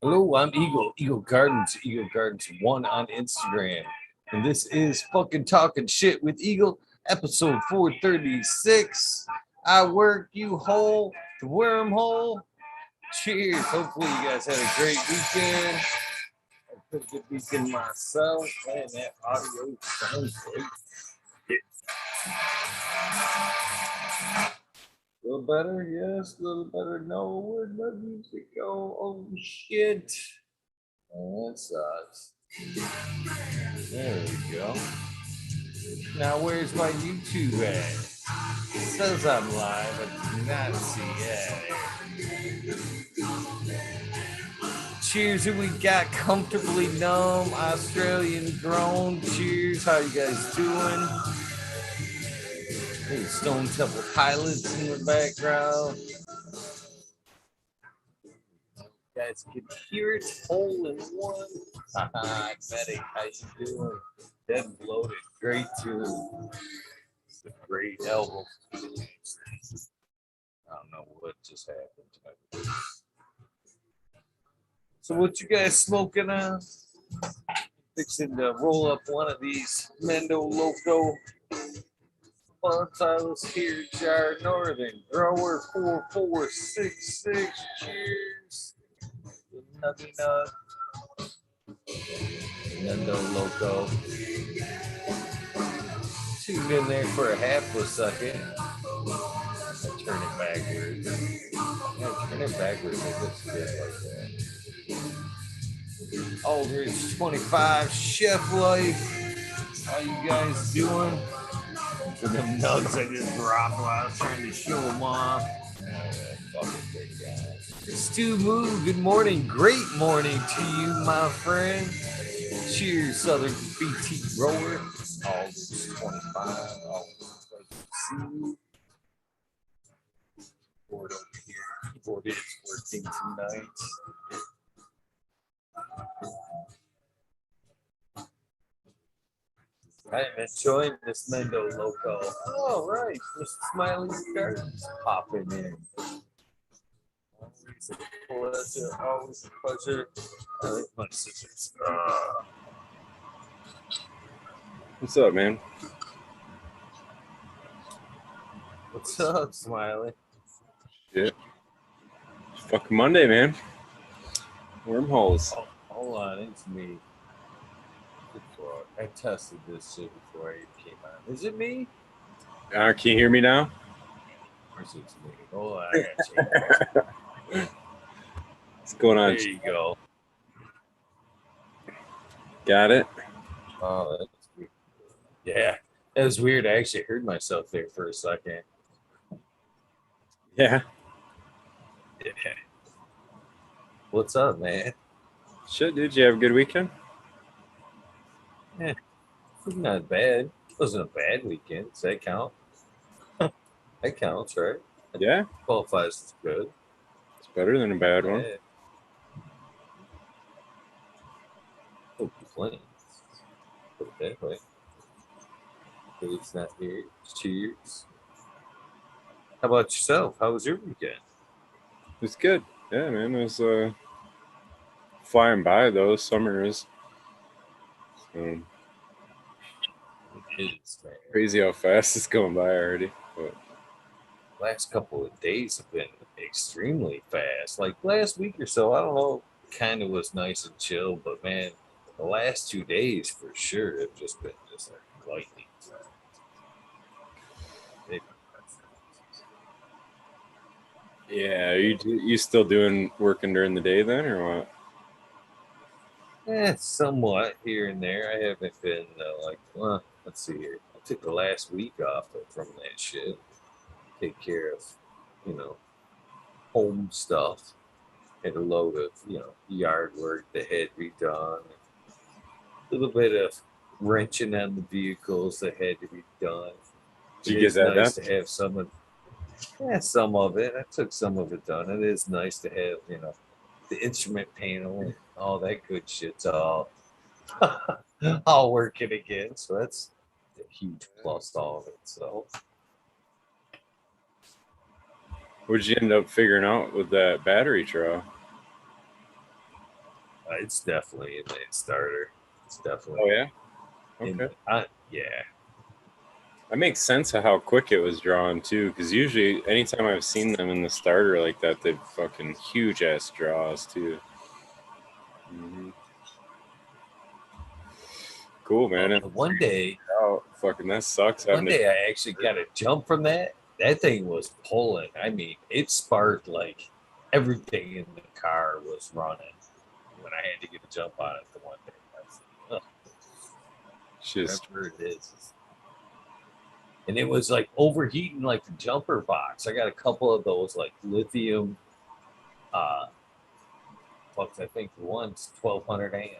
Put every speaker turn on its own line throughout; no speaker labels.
Hello, I'm Eagle Gardens, Eagle Gardens 1 on Instagram. And this is fucking Talking Shit with Eagle, episode 436. I work you hole, the wormhole. Cheers. Hopefully you guys had a great weekend. I took a good weekend myself. Man, that audio sounds great. A little better, yes, a little better. No, where'd my music go? Oh shit. Oh, that sucks. There we go. Now, where's my YouTube at? It says I'm live, but do not see it. Cheers, who we got? Comfortably Numb, Australian Grown. Cheers, how you guys doing? Hey, Stone Temple Pilots in the background. You guys can hear it. Hole in one. Haha, Betty, how you doing? Dead Bloated, great tune. It's a great album. I don't know what just happened. So what you guys smoking on? Fixing to roll up one of these Mendo Loco Silas here, Jar Northern Grower 4466. Cheers. Nutty nut. Mendo Loco. Tuned in there for a half a second. Turn it backwards. Yeah, turn it backwards. It looks good like that. Aldridge 25 Chef Life. How you guys doing? For them nugs I just dropped while I was trying to show them off. Stu Moo, good morning. Great morning to you, my friend. Cheers, Southern BT Rower. Aldridge 25. Always like to see you. Keyboard over here. Keyboard is working tonight. I'm enjoying this Mendo Loco. Oh, right. Mr. Smileys Gardens popping in. Always a pleasure. Always a pleasure. I like my scissors.
What's up, man?
What's up, Smiley?
Shit. It's fucking Monday, man. Wormholes.
Oh, hold on, it's me. I tested this shit before I came on. Is it me?
Can you hear me now?
Of course it's me. Hold on, I gotta change.
What's going on?
There you go.
Got it?
Oh, that's weird. Yeah, that was weird. I actually heard myself there for a second.
Yeah.
Yeah. What's up, man?
Shit, dude. You have a good weekend?
Yeah, not bad. It wasn't a bad weekend. Does that count? That counts, right?
Yeah.
Qualifies as good.
It's better than a bad one.
Yeah. No complaints. Put it that way. It's not here. Cheers. How about yourself? How was your weekend?
It's good. Yeah, man. It was flying by, though. Summer is.
It is, man.
Crazy how fast it's going by already. But
Last couple of days have been extremely fast. Like last week or so, I don't know, kind of was nice and chill, but man, the last 2 days for sure have just been just like lightning.
yeah, are you still working during the day then, or what?
Somewhat here and there. I haven't been let's see here. I took the last week off from that shit. Take care of, home stuff. Had a load of, yard work that had to be done. A little bit of wrenching on the vehicles that had to be done.
Did you get that
nice
done?
To have some of it. I took some of it done. It is nice to have, the instrument panel and all that good shit's all working again. So that's a huge plus to all of it. So
What did you end up figuring out with that battery trial?
It's definitely in the starter. It's definitely.
Oh yeah.
In,
Okay.
yeah.
That makes sense of how quick it was drawn too, because usually anytime I've seen them in the starter like that, they've fucking huge ass draws too. Mm-hmm. Cool, man.
Well, one day,
Oh, fucking that sucks.
one day I actually got a jump from that. That thing was pulling. I mean, it sparked like everything in the car was running when I had to get a jump on it the one day. I was like,
just
whatever it is. And it was like overheating like the jumper box. I got a couple of those like lithium I think the one's 1200 amp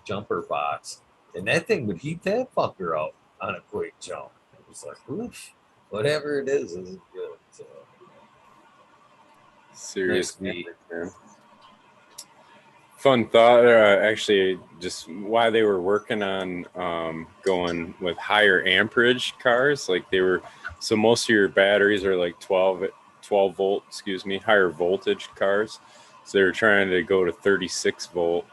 jumper box. And that thing would heat that fucker up on a quick jump. It was like, oof, whatever it is good. So
serious,
nice
man. Fun thought. Actually, just why they were working on going with higher amperage cars. Like they were, so most of your batteries are like 12 volt, higher voltage cars. So they were trying to go to 36 volt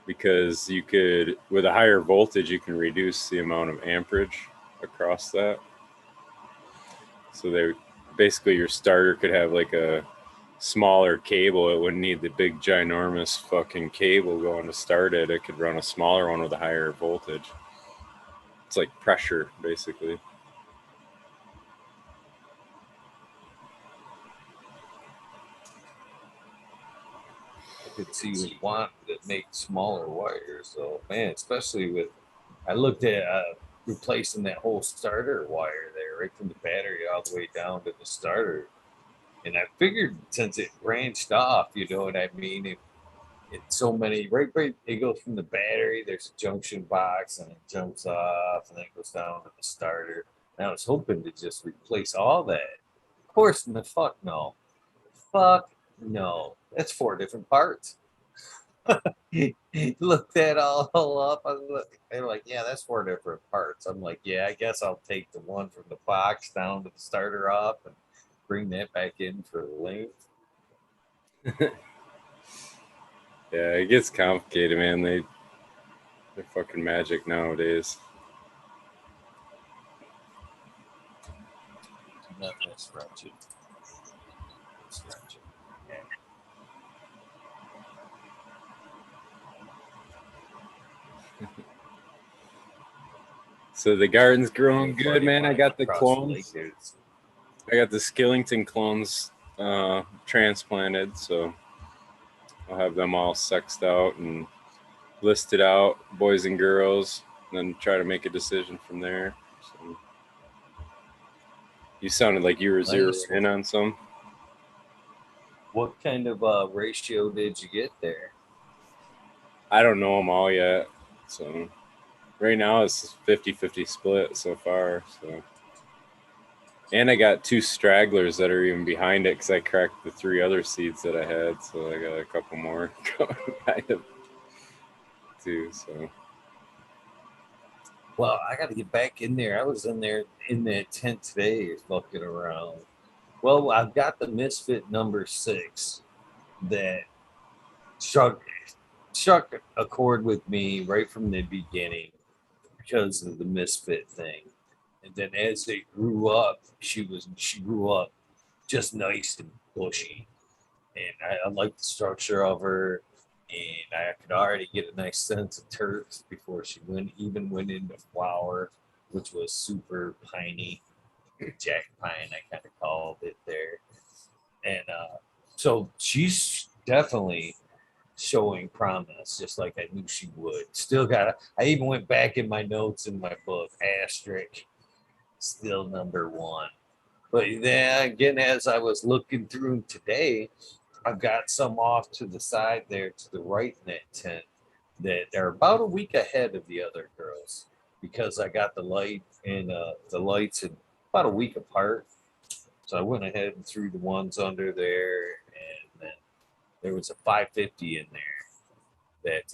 because you could, with a higher voltage, you can reduce the amount of amperage across that. So they basically, your starter could have like a smaller cable. It wouldn't need the big ginormous fucking cable going to start it. It could run a smaller one with a higher voltage. It's like pressure, basically.
I could see you want to make smaller wires. So man, especially with I looked at replacing that whole starter wire there, right from the battery all the way down to the starter. And I figured since it branched off, you know what I mean? It's so many, right, it goes from the battery, there's a junction box, and it jumps off, and then it goes down to the starter. And I was hoping to just replace all that. Of course, fuck no. Fuck no. That's 4 different parts. Looked that all up. They're like, yeah, that's 4 different parts. I'm like, yeah, I guess I'll take the one from the box down to the starter up and bring that back in for the length.
Yeah, it gets complicated, man. They're fucking magic nowadays.
Not that scratchy. Scratchy. Okay.
So the garden's growing good, man. I got the clones. I got the Skillington clones transplanted, so I'll have them all sexed out and listed out, boys and girls, and then try to make a decision from there. So, you sounded like you were zeroing in on some.
What kind of ratio did you get there?
I don't know them all yet, so right now it's 50-50 split so far. So, and I got 2 stragglers that are even behind it because I cracked the 3 other seeds that I had, so I got a couple more kind of too. So,
well, I got to get back in there. I was in there in that tent today, looking around. Well, I've got the Misfit number 6 that struck a chord with me right from the beginning because of the Misfit thing. And then as they grew up, she grew up just nice and bushy. And I like the structure of her. And I could already get a nice sense of turfs before she even went into flower, which was super piney, jack pine, I kind of called it there. And so she's definitely showing promise, just like I knew she would. Still I even went back in my notes in my book, asterisk, still number 1. But then again, as I was looking through them today, I've got some off to the side there to the right in that tent that are about a week ahead of the other girls because I got the lights in about a week apart. So I went ahead and threw the ones under there, and then there was a 550 in there that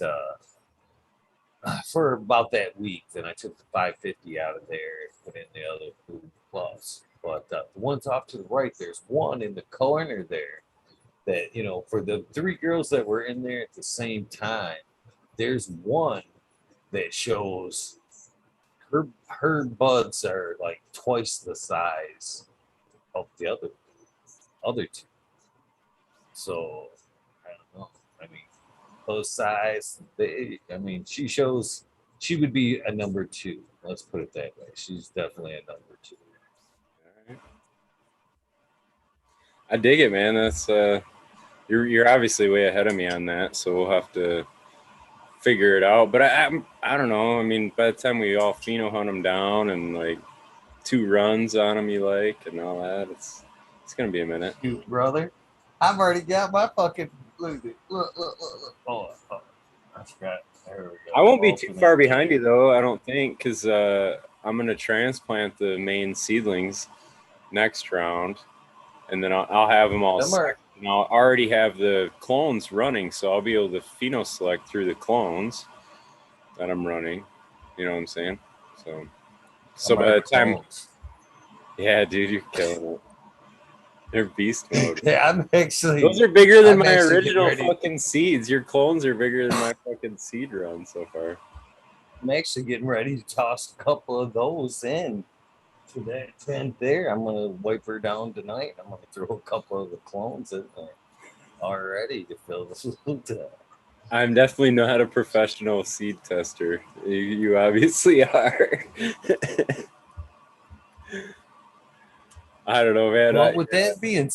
for about that week. Then I took the 550 out of there and put in the other food plus. But the ones off to the right, there's one in the corner there that, for the 3 girls that were in there at the same time, there's one that shows her buds are like twice the size of the other two. So I don't know. I mean, those size, I mean, she would be a number two. Let's put it that way. She's definitely a number two.
I dig it, man. That's you're obviously way ahead of me on that, so we'll have to figure it out. But I don't know. I mean, by the time we all pheno hunt them down and like 2 runs on them, you like and all that, it's gonna be a minute.
Shoot, brother. I've already got my fucking look. Oh, I forgot. There we go.
I won't be too far behind you though. I don't think, because I'm gonna transplant the main seedlings next round, and then I'll have them all. And I'll already have the clones running, so I'll be able to pheno select through the clones that I'm running. You know what I'm saying? So by the time, yeah, dude, you're killing it. They're beast mode.
Yeah, I'm actually.
Those are bigger than my original fucking seeds. Your clones are bigger than my fucking seed run so far.
I'm actually getting ready to toss a couple of those in to that tent there. I'm gonna wipe her down tonight. I'm gonna throw a couple of the clones in there already to fill the loot.
I'm definitely not a professional seed tester. You obviously are. I don't know, man.
Well, with that being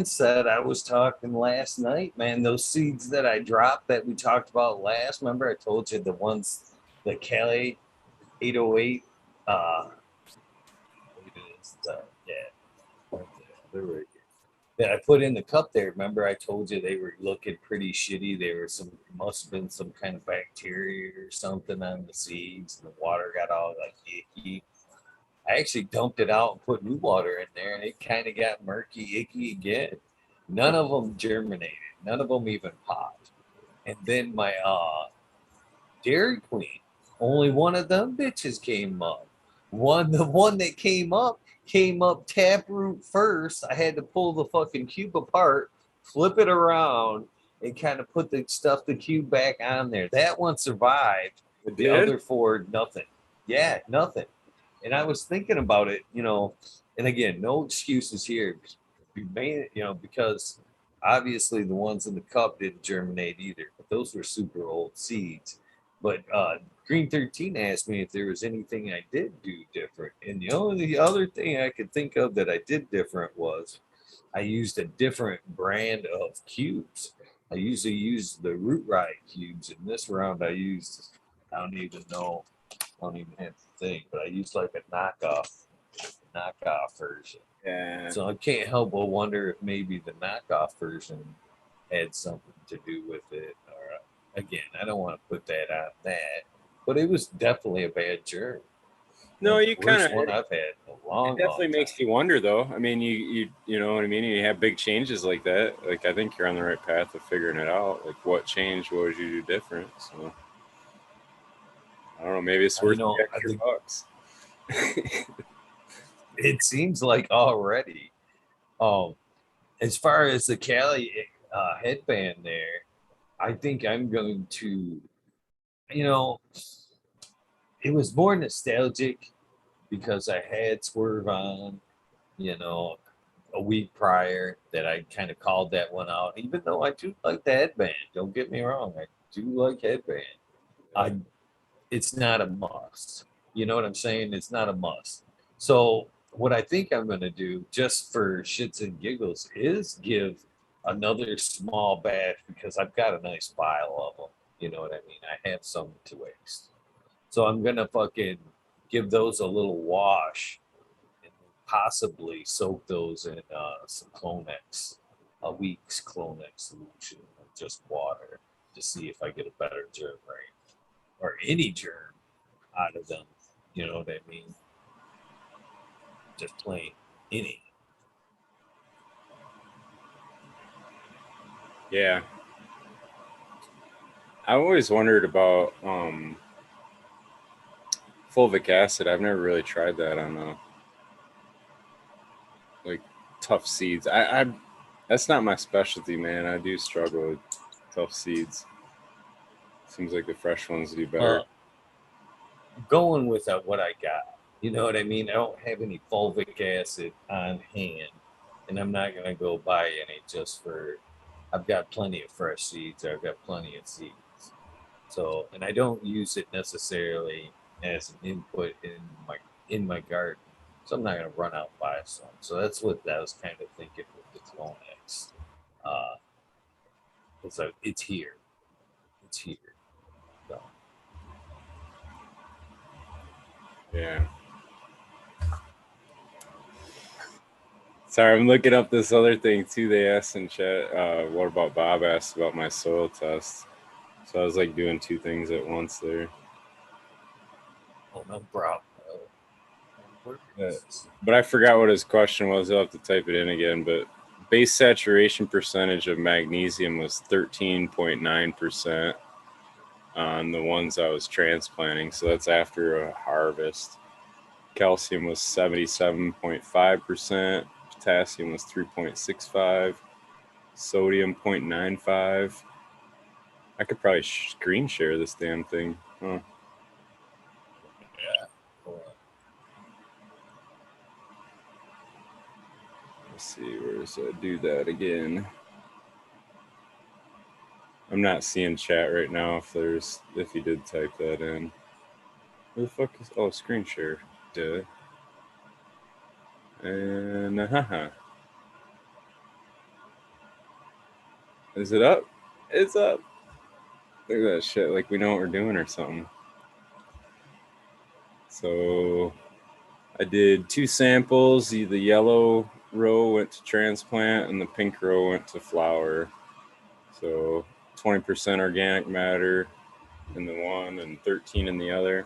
said, I was talking last night, man. Those seeds that I dropped that we talked about last, remember I told you the ones, the Cali 808. They're right here. That I put in the cup there. Remember I told you they were looking pretty shitty. There was must have been some kind of bacteria or something on the seeds, and the water got all like icky. I actually dumped it out and put new water in there, and it kind of got murky, icky again. None of them germinated. None of them even popped. And then my Dairy Queen, only one of them bitches came up. The one that came up taproot first. I had to pull the fucking cube apart, flip it around, and kind of put the cube back on there. That one survived. The other four, nothing. Yeah, nothing. And I was thinking about it, and again, no excuses here, because obviously the ones in the cup didn't germinate either, but those were super old seeds. But Green 13 asked me if there was anything I did do different. And the only other thing I could think of that I did different was I used a different brand of cubes. I usually use the Root Ride cubes. And this round I don't even have to think, but I used like a knockoff version.
Yeah.
So I can't help but wonder if maybe the knockoff version had something to do with it. Or again, I don't want to put that on that, but it was definitely a bad germ.
No, you kind of
one I've had in a long.
It definitely makes you wonder, though. I mean, you know what I mean. You have big changes like that. Like I think you're on the right path of figuring it out. Like what changed? What would you do different? So I don't know. Maybe it's worth the extra bucks.
It seems like already. As far as the Cali headband there, I think I'm going to, it was more nostalgic because I had Swerve on, a week prior that I kind of called that one out, even though I do like the headband. Don't get me wrong. I do like headband. It's not a must. You know what I'm saying? It's not a must. So what I think I'm going to do just for shits and giggles is give another small batch because I've got a nice pile of them. You know what I mean? I have some to waste. So I'm going to fucking give those a little wash and possibly soak those in some Clonex, a week's Clonex solution, just water to see if I get a better germ rate or any germ out of them. You know what I mean? Just plain any.
Yeah. I always wondered about fulvic acid. I've never really tried that on like tough seeds. I that's not my specialty, man. I do struggle with tough seeds. Seems like the fresh ones do better.
Well, going with what I got. You know what I mean? I don't have any fulvic acid on hand, and I'm not gonna go buy any just for. I've got plenty of fresh seeds. I've got plenty of seeds. So, and I don't use it necessarily as an input in my garden. So I'm not gonna run out and buy some. So that's what I was kind of thinking with the Clonex. Uh, it's here. It's here. So.
Yeah. Sorry, I'm looking up this other thing too. They asked in chat, what about Bob asked about my soil test. So I was like doing two things at once there.
Oh, no problem.
But I forgot what his question was. I'll have to type it in again. But base saturation percentage of magnesium was 13.9% on the ones I was transplanting. So that's after a harvest. Calcium was 77.5%. Potassium was 3.65. Sodium 0.95. I could probably screen share this damn thing. Huh.
Yeah.
Let's see, where does that do that again? I'm not seeing chat right now if you did type that in. Who the fuck is screen share? Duh. And is it up? It's up. Look at that shit, like we know what we're doing or something. So I did 2 samples. The yellow row went to transplant and the pink row went to flower. So 20% organic matter in the one and 13 in the other.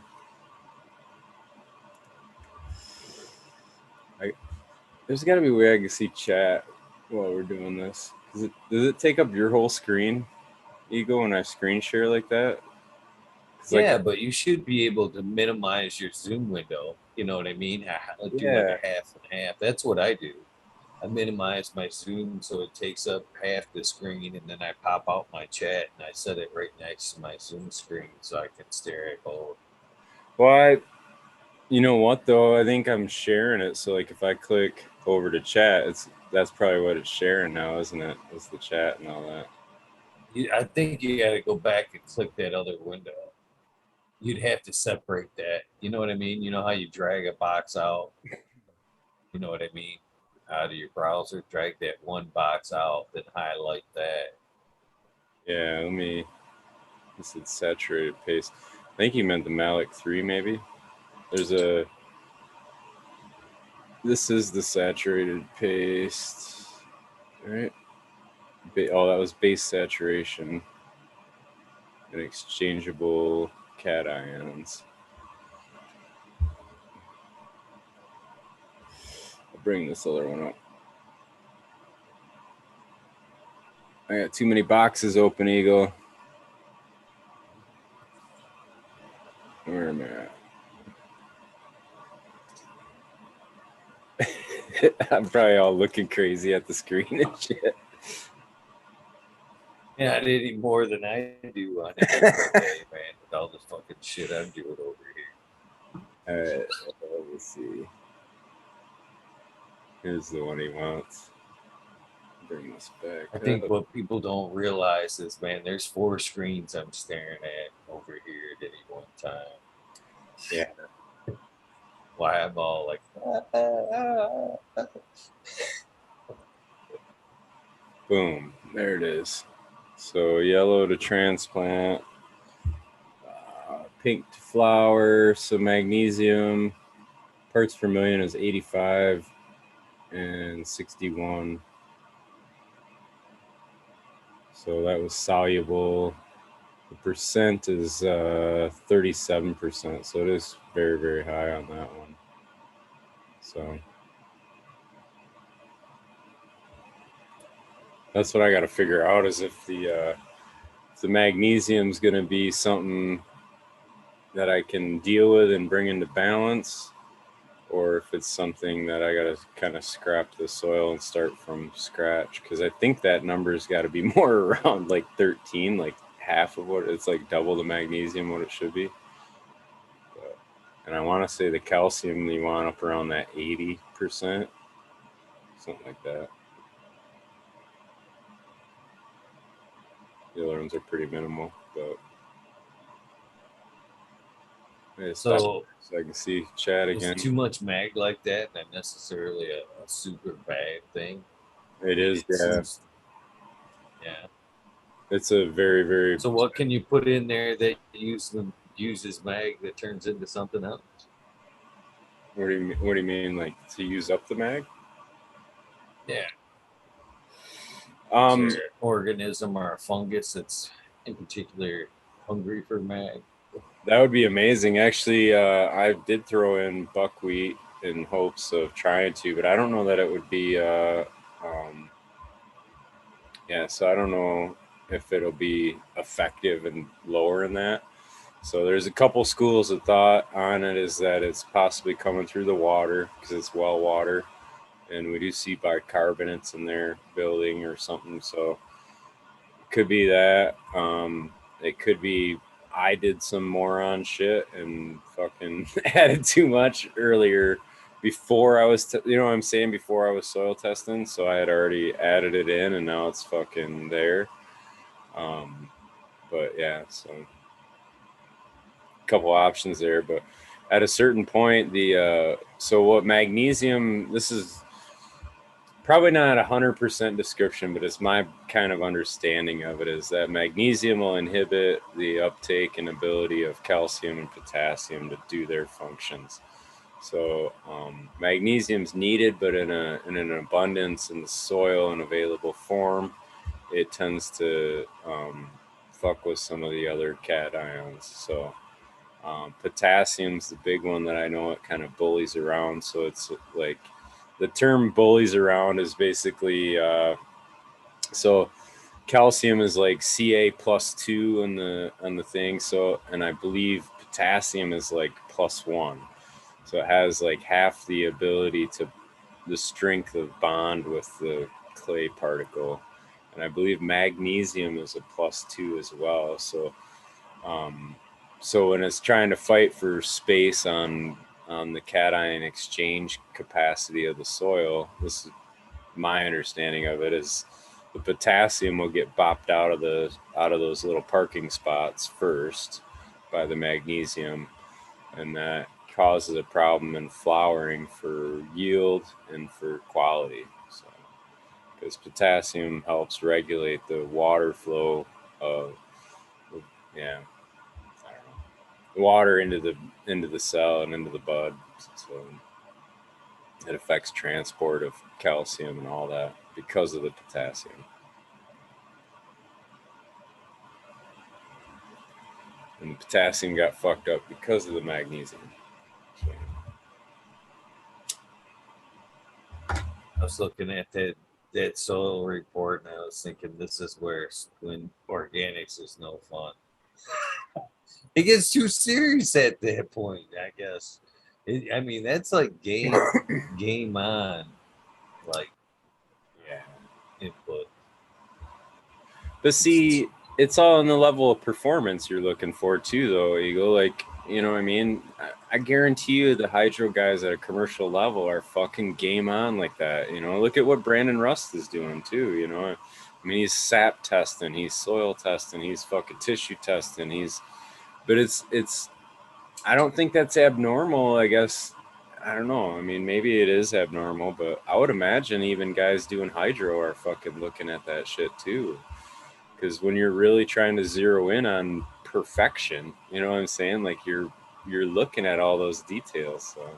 There's got to be a way I can see chat while we're doing this. Does it take up your whole screen, Eagle, when I screen share like that?
Yeah, but you should be able to minimize your zoom window. You know what I mean? Do like a half and half. That's what I do. I minimize my zoom so it takes up half the screen, and then I pop out my chat and I set it right next to my Zoom screen so I can stare at both.
Well, you know what though? I think I'm sharing it. So like if I click over to chat, that's probably what it's sharing now, isn't it? It's the chat and all that.
I think you got to go back and click that other window. You'd have to separate that. You know what I mean? You know how you drag a box out? You know what I mean? Out of your browser, drag that one box out, then highlight that.
Yeah, this is saturated paste. I think you meant the Malik 3 maybe. This is the saturated paste, right? Oh, that was base saturation and exchangeable cations. I'll bring this other one up. I got too many boxes open, Eagle. Where am I at? I'm probably all looking crazy at the screen and shit.
Yeah, I did more than I do on any day, man, with all this fucking shit I'm doing over here.
All right, let me see. Here's the one he wants. Bring this back.
I think what people don't realize is, man, there's 4 screens I'm staring at over here at any one time.
Yeah.
Why I'm all like,
boom, there it is. So yellow to transplant, pink to flower. So magnesium parts per million is 85 and 61. So that was soluble. The percent is 37%. So it is very, very high on that one. So that's what I got to figure out, is if the magnesium is going to be something that I can deal with and bring into balance, or if it's something that I got to kind of scrap the soil and start from scratch. Because I think that number's got to be more around like 13, like half of what it's like double the magnesium what it should be. But, and I want to say the calcium you want up around that 80%, something like that. The other ones are pretty minimal, but
So
so I can see chat
is
again.
too much mag like that not necessarily a super bad thing?
It is, yeah.
Yeah.
It's a very, very.
So what can you put in there that uses mag that turns into something else?
What do you mean? What do you mean, like to use up the mag?
Yeah.
Um,
Is there an organism or a fungus that's in particular hungry for mag?
that would be amazing. Actually, I did throw in buckwheat in hopes of trying to, but I don't know that it would be. Yeah, so I don't know if it'll be effective and lowering that. So there's a couple schools of thought on it. Is that it's possibly coming through the water because it's well water, and we do see bicarbonates in their building or something. So it could be that. It could be I did some moron shit and fucking added too much earlier before I was, you know what I'm saying? Before I was soil testing. So I had already added it in and now it's fucking there. But yeah, so a couple options there. But at a certain point, so what magnesium, this is probably not 100% description, but it's my kind of understanding of it is that magnesium will inhibit the uptake and ability of calcium and potassium to do their functions. So magnesium's needed, but in an abundance in the soil and available form, it tends to fuck with some of the other cations. So potassium's the big one that I know it kind of bullies around. So it's like the term bullies around is basically so calcium is like Ca+2 on the thing. So and I believe potassium is like +1. So it has like half the ability to the strength of bond with the clay particle. And I believe magnesium is a +2 as well. So when it's trying to fight for space on the cation exchange capacity of the soil, this is my understanding of it is the potassium will get bopped out of those little parking spots first by the magnesium, and that causes a problem in flowering for yield and for quality. So because potassium helps regulate the water flow of yeah water into the cell and into the bud. So it affects transport of calcium and all that because of the potassium. And the potassium got fucked up because of the magnesium. So.
I was looking at that soil report and I was thinking this is where when organics is no fun. It gets too serious at that point, I guess. I mean, that's like game on, like
Yeah.
input.
But see, it's all in the level of performance you're looking for too, though, Eagle. Like, you know what I mean? I guarantee you the hydro guys at a commercial level are fucking game on like that. You know, look at what Brandon Rust is doing too, you know. I mean, he's sap testing, he's soil testing, he's fucking tissue testing, but it's I don't think that's abnormal, I guess. I don't know. I mean, maybe it is abnormal, but I would imagine even guys doing hydro are fucking looking at that shit too. Because when you're really trying to zero in on perfection, you know what I'm saying? Like you're looking at all those details. So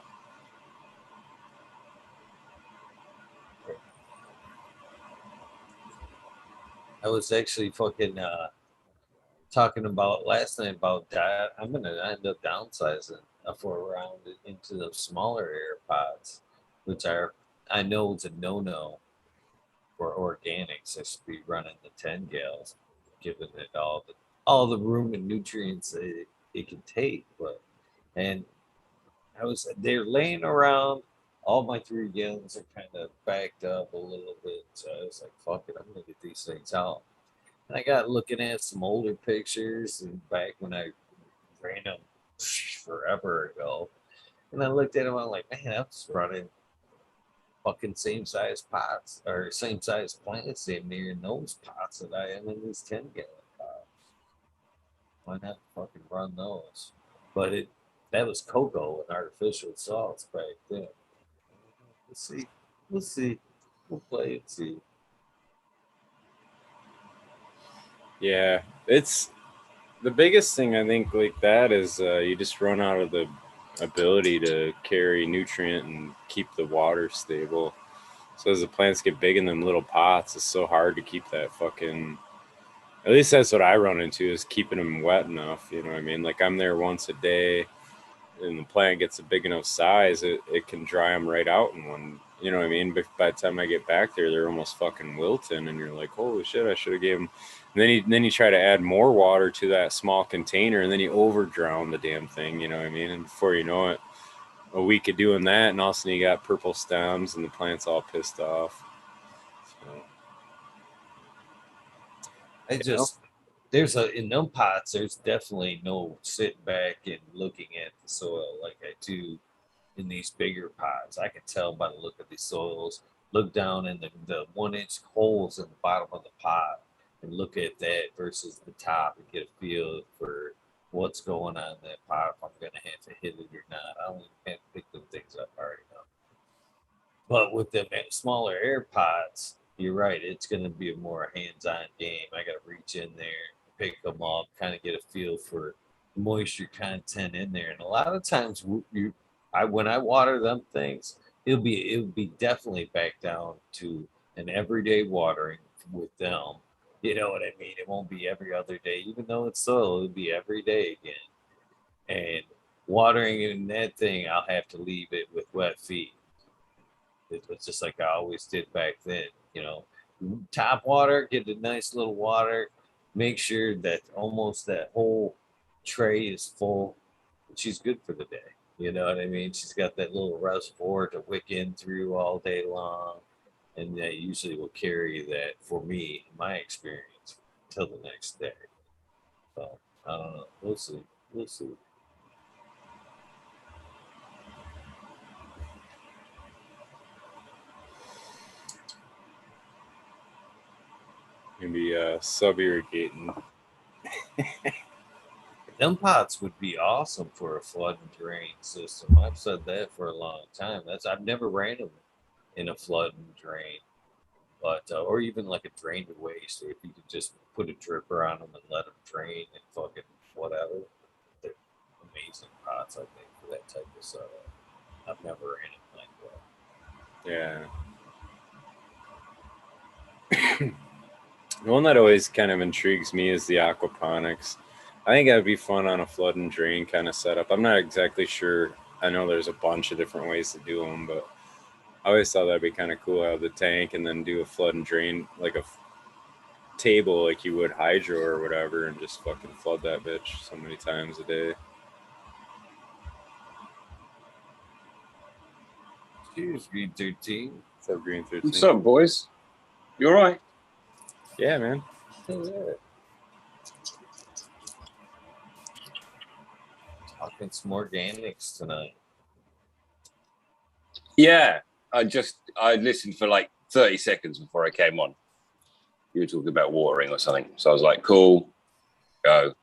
I was actually fucking talking about last night about diet. I'm gonna end up downsizing for around into the smaller air pods, which are I know it's a no for organics. I should be running the 10 gals, giving it all the room and nutrients that it can take. But and they're laying around. All my 3 gallons are kind of backed up a little bit. So I was like, fuck it, I'm gonna get these things out. And I got looking at some older pictures and back when I ran them forever ago. And I looked at them, I'm like, man, I was running fucking same size pots or same size plants in near in those pots that I am in these 10-gallon pots. Why not fucking run those? But that was cocoa and artificial salts back then. We'll see. We'll see. We'll play and see.
Yeah, it's the biggest thing I think like that is you just run out of the ability to carry nutrient and keep the water stable. So as the plants get big in them little pots, it's so hard to keep that fucking. At least that's what I run into is keeping them wet enough. You know what I mean? Like I'm there once a day, and the plant gets a big enough size, it can dry them right out in one. You know what I mean? But by the time I get back there, they're almost fucking wilting, and you're like, holy shit, I should have gave them. And then you try to add more water to that small container, and then you over drown the damn thing. You know what I mean? And before you know it, a week of doing that, and all of a sudden you got purple stems, and the plant's all pissed off. So,
There's in them pots, there's definitely no sitting back and looking at the soil like I do in these bigger pots. I can tell by the look of these soils. Look down in the 1-inch holes in the bottom of the pot and look at that versus the top and get a feel for what's going on in that pot, if I'm going to have to hit it or not. I don't even have to pick them things up, I already know. But with the smaller air pots, you're right. It's going to be a more hands-on game. I got to reach in there, pick them up, kind of get a feel for moisture content in there. And a lot of times, when I water them things, it'll be definitely back down to an everyday watering with them. You know what I mean? It won't be every other day, even though it's soil. It'll be every day again. And watering in that thing, I'll have to leave it with wet feet. It was just like I always did back then. You know, top water, get a nice little water, make sure that almost that whole tray is full. She's good for the day. You know what I mean? She's got that little reservoir to wick in through all day long. And that usually will carry that for me, in my experience, till the next day. So I don't know. We'll see. We'll see.
gonna be sub-irrigating.
Them pots would be awesome for a flood and drain system. I've said that for a long time. I've never ran them in a flood and drain, but or even like a drain to waste, or if you could just put a dripper on them and let them drain and fucking whatever. They're amazing pots, I think, for that type of setup. I've never ran it like that.
Yeah. The one that always kind of intrigues me is the aquaponics. I think that'd be fun on a flood and drain kind of setup. I'm not exactly sure. I know there's a bunch of different ways to do them, but I always thought that'd be kind of cool. Have the tank and then do a flood and drain like a table, like you would hydro or whatever, and just fucking flood that bitch so many times a day.
Cheers, Green 13.
What's up, Green 13?
What's up, boys? You all right?
Yeah, man.
Talking some organics tonight.
Yeah, I listened for like 30 seconds before I came on. You were talking about watering or something. So I was like, cool, go.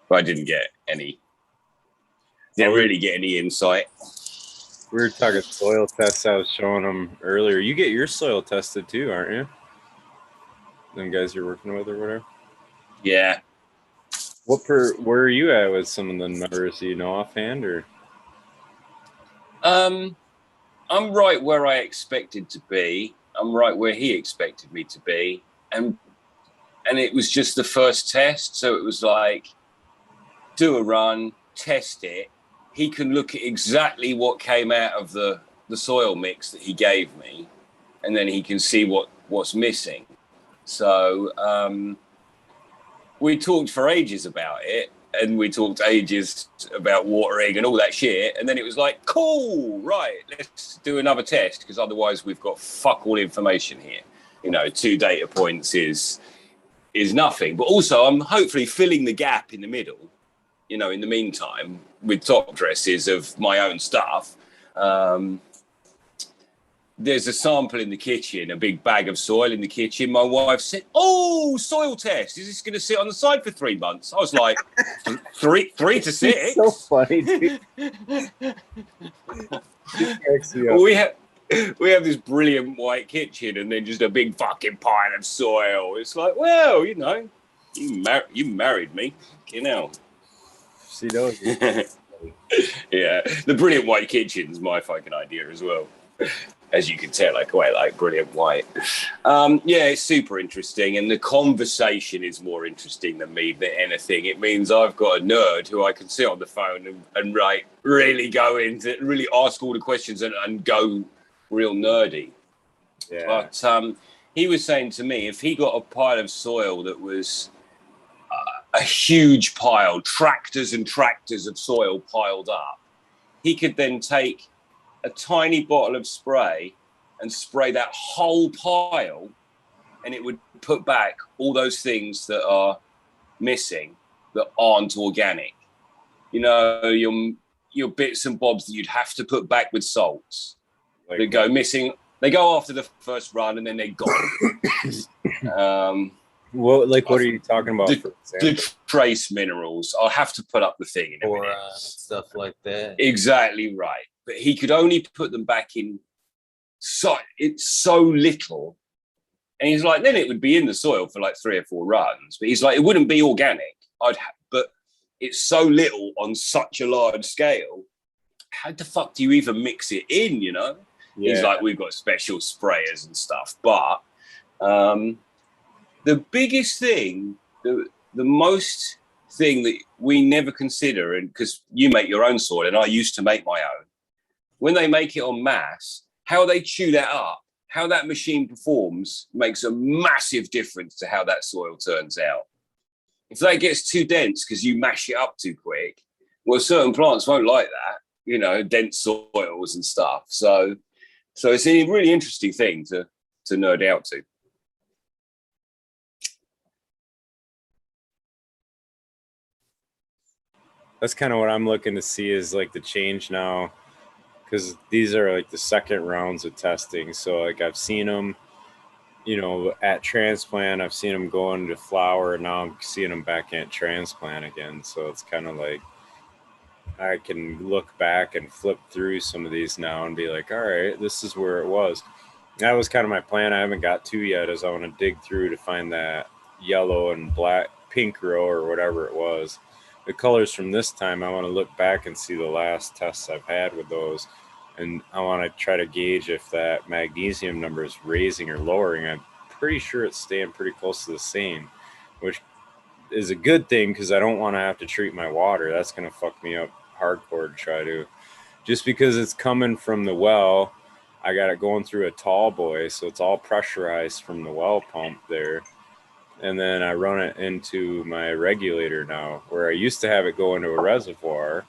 But I didn't really get any insight.
We were talking soil tests. I was showing them earlier. You get your soil tested too, aren't you? Them guys you're working with or whatever.
Yeah.
Where are you at with some of the numbers? Do you know offhand or?
I'm right where I expected to be. I'm right where he expected me to be. And it was just the first test. So it was like, do a run, test it. He can look at exactly what came out of the soil mix that he gave me. And then he can see what's missing. So we talked for ages about it. And we talked ages about watering and all that shit. And then it was like, cool, right, let's do another test. Because otherwise we've got fuck all information here. You know, 2 data points is is nothing. But also, I'm hopefully filling the gap in the middle, in the meantime, with top dresses of my own stuff. There's a sample in the kitchen, a big bag of soil in the kitchen. My wife said, "Oh, soil test. Is this going to sit on the side for 3 months?" I was like, three to 6.
It's so funny, dude.
We have this brilliant white kitchen and then just a big fucking pile of soil. It's like, well, you married me,
She knows.
Yeah, the brilliant white kitchen's my fucking idea as well. As you can tell, I quite like brilliant white. Yeah, it's super interesting, and the conversation is more interesting than me than anything. It means I've got a nerd who I can sit on the phone and really go into, really ask all the questions and go real nerdy.
Yeah.
But he was saying to me, if he got a pile of soil that was a huge pile, tractors and tractors of soil piled up, he could then take a tiny bottle of spray and spray that whole pile, and it would put back all those things that are missing that aren't organic. Your bits and bobs that you'd have to put back with salts that go missing. They go after the first run and then they're gone.
What are you talking about?
The trace minerals. I'll have to put up the thing in a minute.
Stuff like that.
Exactly right. But he could only put them back in it's so little. And he's like, then it would be in the soil for like 3 or 4 runs. But he's like, it wouldn't be organic. But it's so little on such a large scale. How the fuck do you even mix it in, Yeah. He's like, we've got special sprayers and stuff. But the biggest thing, the most thing that we never consider, and because you make your own soil and I used to make my own, when they make it en masse, how they chew that up, how that machine performs makes a massive difference to how that soil turns out. If that gets too dense because you mash it up too quick, well, certain plants won't like that, dense soils and stuff. So it's a really interesting thing to nerd out to.
That's kind of what I'm looking to see is like the change now, because these are like the second rounds of testing. So like I've seen them, at transplant, I've seen them go into flower, and now I'm seeing them back at transplant again. So it's kind of like I can look back and flip through some of these now and be like, all right, this is where it was. That was kind of my plan. I haven't got to yet, is I want to dig through to find that yellow and pink row or whatever it was. The colors from this time, I want to look back and see the last tests I've had with those. And I want to try to gauge if that magnesium number is raising or lowering. I'm pretty sure it's staying pretty close to the same, which is a good thing because I don't want to have to treat my water. That's going to fuck me up hardcore to try to. Just because it's coming from the well, I got it going through a tall boy, so it's all pressurized from the well pump there. And then I run it into my regulator now, where I used to have it go into a reservoir,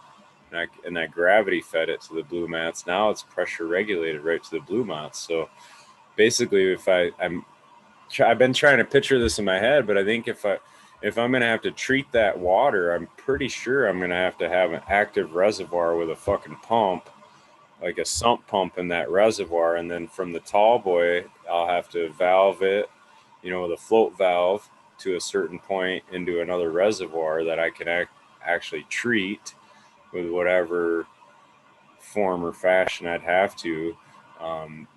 and that gravity fed it to the blue mats. Now it's pressure regulated right to the blue mats. So basically, I've been trying to picture this in my head, but I think if I'm going to have to treat that water, I'm pretty sure I'm going to have an active reservoir with a fucking pump, like a sump pump in that reservoir. And then from the tall boy, I'll have to valve it, with a float valve to a certain point into another reservoir that I can actually treat with whatever form or fashion I'd have to.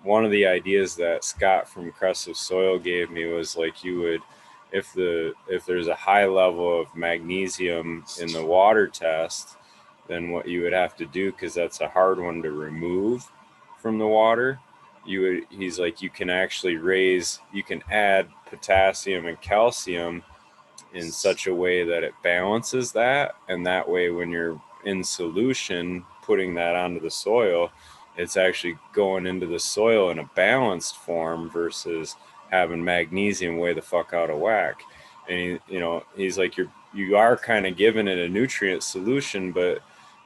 One of the ideas that Scott from Crescent Soil gave me was like, you would, if there's a high level of magnesium in the water test, then what you would have to do, because that's a hard one to remove from the water, he's like, you can add potassium and calcium in such a way that it balances that. And that way, when you're in solution, putting that onto the soil, it's actually going into the soil in a balanced form versus having magnesium way the fuck out of whack. And he's like, you are kind of giving it a nutrient solution, but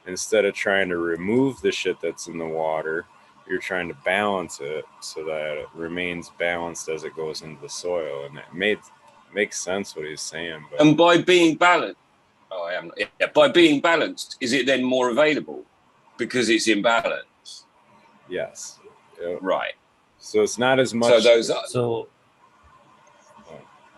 instead of trying to remove the shit that's in the water, you're trying to balance it so that it remains balanced as it goes into the soil. And it makes sense what he's saying. But
And by being balanced, I am. Yeah, by being balanced, is it then more available because it's in balance?
yes, yeah.
Right.
So it's not as much.
So those are.
So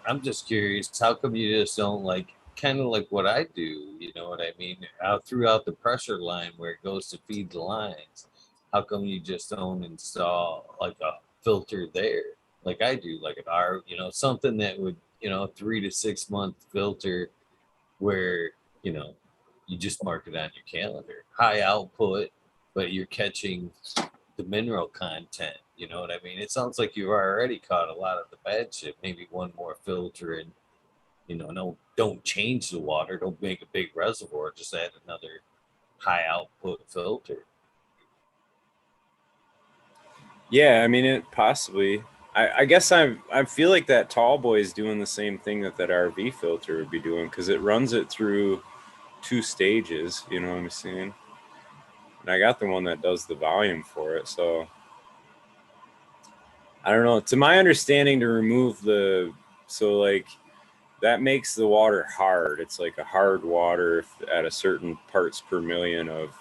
I'm just curious, how come you just don't like kind of like what I do? You know what I mean? Out throughout the pressure line where it goes to feed the lines, how come you just don't install like a filter there, like I do, like an R, something that would, 3 to 6 month filter where, you just mark it on your calendar, high output, but you're catching the mineral content. You know what I mean? It sounds like you've already caught a lot of the bad shit. Maybe one more filter and, no, don't change the water. Don't make a big reservoir. Just add another high output filter.
Yeah, I mean, it possibly. I guess I feel like that tall boy is doing the same thing that RV filter would be doing, because it runs it through 2 stages. You know what I'm saying? And I got the one that does the volume for it, so I don't know. To my understanding, to remove that makes the water hard. It's like a hard water at a certain parts per million of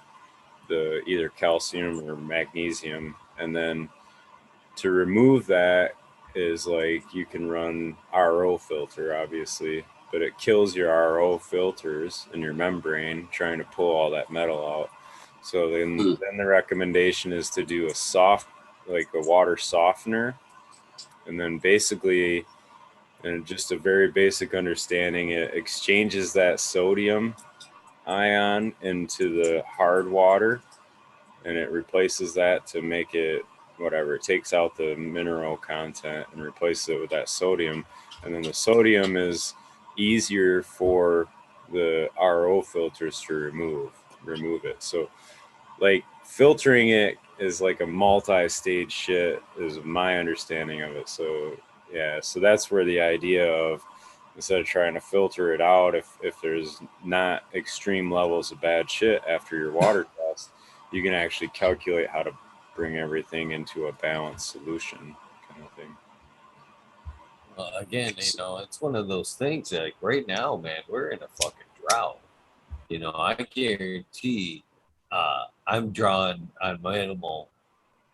the either calcium or magnesium. And then to remove that is like you can run RO filter, obviously, but it kills your RO filters in your membrane trying to pull all that metal out. So then the recommendation is to do a water softener, and then basically, and just a very basic understanding, it exchanges that sodium ion into the hard water, and it replaces that to make it whatever. It takes out the mineral content and replaces it with that sodium, and then the sodium is easier for the RO filters to remove it. So like filtering it is like a multi-stage shit is my understanding of it. So yeah, so that's where the idea of, instead of trying to filter it out, if there's not extreme levels of bad shit after your water test, you can actually calculate how to bring everything into a balanced solution kind of thing.
Again, it's one of those things that, like, right now, man, we're in a fucking drought. I guarantee I'm drawing on minimal,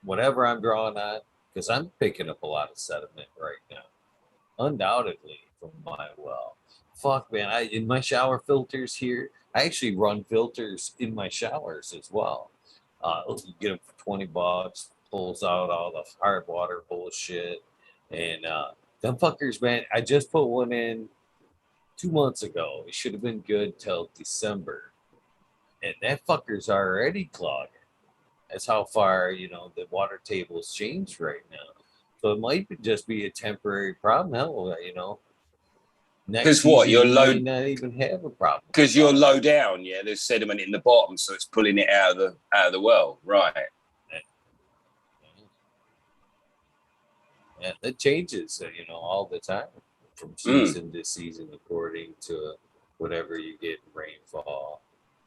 whatever I'm drawing on, because I'm picking up a lot of sediment right now, undoubtedly, from my well. Fuck, man, in my shower filters here, I actually run filters in my showers as well. You get them for $20, pulls out all the hard water bullshit. And them fuckers, man, I just put one in 2 months ago. It should have been good till December. And that fucker's already clogging. That's how far, the water table's changed right now. So it might just be a temporary problem. Hell, next
Because
you're low, might not even have a problem.
Because you're low down, yeah. There's sediment in the bottom, so it's pulling it out of the well, right?
Yeah, that changes, all the time, from season to season, according to whatever you get in rainfall.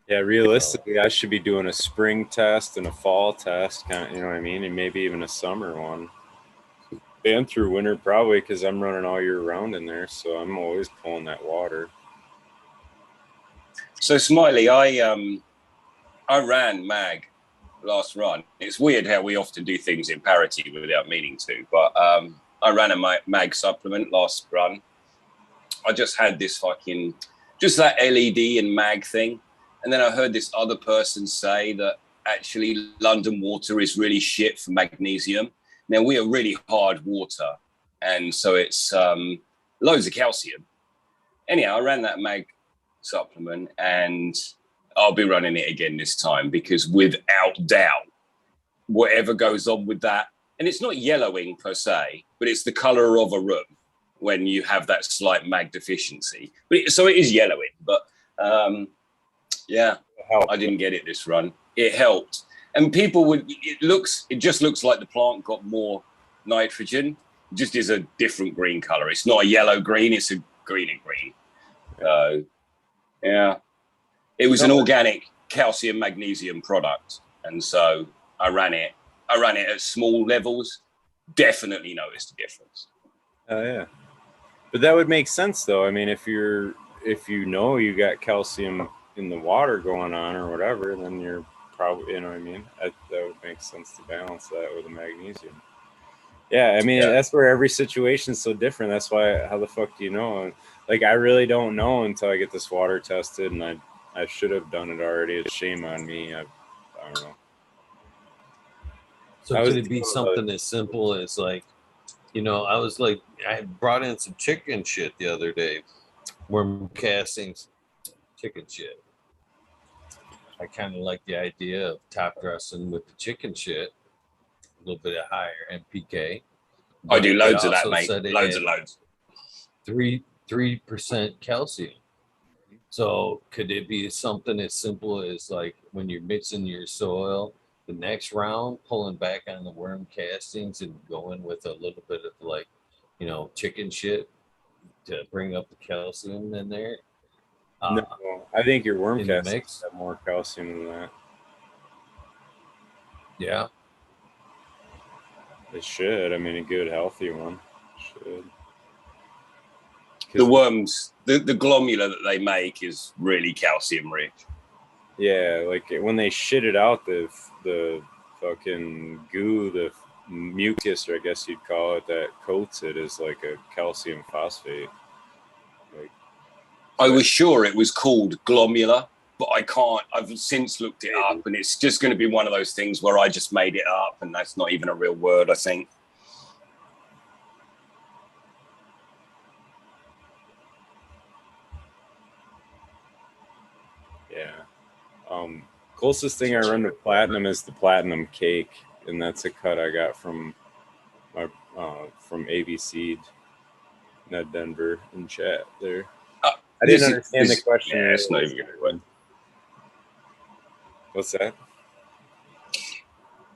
Yeah, realistically, I should be doing a spring test and a fall test, kind of, you know what I mean, and maybe even a summer one. And through winter, probably, because I'm running all year round in there, so I'm always pulling that water.
So, Smiley, I ran mag last run. It's weird how we often do things in parity without meaning to, but I ran a mag supplement last run. I just had this just that LED and mag thing. And then I heard this other person say that actually London water is really shit for magnesium. Now, we are really hard water, and so it's loads of calcium. Anyhow, I ran that mag supplement, and I'll be running it again this time, because without doubt, whatever goes on with that, and it's not yellowing per se, but it's the color of a room when you have that slight mag deficiency. So it is yellowing, but yeah, I didn't get it this run. It helped. And it just looks like the plant got more nitrogen. It just is a different green color. It's not a yellow green, it's a green and green. So, yeah. It was an organic calcium magnesium product. And so I ran it at small levels. Definitely noticed a difference.
Oh, yeah. But that would make sense, though. I mean, if you know you got calcium in the water going on or whatever, then you're probably, you know what I mean? That would make sense to balance that with the magnesium. Yeah, I mean, that's where every situation's so different. That's why, how the fuck do you know? Like, I really don't know until I get this water tested, and I should have done it already. It's shame on me. I don't know.
So could it be something as simple as like, you know, I brought in some chicken shit the other day, worm castings, chicken shit. I kind of like the idea of top dressing with the chicken shit, a little bit of higher NPK.
I do loads of that, mate. Loads.
3% calcium. So could it be something as simple as like when you're mixing your soil, the next round pulling back on the worm castings and going with a little bit of like, you know, chicken shit to bring up the calcium in there?
No, I think your worm castings
mix
have more calcium than that.
Yeah.
It should. I mean, a good, healthy one should.
The worms, the glomula that they make is really calcium rich.
Yeah, like when they shit it out, the fucking goo, the mucus, or I guess you'd call it, that coats it is like a calcium phosphate. Like,
I was sure it was called glomula, but I've since looked it up, and it's just going to be one of those things where I just made it up, and that's not even a real word, I think.
Yeah. Closest thing I run to platinum is the platinum cake, and that's a cut I got from my from ABC, Ned Denver in chat there. I didn't understand the question.
Yeah, it's not even going to work.
What's that?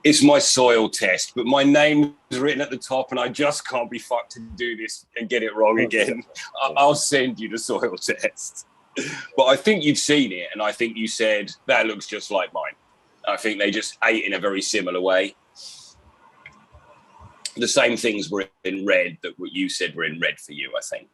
It's my soil test, but my name is written at the top, and I just can't be fucked to do this and get it wrong again. I'll send you the soil test. But I think you've seen it, and I think you said, that looks just like mine. I think they just ate in a very similar way. The same things were in red that what you said were in red for you, I think.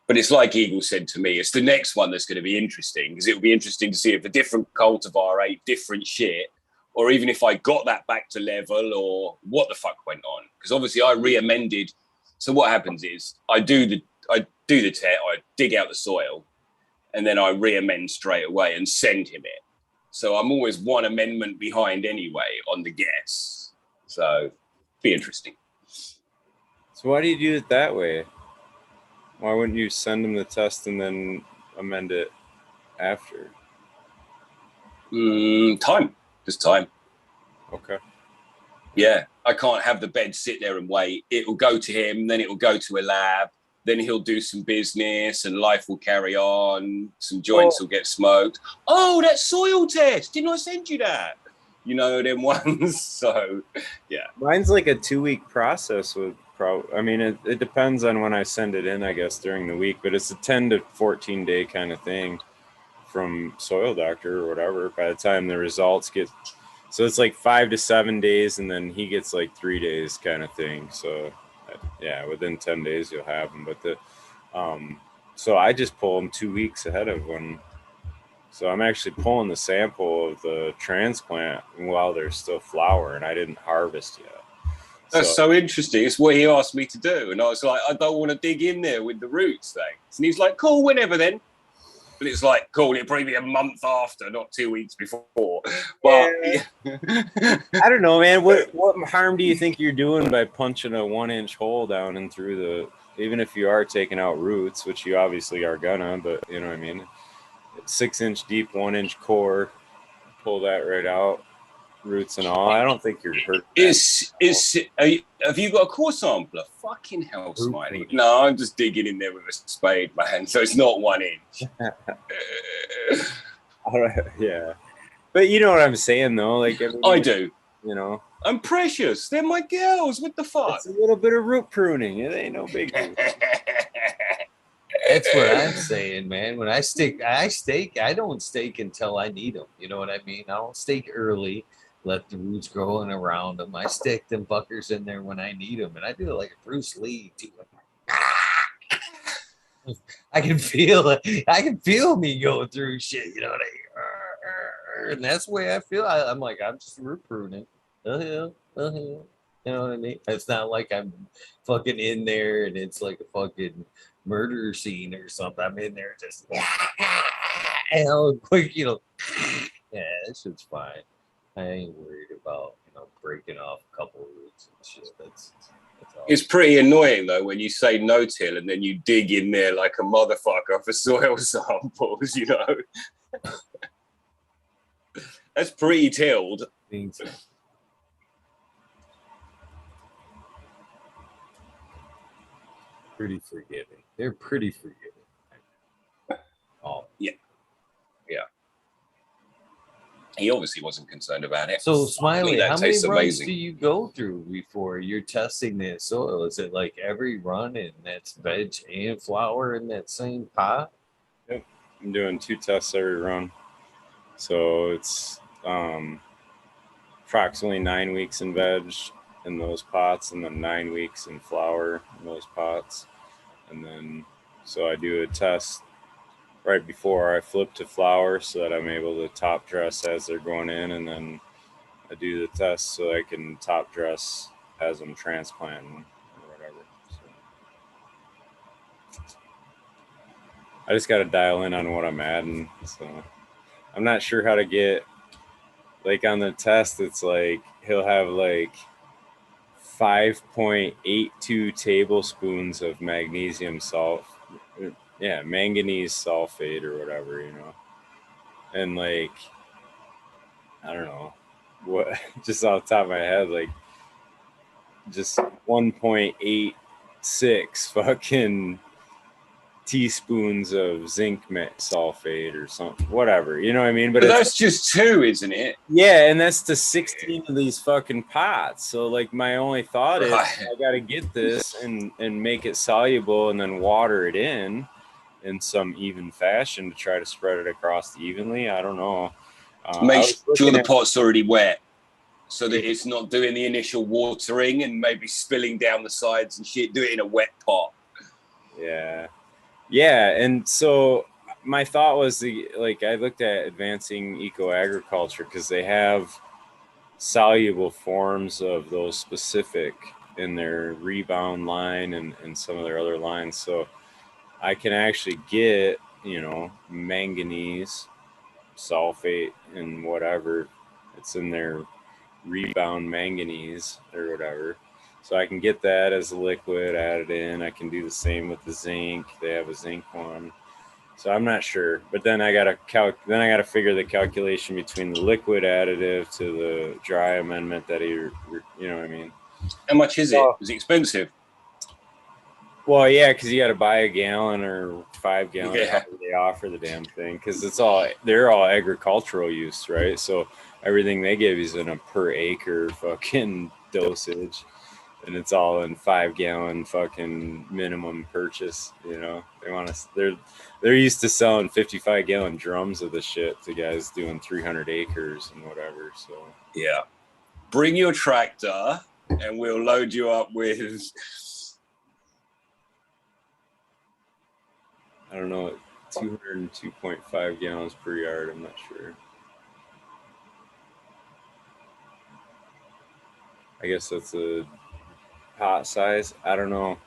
But it's like Eagle said to me, it's the next one that's going to be interesting, because it'll be interesting to see if a different cultivar ate different shit, or even if I got that back to level, or what the fuck went on. Because obviously I re-amended. So what happens is I do the test, I dig out the soil, and then I re-amend straight away and send him it. So I'm always one amendment behind anyway on the guess. So be interesting.
So why do you do it that way? Why wouldn't you send him the test and then amend it after?
Time. Just time.
Okay.
Yeah. I can't have the bed sit there and wait. It will go to him, then it will go to a lab, then he'll do some business and life will carry on. Some joints will get smoked. Oh, that soil test. Didn't I send you that? You know, them ones. So, yeah.
Mine's like a 2-week process with I mean, it depends on when I send it in, I guess, during the week, but it's a 10 to 14 day kind of thing from Soil Doctor or whatever. By the time the results get, so it's like 5 to 7 days, and then he gets like 3 days kind of thing. So yeah, within 10 days you'll have them. But so I just pull them 2 weeks ahead of when. So I'm actually pulling the sample of the transplant while they're still flowering. I didn't harvest yet.
That's so interesting. It's what he asked me to do. And I was like, I don't want to dig in there with the roots, thanks. And he's like, cool, whenever then. But it's like, cool, it'll probably be a month after, not 2 weeks before. But
yeah. I don't know, man. What harm do you think you're doing by punching a 1-inch hole down and through the, even if you are taking out roots, which you obviously are gonna, but you know what I mean? 6-inch deep, 1-inch core, pull that right out. Roots and all. I don't think you're hurt.
Have you got a core sampler? Fucking hell, Smiley. No, I'm just digging in there with a spade, man. So it's not 1 inch.
All right, yeah. But you know what I'm saying, though. Like
I do.
You know,
I'm precious. They're my girls. What the fuck?
It's a little bit of root pruning. It ain't no big deal.
That's what I'm saying, man. When I stake, I don't stake until I need them. You know what I mean? I don't stake early. let the roots grow in around them. I stick them fuckers in there when I need them, and I do it like a Bruce Lee too. I can feel it. I can feel me going through shit. You know what I mean? And that's the way I feel. I'm like, I'm just root pruning. You know what I mean? It's not like I'm fucking in there and it's like a fucking murder scene or something. I'm in there just quick, you know. Yeah, this shit's fine. I ain't worried about, you know, breaking off a couple roots and shit. That's all.
It's pretty annoying though when you say no-till and then you dig in there like a motherfucker for soil samples, you know. That's pretty tilled.
Things. Pretty forgiving. They're pretty forgiving. Oh.
Yeah. He obviously wasn't concerned about it.
So, Smiley, how many runs
amazing.
do you go through before you're testing that soil? Is it like every run and that's veg and flower in that same pot?
Yep. I'm doing 2 tests every run. So it's approximately 9 weeks in veg in those pots and then 9 weeks in flower in those pots. And then, so I do a test right before I flip to flower so that I'm able to top dress as they're going in, and then I do the test so I can top dress as I'm transplanting or whatever. So I just got to dial in on what I'm adding. So I'm not sure how to get, like on the test, it's like he'll have like 5.82 tablespoons of magnesium salt. Yeah, manganese sulfate or whatever, you know. And like, I don't know what, just off the top of my head, like just 1.86 fucking teaspoons of zinc sulfate or something, whatever, you know what I mean?
But that's just 2, isn't it?
Yeah, and that's the 16 of these fucking pots. So like my only thought is
Right.
I got to get this and make it soluble and then water it in some even fashion to try to spread it across evenly. I don't know.
Make sure the pot's already wet so that it's not doing the initial watering and maybe spilling down the sides and shit. Do it in a wet pot.
Yeah. And so my thought was I looked at advancing eco-agriculture because they have soluble forms of those specific in their rebound line and some of their other lines. So I can actually get, you know, manganese sulfate and whatever it's in their rebound manganese or whatever. So I can get that as a liquid, add it in. I can do the same with the zinc. They have a zinc one. So I'm not sure, but then I gotta figure the calculation between the liquid additive to the dry amendment that you know what I mean.
How much is it? Is it expensive?
Well, yeah, because you got to buy a gallon or 5 gallons. Yeah. They offer the damn thing because they're all agricultural use, right? So everything they give is in a per acre fucking dosage, and it's all in 5 gallon fucking minimum purchase. You know, they're used to selling 55 gallon drums of the shit to guys doing 300 acres and whatever. So
yeah, bring your tractor and we'll load you up with.
I don't know, 202.5 gallons per yard. I'm not sure. I guess that's a pot size. I don't know.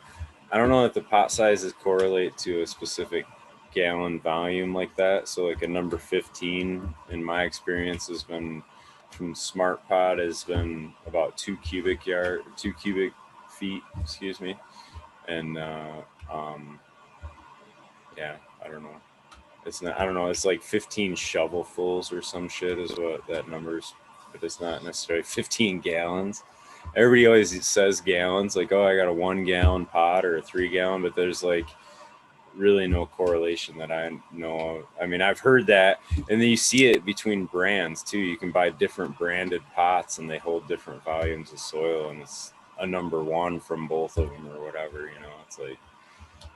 I don't know that the pot sizes correlate to a specific gallon volume like that. So like a number 15 in my experience has been from Smart Pot has been about 2 cubic feet, excuse me. And yeah, I don't know. It's not. I don't know. It's like 15 shovelfuls or some shit is what that number's, but it's not necessarily 15 gallons. Everybody always says gallons, like, oh, I got a 1 gallon pot or a 3 gallon, but there's like really no correlation that I know of. I mean, I've heard that, and then you see it between brands too. You can buy different branded pots, and they hold different volumes of soil, and it's a number 1 from both of them or whatever. You know, it's like.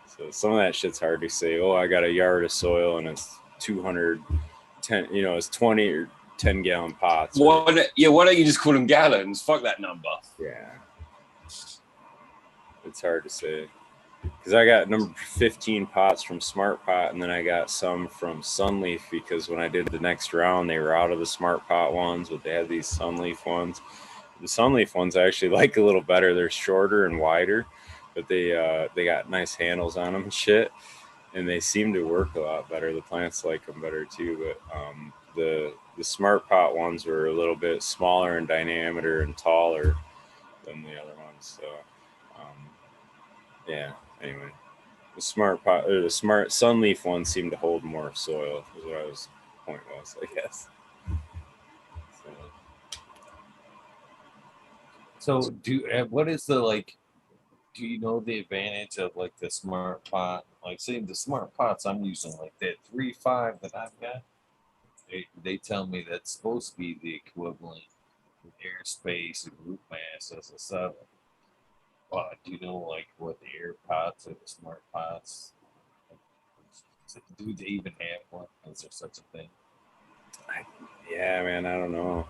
So some of that shit's hard to say. Oh, I got a yard of soil and it's 210, you know, it's 20 or 10-gallon pots.
Why don't you just call them gallons? Fuck that number.
Yeah. It's hard to say. Because I got number 15 pots from Smart Pot, and then I got some from Sunleaf, because when I did the next round, they were out of the Smart Pot ones, but they had these Sunleaf ones. The Sunleaf ones I actually like a little better. They're shorter and wider, but they got nice handles on them and shit, and they seem to work a lot better. The plants like them better too, but the Smart Pot ones were a little bit smaller in diameter and taller than the other ones. So yeah. Anyway, the Smart Pot or the Smart Sunleaf one seemed to hold more soil. Is what the point was, I guess.
So what is the do you know the advantage of like the Smart Pot? Like, say the Smart Pots I'm using, like that 3.5 that I've got, they tell me that's supposed to be the equivalent of airspace and root mass as a 7. Do you know like what the air pots or the Smart Pots? Do they even have one? Is there such a thing?
Yeah, man, I don't know.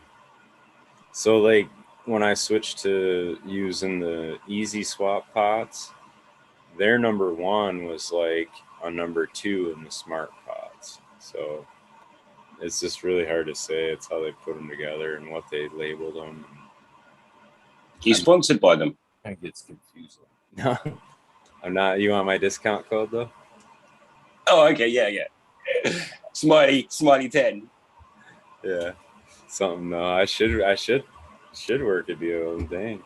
So like when I switched to using the Easy Swap pots, their number 1 was like a number 2 in the Smart Pots. So it's just really hard to say. It's how they put them together and what they labeled them.
He's sponsored by them.
Kind of gets confusing.
No, I'm not. You want my discount code though?
Oh, okay, yeah. Smiley 10.
Yeah, something. No, I should work a deal. Dang.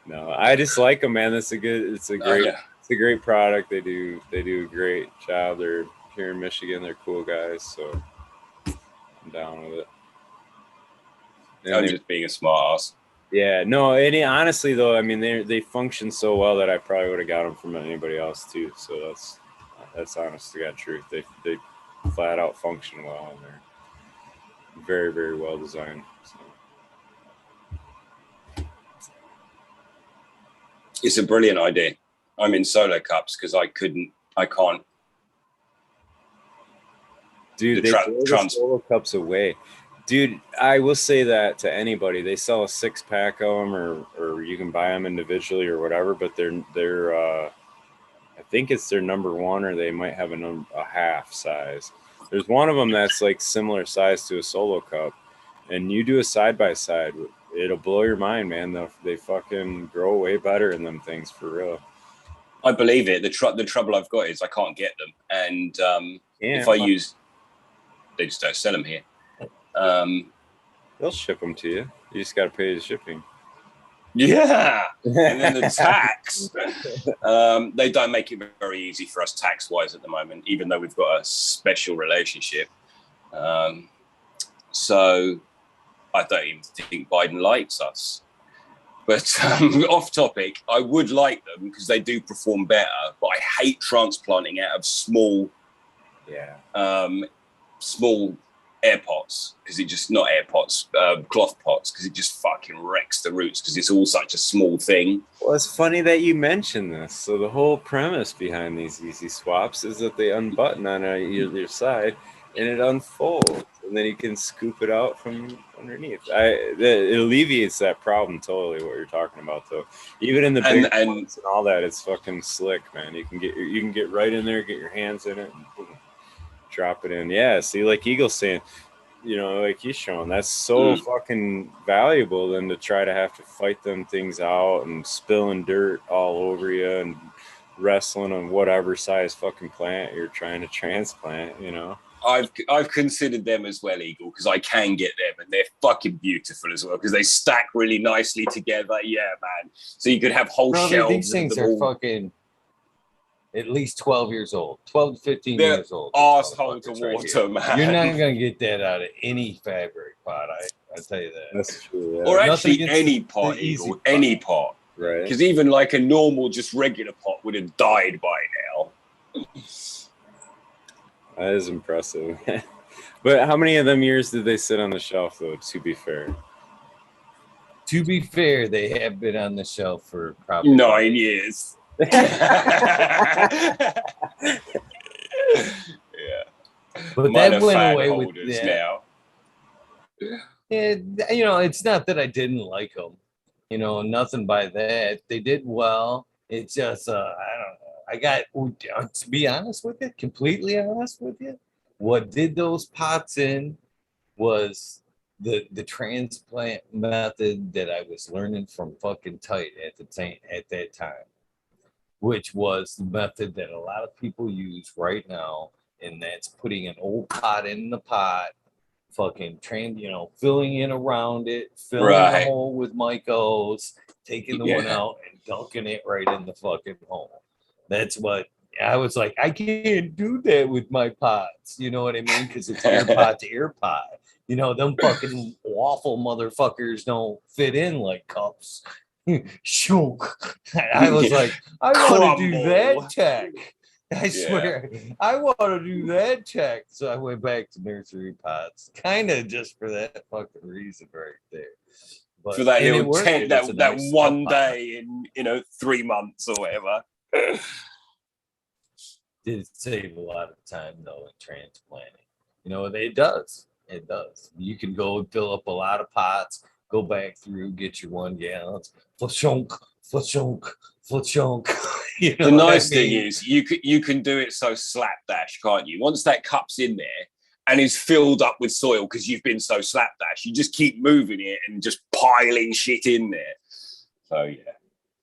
No, I just like them, man. It's a great product. They do a great job. They're here in Michigan. They're cool guys, so I'm down with it.
I'm just being a smart ass.
Yeah, no, honestly though, I mean they function so well that I probably would have got them from anybody else too. So that's honest to God truth. They flat out function well, and they're very, very well designed. So.
It's a brilliant idea. I'm in solo cups because I can't.
Dude, they throw the solo cups away. Dude, I will say that to anybody. They sell a 6-pack of them, or you can buy them individually or whatever. But they're I think it's their number 1, or they might have a half size. There's one of them that's like similar size to a solo cup, and you do a side by side, it'll blow your mind, man. They fucking grow way better in them things for real.
I believe it. The trouble I've got is I can't get them, and if I use, they just don't sell them here.
They'll ship them to you. You just got to pay the shipping.
Yeah, and then the tax. They don't make it very easy for us tax-wise at the moment, even though we've got a special relationship. So I don't even think Biden likes us. But off topic, I would like them because they do perform better. But I hate transplanting out of small air pots, because it just not air pots, cloth pots, because it just fucking wrecks the roots because it's all such a small thing.
Well, it's funny that you mentioned this. So the whole premise behind these easy swaps is that they unbutton on your side and it unfolds, and then you can scoop it out from underneath. It alleviates that problem totally. What you're talking about, though, even in the big ones and all that, it's fucking slick, man. You can get right in there, get your hands in it, and boom, drop it in. Yeah, see, like Eagle's saying, like he's showing, that's so fucking valuable than to try to have to fight them things out and spilling dirt all over you and wrestling on whatever size fucking plant you're trying to transplant,
I've considered them as well, Eagle, because I can get them, and they're fucking beautiful as well because they stack really nicely together. Yeah, man. So you could have whole shelves.
These things are fucking at least 12 years old, 12 to 15
they're
years old.
Arsehole to water, man.
You're not going to get that out of any fabric pot. I tell you that.
That's true. Yeah.
Or actually any pot, Eagle, any pot.
Right.
Because even like a normal, just regular pot would have died by now.
That is impressive. But how many of them years did they sit on the shelf, though, to be fair?
To be fair, they have been on the shelf for probably
9 years. Yeah.
But that went away with
now.
It's not that I didn't like them. Nothing by that. They did well. It's just, I don't know. To be honest with you, completely honest with you, what did those pots in was the transplant method that I was learning from fucking tight at that time, which was the method that a lot of people use right now, and that's putting an old pot in the pot, fucking filling in around it, filling the
Right.
hole with Mycos, taking the one
Yeah.
out and dunking it right in the fucking hole. That's what I was like. I can't do that with my pots. You know what I mean? Because it's ear pot to ear pot. Them fucking waffle motherfuckers don't fit in like cups. Shunk. I was like, I want to do that tech. I swear, I want to do that tech. So I went back to nursery pots, kind of just for that fucking reason right there. But
For that
and it
little
worked.
tent,
It was a
that
nice
one
cup pot.
day in 3 months or whatever.
Did save a lot of time though in transplanting. It does. It does. You can go and fill up a lot of pots, go back through, get your 1 gallons, flashunk, flashunk, flashunk.
The nice thing is you can do it so slapdash, can't you? Once that cup's in there and is filled up with soil because you've been so slapdash, you just keep moving it and just piling shit in there. So yeah.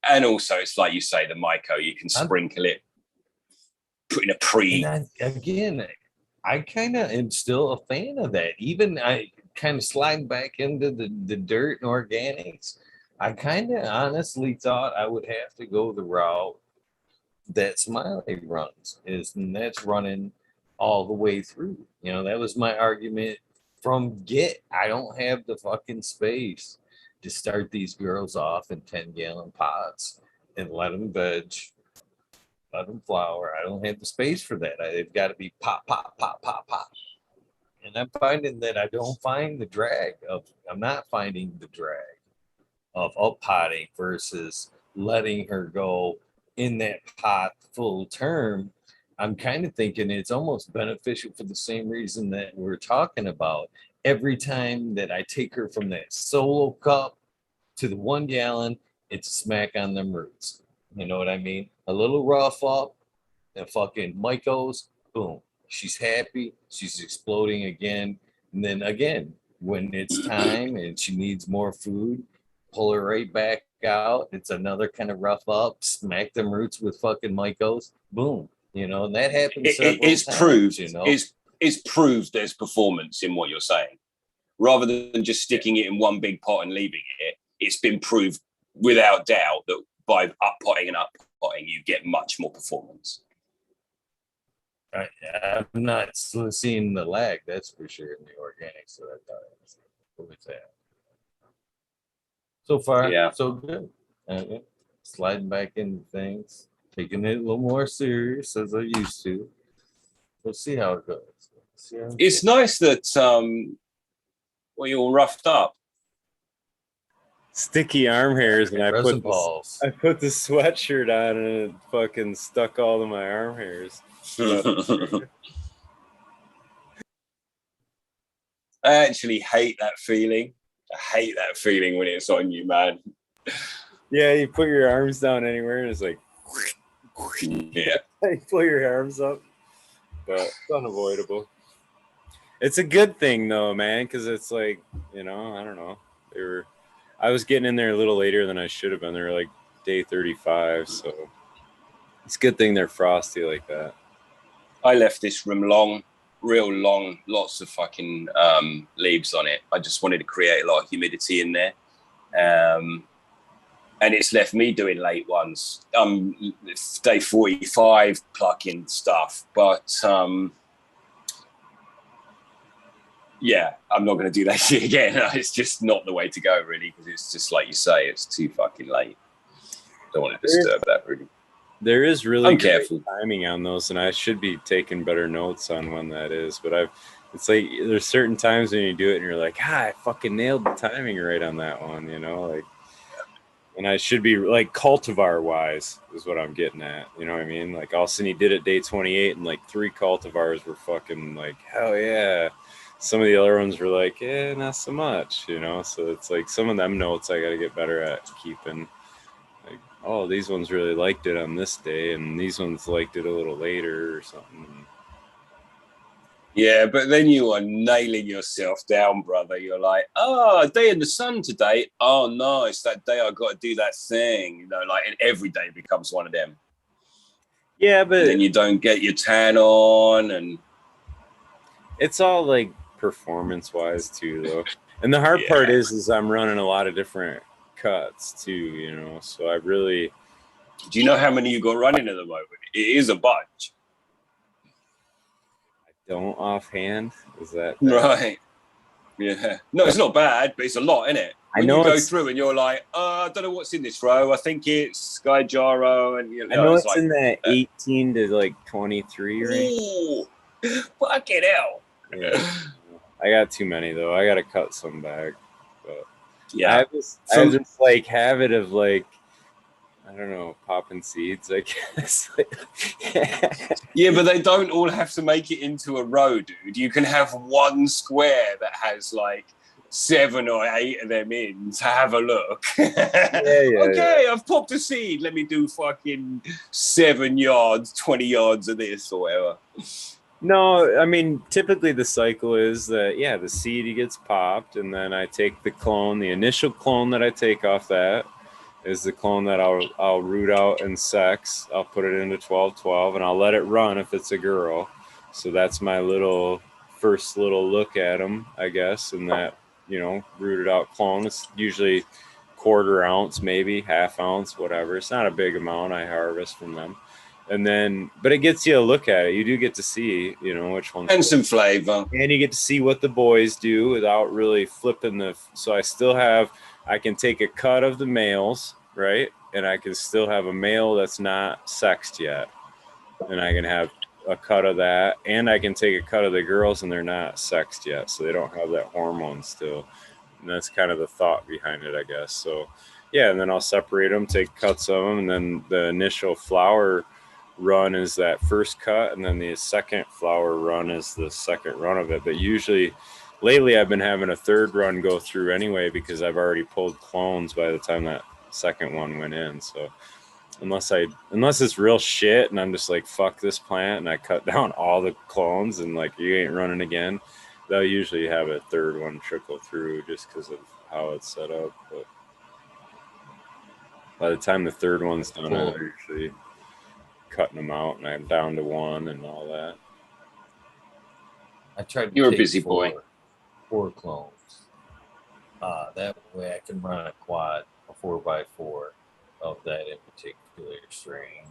And also it's like you say, the Myco, you can sprinkle it, put in a pre.
And I kind of am still a fan of that. Even I kind of slide back into the dirt and organics. I kind of honestly thought I would have to go the route that Smiley runs, and that's running all the way through. That was my argument from I don't have the fucking space to start these girls off in 10-gallon pots and let them veg, let them flower. I don't have the space for that. They've got to be pop, pop, pop, pop, pop. And I'm finding that I'm not finding the drag of up potting versus letting her go in that pot full term. I'm kind of thinking it's almost beneficial for the same reason that we're talking about. Every time that I take her from that solo cup to the 1 gallon, it's a smack on them roots. You know what I mean? A little rough up, and fucking Mycos, boom. She's happy. She's exploding again. And then again, when it's time and she needs more food, pull her right back out. It's another kind of rough up, smack them roots with fucking Mycos, boom. And that happens
It's
times,
proved. It's proved there's performance in what you're saying. Rather than just sticking it in one big pot and leaving it, it's been proved without doubt that by up potting and up potting, you get much more performance.
I'm not seeing the lag, that's for sure, in the organics that I thought it was that. So far, so good. Sliding back into things, taking it a little more serious as I used to. We'll see how it goes.
It's nice that you're all roughed up.
Sticky arm hairs, and I put the sweatshirt on, and it fucking stuck all of my arm hairs.
I actually hate that feeling. I hate that feeling when it's on you, man.
Yeah, you put your arms down anywhere, and it's like,
yeah,
you pull your arms up, but it's unavoidable. It's a good thing though, man, because it's like, I don't know. I was getting in there a little later than I should have been. They were like day 35, so it's a good thing they're frosty like that.
I left this room real long, lots of fucking leaves on it. I just wanted to create a lot of humidity in there. And it's left me doing late ones. It's day 45 plucking stuff. But yeah, I'm not going to do that shit again. It's just not the way to go, really, because it's just like you say, it's too fucking late. Don't want to disturb that, really.
There is really good timing on those, and I should be taking better notes on when that is. But it's like there's certain times when you do it, and you're like, I fucking nailed the timing right on that one, like. And I should be like cultivar wise is what I'm getting at. You know what I mean? Like all of a sudden he did it day 28, and like 3 cultivars were fucking like hell yeah. some of the other ones were like, not so much, So it's like some of them notes I got to get better at keeping. Like, oh, these ones really liked it on this day, and these ones liked it a little later or something.
Yeah, but then you are nailing yourself down, brother. You're like, oh, day in the sun today. Oh, no, it's that day I got to do that thing. And every day becomes one of them.
Yeah, but
and then you don't get your tan on, and
it's all like performance-wise too, though. And the hard part is I'm running a lot of different cuts too, So I really.
Do you know how many you got running at the moment? It is a bunch.
Don't offhand. Is that
bad? Right? Yeah. No, it's not bad, but it's a lot, isn't it? When you go through and you're like, I don't know what's in this row. I think it's Sky Gyro, and
I know it's like, in that 18 to like 23 range.
Ooh, fucking hell!
Yeah. I got too many though. I got to cut some back. But
yeah,
I have this like habit of like, I don't know, popping seeds, I guess.
Yeah, but they don't all have to make it into a row, dude. You can have one square that has like 7 or 8 of them in to have a look. Okay, I've popped a seed. Let me do fucking 7 yards, 20 yards of this or whatever.
No, I mean, typically the cycle is that, the seed gets popped, and then I take the clone, the initial clone that I take off that, is the clone that I'll root out and sex. I'll put it into 12-12, and I'll let it run if it's a girl. So that's my first little look at them, I guess, and that, rooted out clone. It's usually 1/4 ounce, maybe 1/2 ounce, whatever. It's not a big amount I harvest from them. And then, but it gets you a look at it. You do get to see, which ones.
And some flavor.
And you get to see what the boys do without really flipping so I can take a cut of the males, right? And I can still have a male that's not sexed yet. And I can have a cut of that. And I can take a cut of the girls and they're not sexed yet. So they don't have that hormone still. And that's kind of the thought behind it, I guess. So, and then I'll separate them, take cuts of them. And then the initial flower run is that first cut. And then the second flower run is the second run of it. But usually, lately, I've been having a third run go through anyway because I've already pulled clones by the time that second one went in. So unless it's real shit and I'm just like, fuck this plant, and I cut down all the clones and like, you ain't running again, they'll usually have a third one trickle through just because of how it's set up. But by the time the third one's done, I'm usually cutting them out and I'm down to 1 and all that.
I tried to
You're a busy boy.
4 clones. That way I can run a quad, a 4x4 of that in particular strain.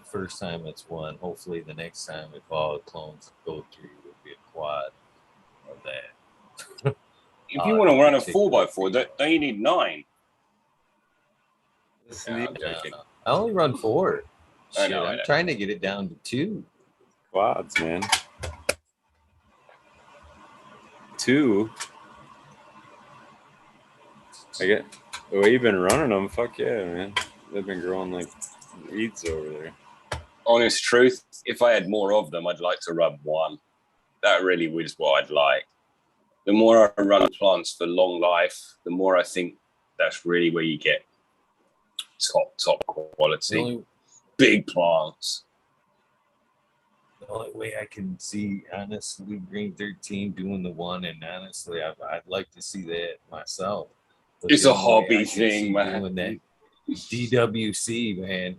The first time it's 1. Hopefully the next time, if all the clones go through, will be a quad of that.
If you want to run a 4x4, don't you need 9?
I only run 4.
I know.
I'm trying to get it down to 2
quads, man. 2. I get the way you've been running them. Fuck yeah, man. They've been growing like weeds over there.
Honest truth, if I had more of them, I'd like to run 1. That really was what I'd like. The more I run plants for long life, the more I think that's really where you get top quality, big plants.
The only way I can see, honestly, Green 13 doing the 1, and honestly, I'd like to see that myself. But
it's a hobby thing, man.
Doing that DWC, man.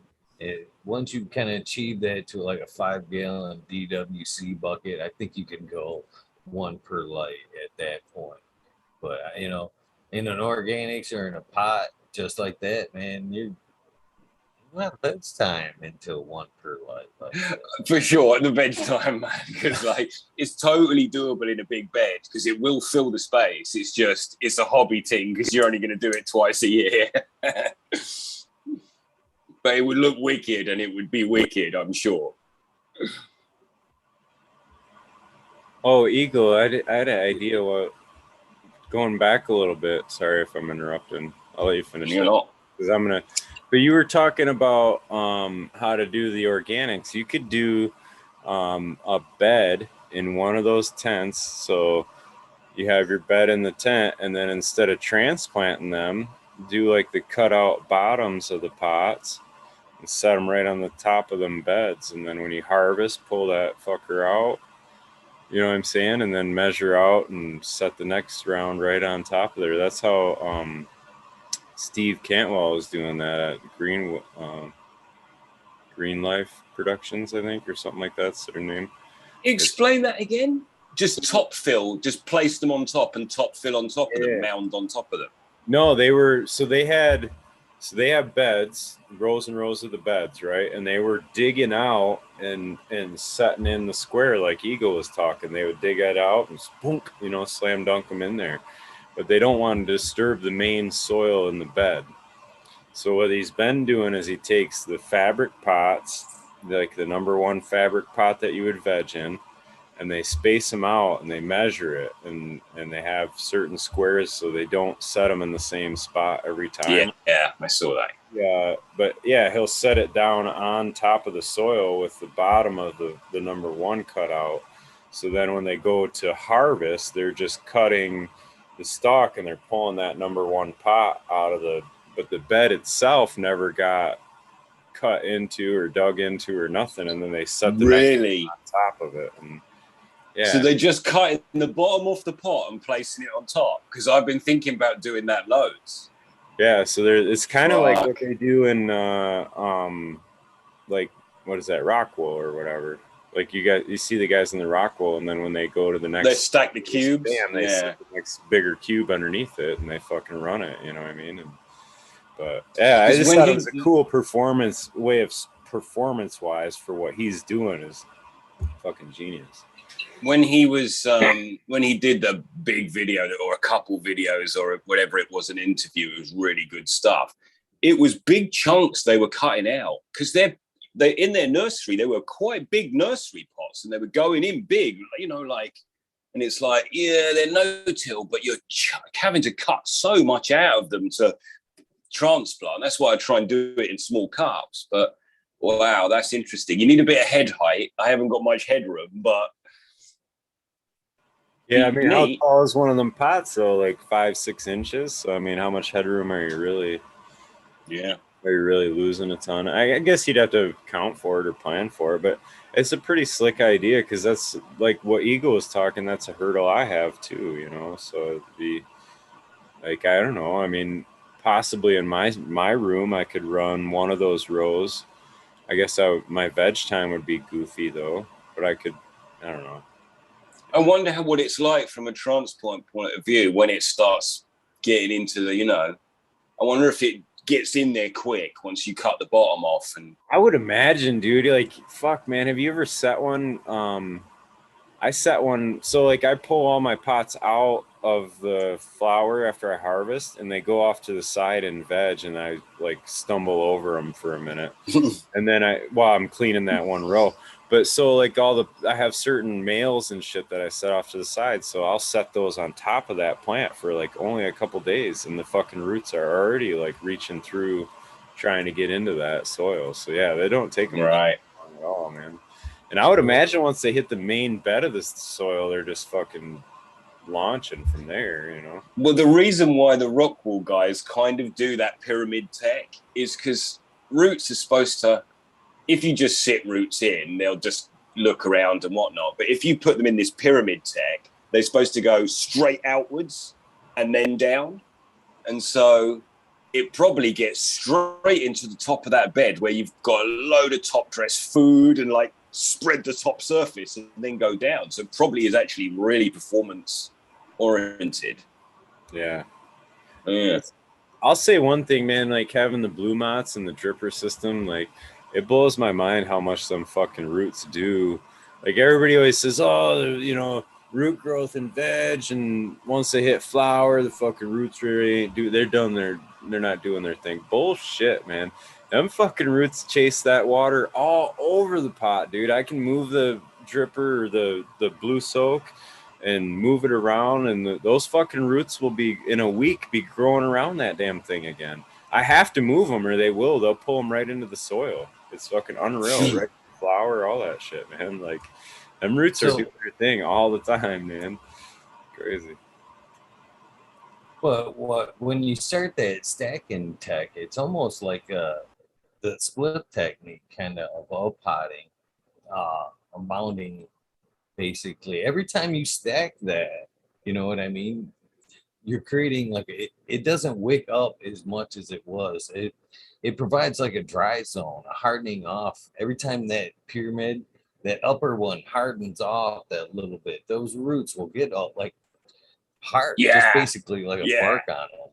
Once you kind of achieve that to like a 5-gallon DWC bucket, I think you can go 1 per light at that point. But in an organics or in a pot just like that, man, you're not bedtime until 1 per light.
For sure, at the bedtime, man, because like it's totally doable in a big bed because it will fill the space. It's a hobby thing because you're only going to do it twice a year. But it would look wicked, and it would be wicked, I'm sure.
Oh, Eagle, I had an idea. Going back a little bit. Sorry if I'm interrupting. I'll let you finish.
You're not.
Because but you were talking about how to do the organics. You could do a bed in one of those tents. So you have your bed in the tent, and then instead of transplanting them, do like the cutout bottoms of the pots and set them right on the top of them beds. And then when you harvest, pull that fucker out. You know what I'm saying? And then measure out and set the next round right on top of there. That's how Steve Cantwell is doing that at Green Life Productions, I think, or something like that's their name.
Explain that again. Just top fill, just place them on top and top fill on top of them, mound on top of them.
No, they have beds, rows and rows of the beds, right? And they were digging out and setting in the square like Eagle was talking. They would dig it out and spunk, you know, slam dunk them in there. But they don't want to disturb the main soil in the bed. So what he's been doing is he takes the fabric pots, like the number one fabric pot that you would veg in, and they space them out and they measure it, and they have certain squares so they don't set them in the same spot every time.
Yeah, I saw that.
Yeah, but yeah, he'll set it down on top of the soil with the bottom of the number one cut out. So then when they go to harvest, they're just cutting the stalk and they're pulling that number one pot out of but the bed itself never got cut into or dug into or nothing. And then they set the next on top of it. And yeah.
So they just cutting the bottom off the pot and placing it on top? Because I've been thinking about doing that loads.
Yeah, so it's kind of like what they do in like, what is that, Rockwool or whatever. Like you see the guys in the Rockwool, and then when they go to the next,
they stack the cubes.
They set the next bigger cube underneath it, and they fucking run it. You know what I mean? But yeah, I just thought it was a cool performance wise for what he's doing is fucking genius.
When he was when he did the big video or a couple videos or whatever it was, an interview, it was really good stuff. It was big chunks they were cutting out because they in their nursery, they were quite big nursery pots and they were going in big, you know, like, and it's like, yeah, they're no-till, but you're having to cut so much out of them to transplant. That's why I try and do it in small cups. But wow, that's interesting. You need a bit of head height. I haven't got much headroom, but
yeah, I mean, how tall is one of them pots though? Like 5-6 inches. So I mean, how much headroom are you really?
Yeah.
Are you really losing a ton? I guess you'd have to count for it or plan for it, but it's a pretty slick idea because that's like what Eagle was talking. That's a hurdle I have too, you know. So it'd be like, I don't know. I mean, possibly in my room, I could run one of those rows. I guess my veg time would be goofy though, but I don't know.
I wonder what it's like from a transplant point of view when it starts getting into the, you know, I wonder if it gets in there quick once you cut the bottom off. And
I would imagine, dude, like, fuck, man, have you ever set one? I set one, so like I pull all my pots out of the flower after I harvest, and they go off to the side in veg, and I like stumble over them for a minute, and then I'm cleaning that one row. But so like I have certain males and shit that I set off to the side, so I'll set those on top of that plant for like only a couple days, and the fucking roots are already like reaching through, trying to get into that soil. So yeah, they don't take them
right
at all, man. And I would imagine once they hit the main bed of the soil, they're just fucking launching from there, you know.
Well, the reason why the Rockwool guys kind of do that pyramid tech is because roots are supposed to, if you just sit roots in, they'll just look around and whatnot. But if you put them in this pyramid tech, they're supposed to go straight outwards and then down. And so it probably gets straight into the top of that bed where you've got a load of top dress food and like spread the top surface and then go down. So it probably is actually really performance oriented.
Yeah.
Yeah.
I'll say one thing, man, like having the blue mots and the dripper system, like it blows my mind how much some fucking roots do. Like everybody always says, oh, you know, root growth and veg, and once they hit flower, the fucking roots really ain't they're not doing their thing. Bullshit, man. Them fucking roots chase that water all over the pot, dude. I can move the dripper or the blue soak and move it around, and those fucking roots will be in a week be growing around that damn thing again. I have to move them or they'll pull them right into the soil. It's fucking unreal, right? Flower, all that shit, man. Like them roots are doing their thing all the time, man. Crazy.
But what when you start that stacking tech, it's almost like the split technique kind of potting, mounting basically. Every time you stack that, you know what I mean? You're creating like it doesn't wick up as much as it was. It provides like a dry zone, a hardening off. Every time that pyramid, that upper one hardens off that little bit, those roots will get up like hard, just
Yeah,
basically like a
yeah.
bark on them.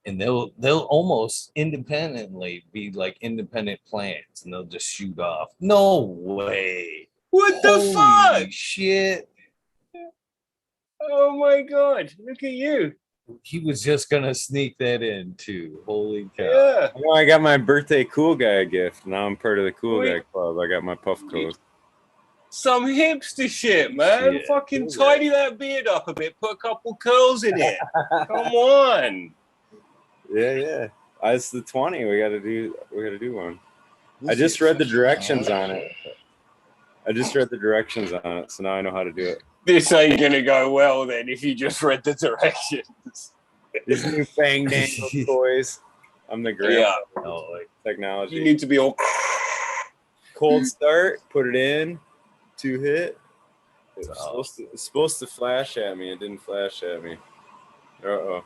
And they'll almost independently be like independent plants and they'll just shoot off. No way.
What the
Holy
fuck?
shit.
Oh my god! Look at you.
He was just gonna sneak that in too. Holy cow.
Yeah.
Well, I got my birthday cool guy gift. Now I'm part of the cool
Wait.
guy club. I got my puff coat.
Some hipster shit, man.
Shit.
Fucking tidy that beard up a bit. Put a couple curls in it. Come on.
Yeah. It's the 20. We gotta do one. I just read the directions on it. So now I know how to do it.
This ain't gonna go well then if you just read the directions.
These new fang dangle toys. I'm the grandpa
Yeah.
of like technology.
You need to be all.
Cold start, put it in, 2 hit. It's supposed to flash at me. It didn't flash at me. Uh-oh.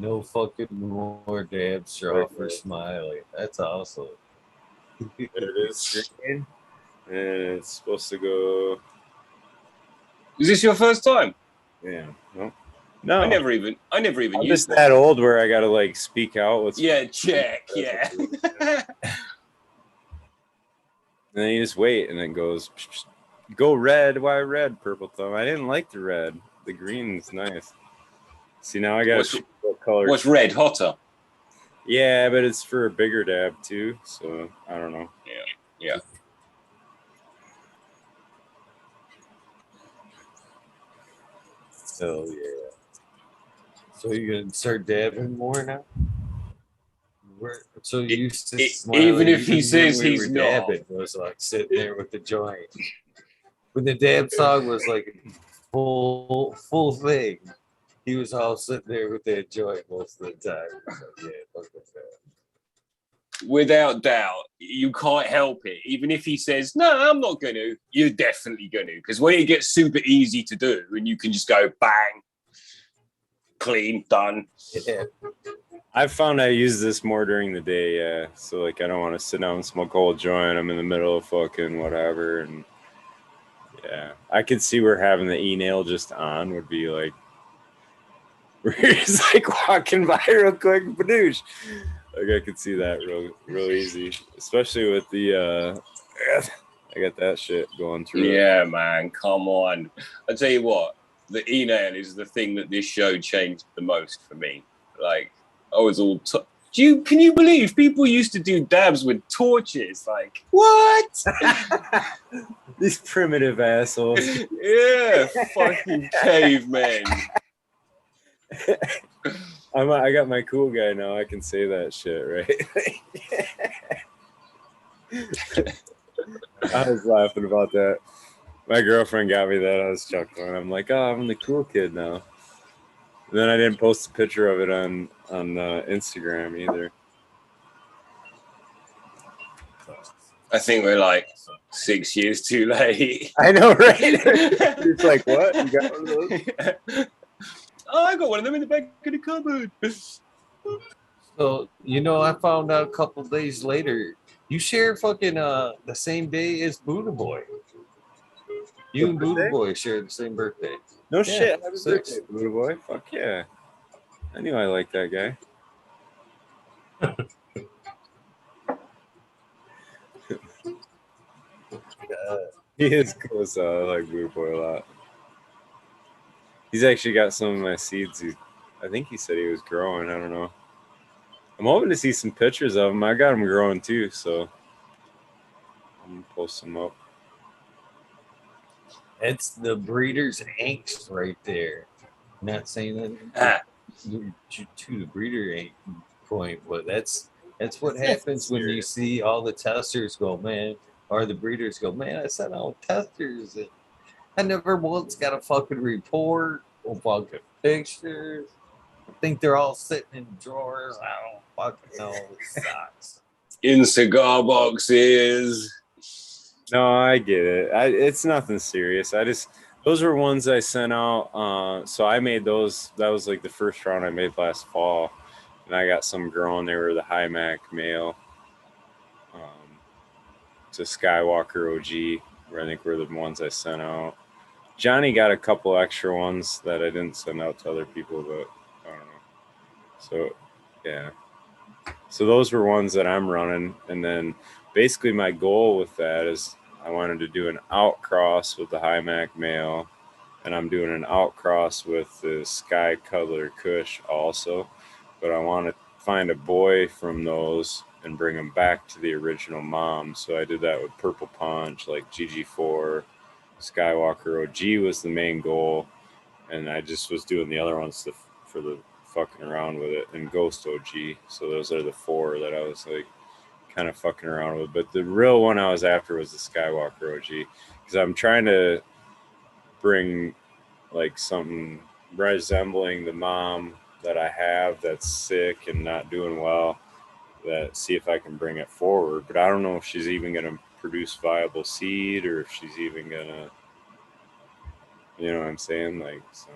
No fucking more dab straw for Smiley. That's awesome.
There it is. Green. And it's supposed to go.
Is this your first time?
Yeah. No.
I never even
I'm
used
just
that.
that old where I gotta like speak out what's.
Yeah, check. Yeah.
And then you just wait, and it goes. Go red. Why red? Purple thumb. I didn't like the red. The green's nice. See, now I got what color.
What's red hotter?
Yeah, but it's for a bigger dab too. So I don't know.
Yeah.
So yeah. So you gonna start dabbing more now? So you used to
even if he says
when we
he's
were
not.
dabbing, was like sitting there with the joint. When the dab song was like full thing, he was all sitting there with that joint most of the time. So, yeah, fuck with that.
Without doubt, you can't help it. Even if he says, no, I'm not going to, you're definitely going to. Because when it gets super easy to do and you can just go bang, clean, done.
Yeah.
I've found I use this more during the day, yeah. So like I don't want to sit down and smoke a whole joint. I'm in the middle of fucking whatever, and yeah. I could see where having the e-nail just on would be like where you're just like walking by real quick, badoosh. Like I could see that real easy. Especially with the I got that shit going through.
Yeah, man, come on. I tell you what, the e-nail is the thing that this show changed the most for me. Like, I was all... Can you believe people used to do dabs with torches? Like, what?
These primitive assholes.
Yeah, fucking cavemen.
I got my cool guy now. I can say that shit, right? I was laughing about that. My girlfriend got me that. I was chuckling. I'm like, oh, I'm the cool kid now. And then I didn't post a picture of it on Instagram either.
I think we're like 6 years too late.
I know, right? It's like, what? You got one of those?
Oh, I got one of them in the back of the cupboard.
So, I found out a couple days later, you share fucking the same day as Budhaboy. You and Budhaboy share the same birthday.
No shit. Happy
6.
birthday, Budhaboy. Fuck yeah. I knew I liked that guy. He is cool, so I like Budhaboy a lot. He's actually got some of my seeds. I think he said he was growing. I don't know. I'm hoping to see some pictures of him. I got him growing too, so I'm gonna post them up.
It's the breeder's angst right there. Not saying that to the breeder ain't point, but that's what happens when you see all the testers go, man, or the breeders go, man, I sent out testers and I never once got a fucking report or fucking pictures. I think they're all sitting in drawers. I don't fucking know. It sucks.
In cigar boxes.
No, I get it. It's nothing serious. Those were ones I sent out. So I made those. That was like the first round I made last fall, and I got some grown. They were the high mac male. To Skywalker OG, where I think were the ones I sent out. Johnny got a couple extra ones that I didn't send out to other people, but I don't know. So yeah. So those were ones that I'm running, and then basically my goal with that is I wanted to do an outcross with the high mac male, and I'm doing an outcross with the Sky Cuddler Kush also, but I want to find a boy from those and bring them back to the original mom. So I did that with Purple Punch, like GG4, Skywalker OG was the main goal, and I just was doing the other ones for the fucking around with it, and Ghost OG. So those are the 4 that I was like kind of fucking around with. But the real one I was after was the Skywalker OG, because I'm trying to bring like something resembling the mom that I have that's sick and not doing well, that see if I can bring it forward. But I don't know if she's even going to produce viable seed, or if she's even going to, you know what I'm saying? Like, so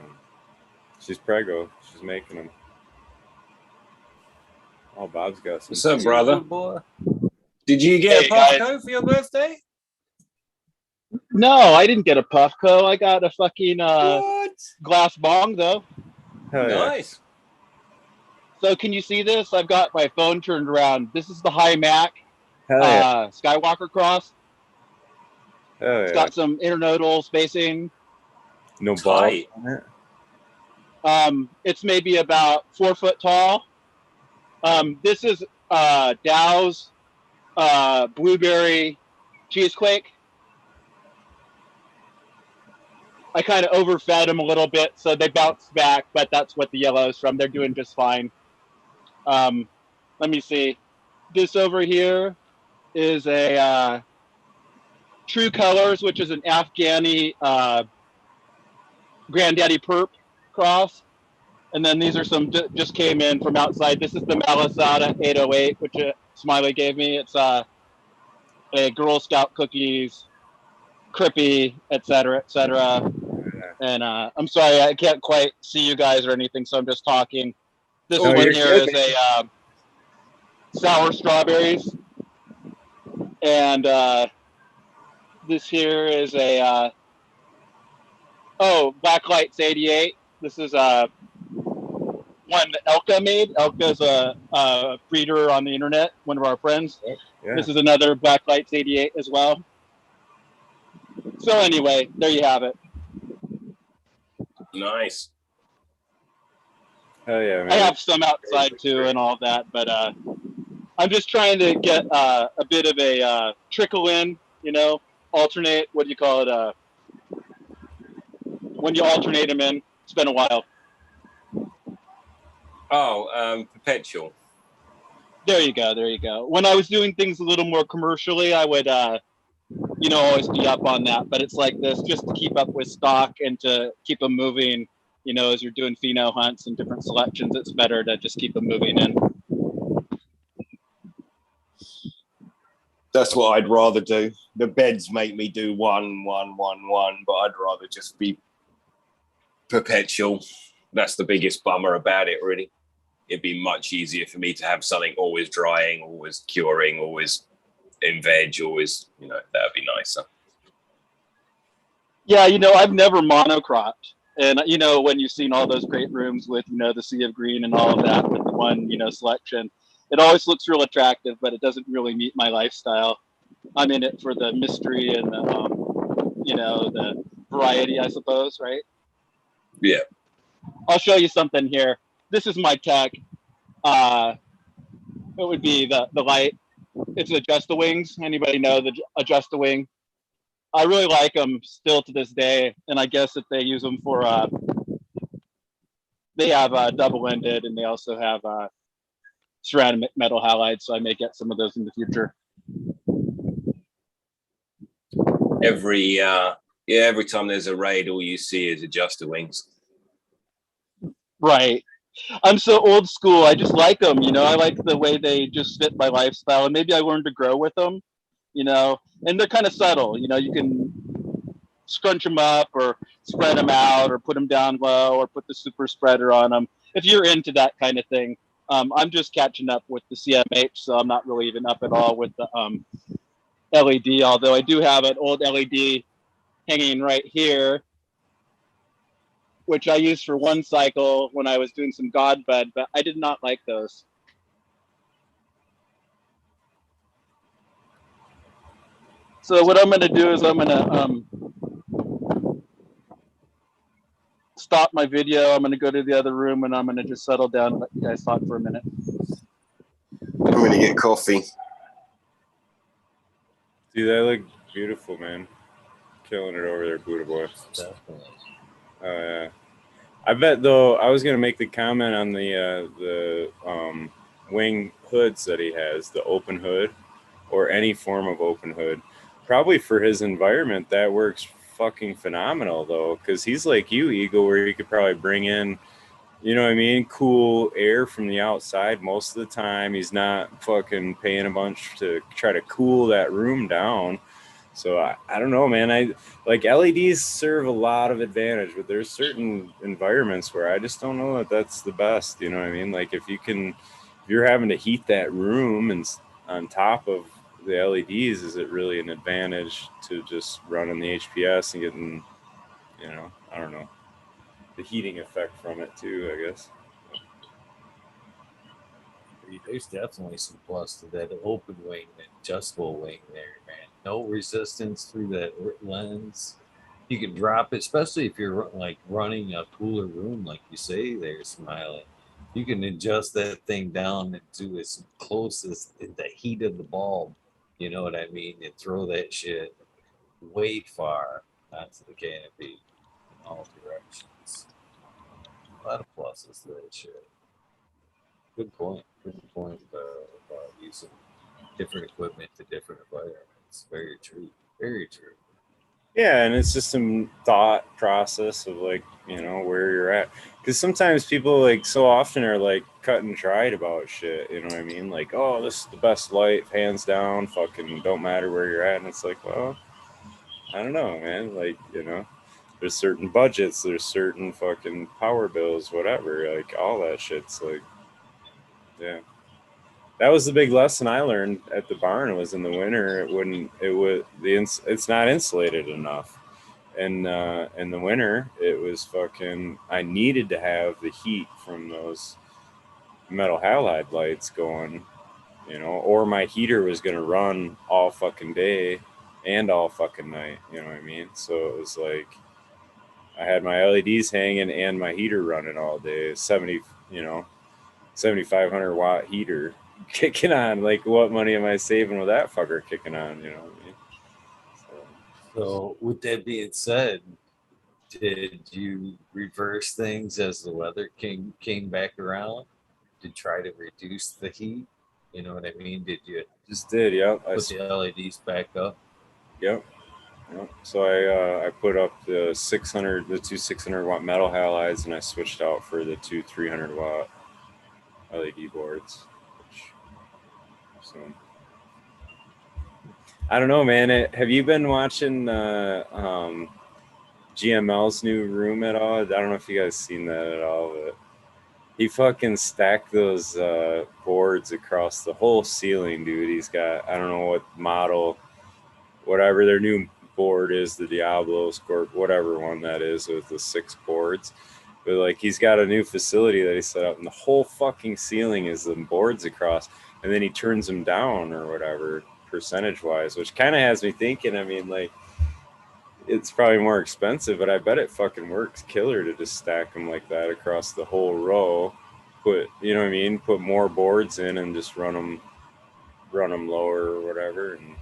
she's preggo. She's making them. Oh, Bob's got some.
What's up, brother?
Boy.
Did you get
Hey,
a Puffco for your birthday?
No, I didn't get a Puffco. I got a fucking
What?
glass bong though.
Hell yeah.
Nice.
So can you see this? I've got my phone turned around. This is the high Mac
Hell yeah.
Skywalker cross.
Hell
It's
yeah.
got some internodal spacing.
No balls
Tight.
on it.
It's maybe about 4 foot tall. This is Dow's blueberry cheesequake. I kind of overfed them a little bit, so they bounced back, but that's what the yellow is from. They're doing just fine. Let me see. This over here is a True Colors, which is an Afghani Granddaddy Perp cross. And then these are some just came in from outside. This is the Malasada 808, which Smiley gave me. It's a Girl Scout cookies, Crippy, etc., etc. And I'm sorry, I can't quite see you guys or anything, so I'm just talking. This
Oh,
one
you're
here
good,
is a sour strawberries, and this here is a Black Lights 88. This is one that Elka made. Elka's a breeder on the internet, one of our friends.
Yeah.
This is another Black Lights 88 as well. So anyway, there you have it.
Nice.
Hell yeah, man.
I have some outside too and all that, but I'm just trying to get a bit of a trickle in, you know, alternate. What do you call it? When you alternate them in, it's been a while.
Oh, perpetual.
There you go. There you go. When I was doing things a little more commercially, I would, you know, always be up on that. But it's like this, just to keep up with stock and to keep them moving. You know, as you're doing pheno hunts and different selections, it's better to just keep them moving in.
That's what I'd rather do. The beds make me do 1, 1, 1, 1, but I'd rather just be
Perpetual. That's the biggest bummer about it, really. It'd be much easier for me to have something always drying, always curing, always in veg, always, you know, that'd be nicer.
Yeah, you know, I've never monocropped. And, you know, when you've seen all those great rooms with, you know, the sea of green and all of that with the one, you know, selection, it always looks real attractive, but it doesn't really meet my lifestyle. I'm in it for the mystery and the, you know, the variety, I suppose, right?
Yeah.
I'll show you something here. This is my tech. It would be the light. It's Adjust the Wings. Anybody know the Adjust the Wing? I really like them still to this day, and I guess that they use them for. They have double-ended, and they also have ceramic metal halides. So I may get some of those in the future.
Every time there's a raid, all you see is Adjust the Wings.
Right. I'm so old school. I just like them, you know. I like the way they just fit my lifestyle, and maybe I learned to grow with them, you know. And they're kind of subtle, you know. You can scrunch them up or spread them out or put them down low or put the super spreader on them if you're into that kind of thing. I'm just catching up with the CMH, so I'm not really even up at all with the LED, although I do have an old LED hanging right here, which I used for one cycle when I was doing some God bed, but I did not like those. So what I'm going to do is I'm going to stop my video. I'm going to go to the other room and I'm going to just settle down and let you guys talk for a minute.
I'm going to get coffee.
Dude, they look beautiful, man. Killing it over there, Budhaboy.
Definitely.
Yeah. I bet though, I was gonna make the comment on the wing hoods that he has, the open hood, or any form of open hood. Probably for his environment, that works fucking phenomenal though, because he's like you, Eagle, where you could probably bring in, you know what I mean, cool air from the outside most of the time. He's not fucking paying a bunch to try to cool that room down. So I don't know, man. I like LEDs serve a lot of advantage, but there's certain environments where I just don't know that that's the best. You know what I mean? Like if you're having to heat that room and on top of the LEDs, is it really an advantage to just running the HPS and getting, you know, I don't know, the heating effect from it too, I guess.
There's definitely some plus to that open wing, that adjustable wing there, man. No resistance through that lens. You can drop it, especially if you're like running a cooler room, like you say there, Smiley. You can adjust that thing down to its closest in the heat of the bulb. You know what I mean? And throw that shit way far onto the canopy in all directions. A lot of pluses to that shit. Good point. Good point about using different equipment to different environments. Very true. Very true.
Yeah, and it's just some thought process of like, you know, where you're at. Because sometimes people like so often are like cut and dried about shit. You know what I mean? Like, oh, this is the best light, hands down. Fucking don't matter where you're at. And it's like, well, I don't know, man. Like, you know, there's certain budgets, there's certain fucking power bills, whatever. Like all that shit's like, yeah. That was the big lesson I learned at the barn. Was in the winter it's not insulated enough, and in the winter it was fucking. I needed to have the heat from those metal halide lights going, you know, or my heater was gonna run all fucking day and all fucking night. You know what I mean? So it was like I had my LEDs hanging and my heater running all day. 7,500 watt heater kicking on. Like, what money am I saving with that fucker kicking on? You know what I mean?
So, with that being said, did you reverse things as the weather came back around to try to reduce the heat? You know what I mean? Did you
Just did, yep.
put the LEDs back up?
Yep. So I put up the two 600 watt metal halides, and I switched out for the two 300 watt LED boards. So I don't know, man. Have you been watching GML's new room at all? I don't know if you guys seen that at all, but he fucking stacked those boards across the whole ceiling, dude. He's got, I don't know what model, whatever their new board is, the Diablo Scorp, whatever one that is, with the 6 boards. But like, he's got a new facility that he set up, and the whole fucking ceiling is the boards across, and then he turns them down or whatever percentage wise, which kind of has me thinking. I mean, like, it's probably more expensive, but I bet it fucking works killer to just stack them like that across the whole row. Put, you know what I mean? Put more boards in and just run them lower or whatever. And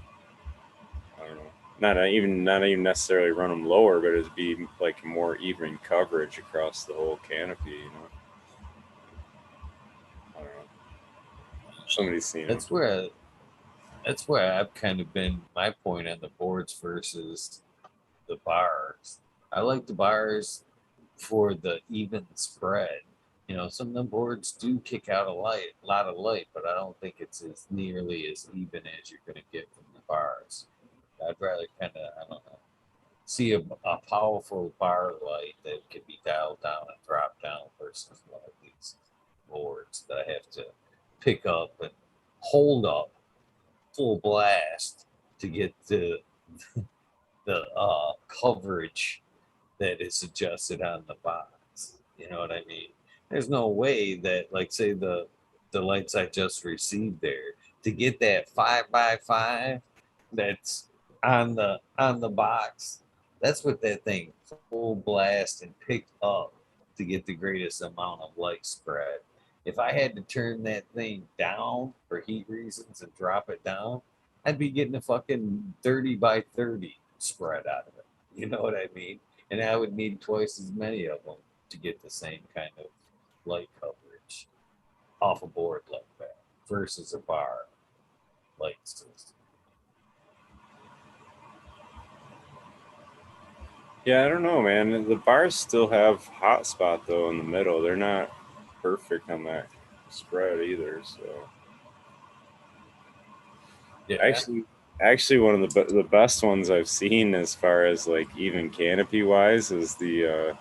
I don't know. Not even necessarily run them lower, but it'd be like more even coverage across the whole canopy, you know. I don't know. Somebody's seen
That's
them.
that's where I've kind of been my point on the boards versus the bars. I like the bars for the even spread You know, some of them boards do kick out a lot of light, but I don't think it's as nearly as even as you're gonna get from the bars. I'd rather kind of, I don't know, see a powerful bar light that can be dialed down and dropped down versus one of these boards that I have to pick up and hold up full blast to get the coverage that is adjusted on the box. You know what I mean? There's no way that, like, say the lights I just received there, to get that 5x5 that's on the box, that's what that thing full blast and picked up to get the greatest amount of light spread. If I had to turn that thing down for heat reasons and drop it down, I'd be getting a fucking 30x30 spread out of it. You know what I mean? And I would need twice as many of them to get the same kind of light coverage off a board like that versus a bar light system.
Yeah, I don't know, man. The bars still have hot spot though in the middle. They're not perfect on that spread either. So
Yeah,
actually, one of the best ones I've seen as far as like even canopy wise is the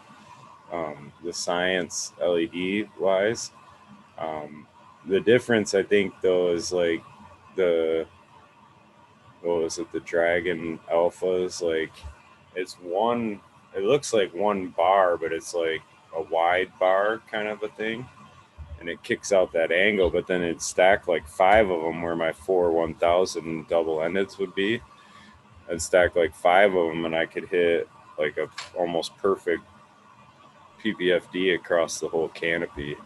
Science LED wise. The difference I think though is like the what was it, the Dragon Alphas, like it's one, it looks like one bar, but it's like a wide bar kind of a thing, and it kicks out that angle, but then it'd stack like 5 of them where my 4 1000 double-endeds would be. I'd stack like 5 of them and I could hit like a almost perfect PPFD across the whole canopy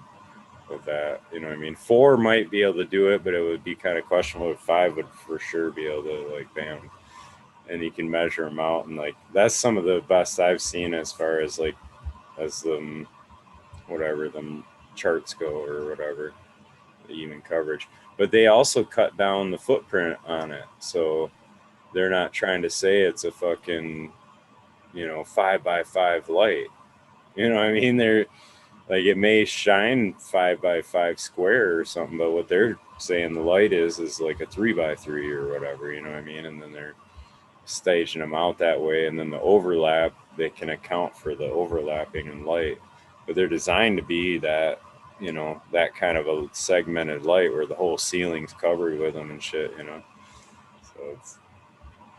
with that. You know what I mean? 4 might be able to do it, but it would be kind of questionable. If 5 would for sure be able to, like, bam. And you can measure them out, and like that's some of the best I've seen as far as like as them whatever them charts go or whatever, the even coverage. But they also cut down the footprint on it, so they're not trying to say it's a fucking 5x5 light. You know what I mean? They're like, it may shine 5x5 square or something, but what they're saying the light is like a 3x3 or whatever. You know what I mean? And then they're staging them out that way, and then the overlap, they can account for the overlapping in light, but they're designed to be that that kind of a segmented light where the whole ceiling's covered with them and shit. So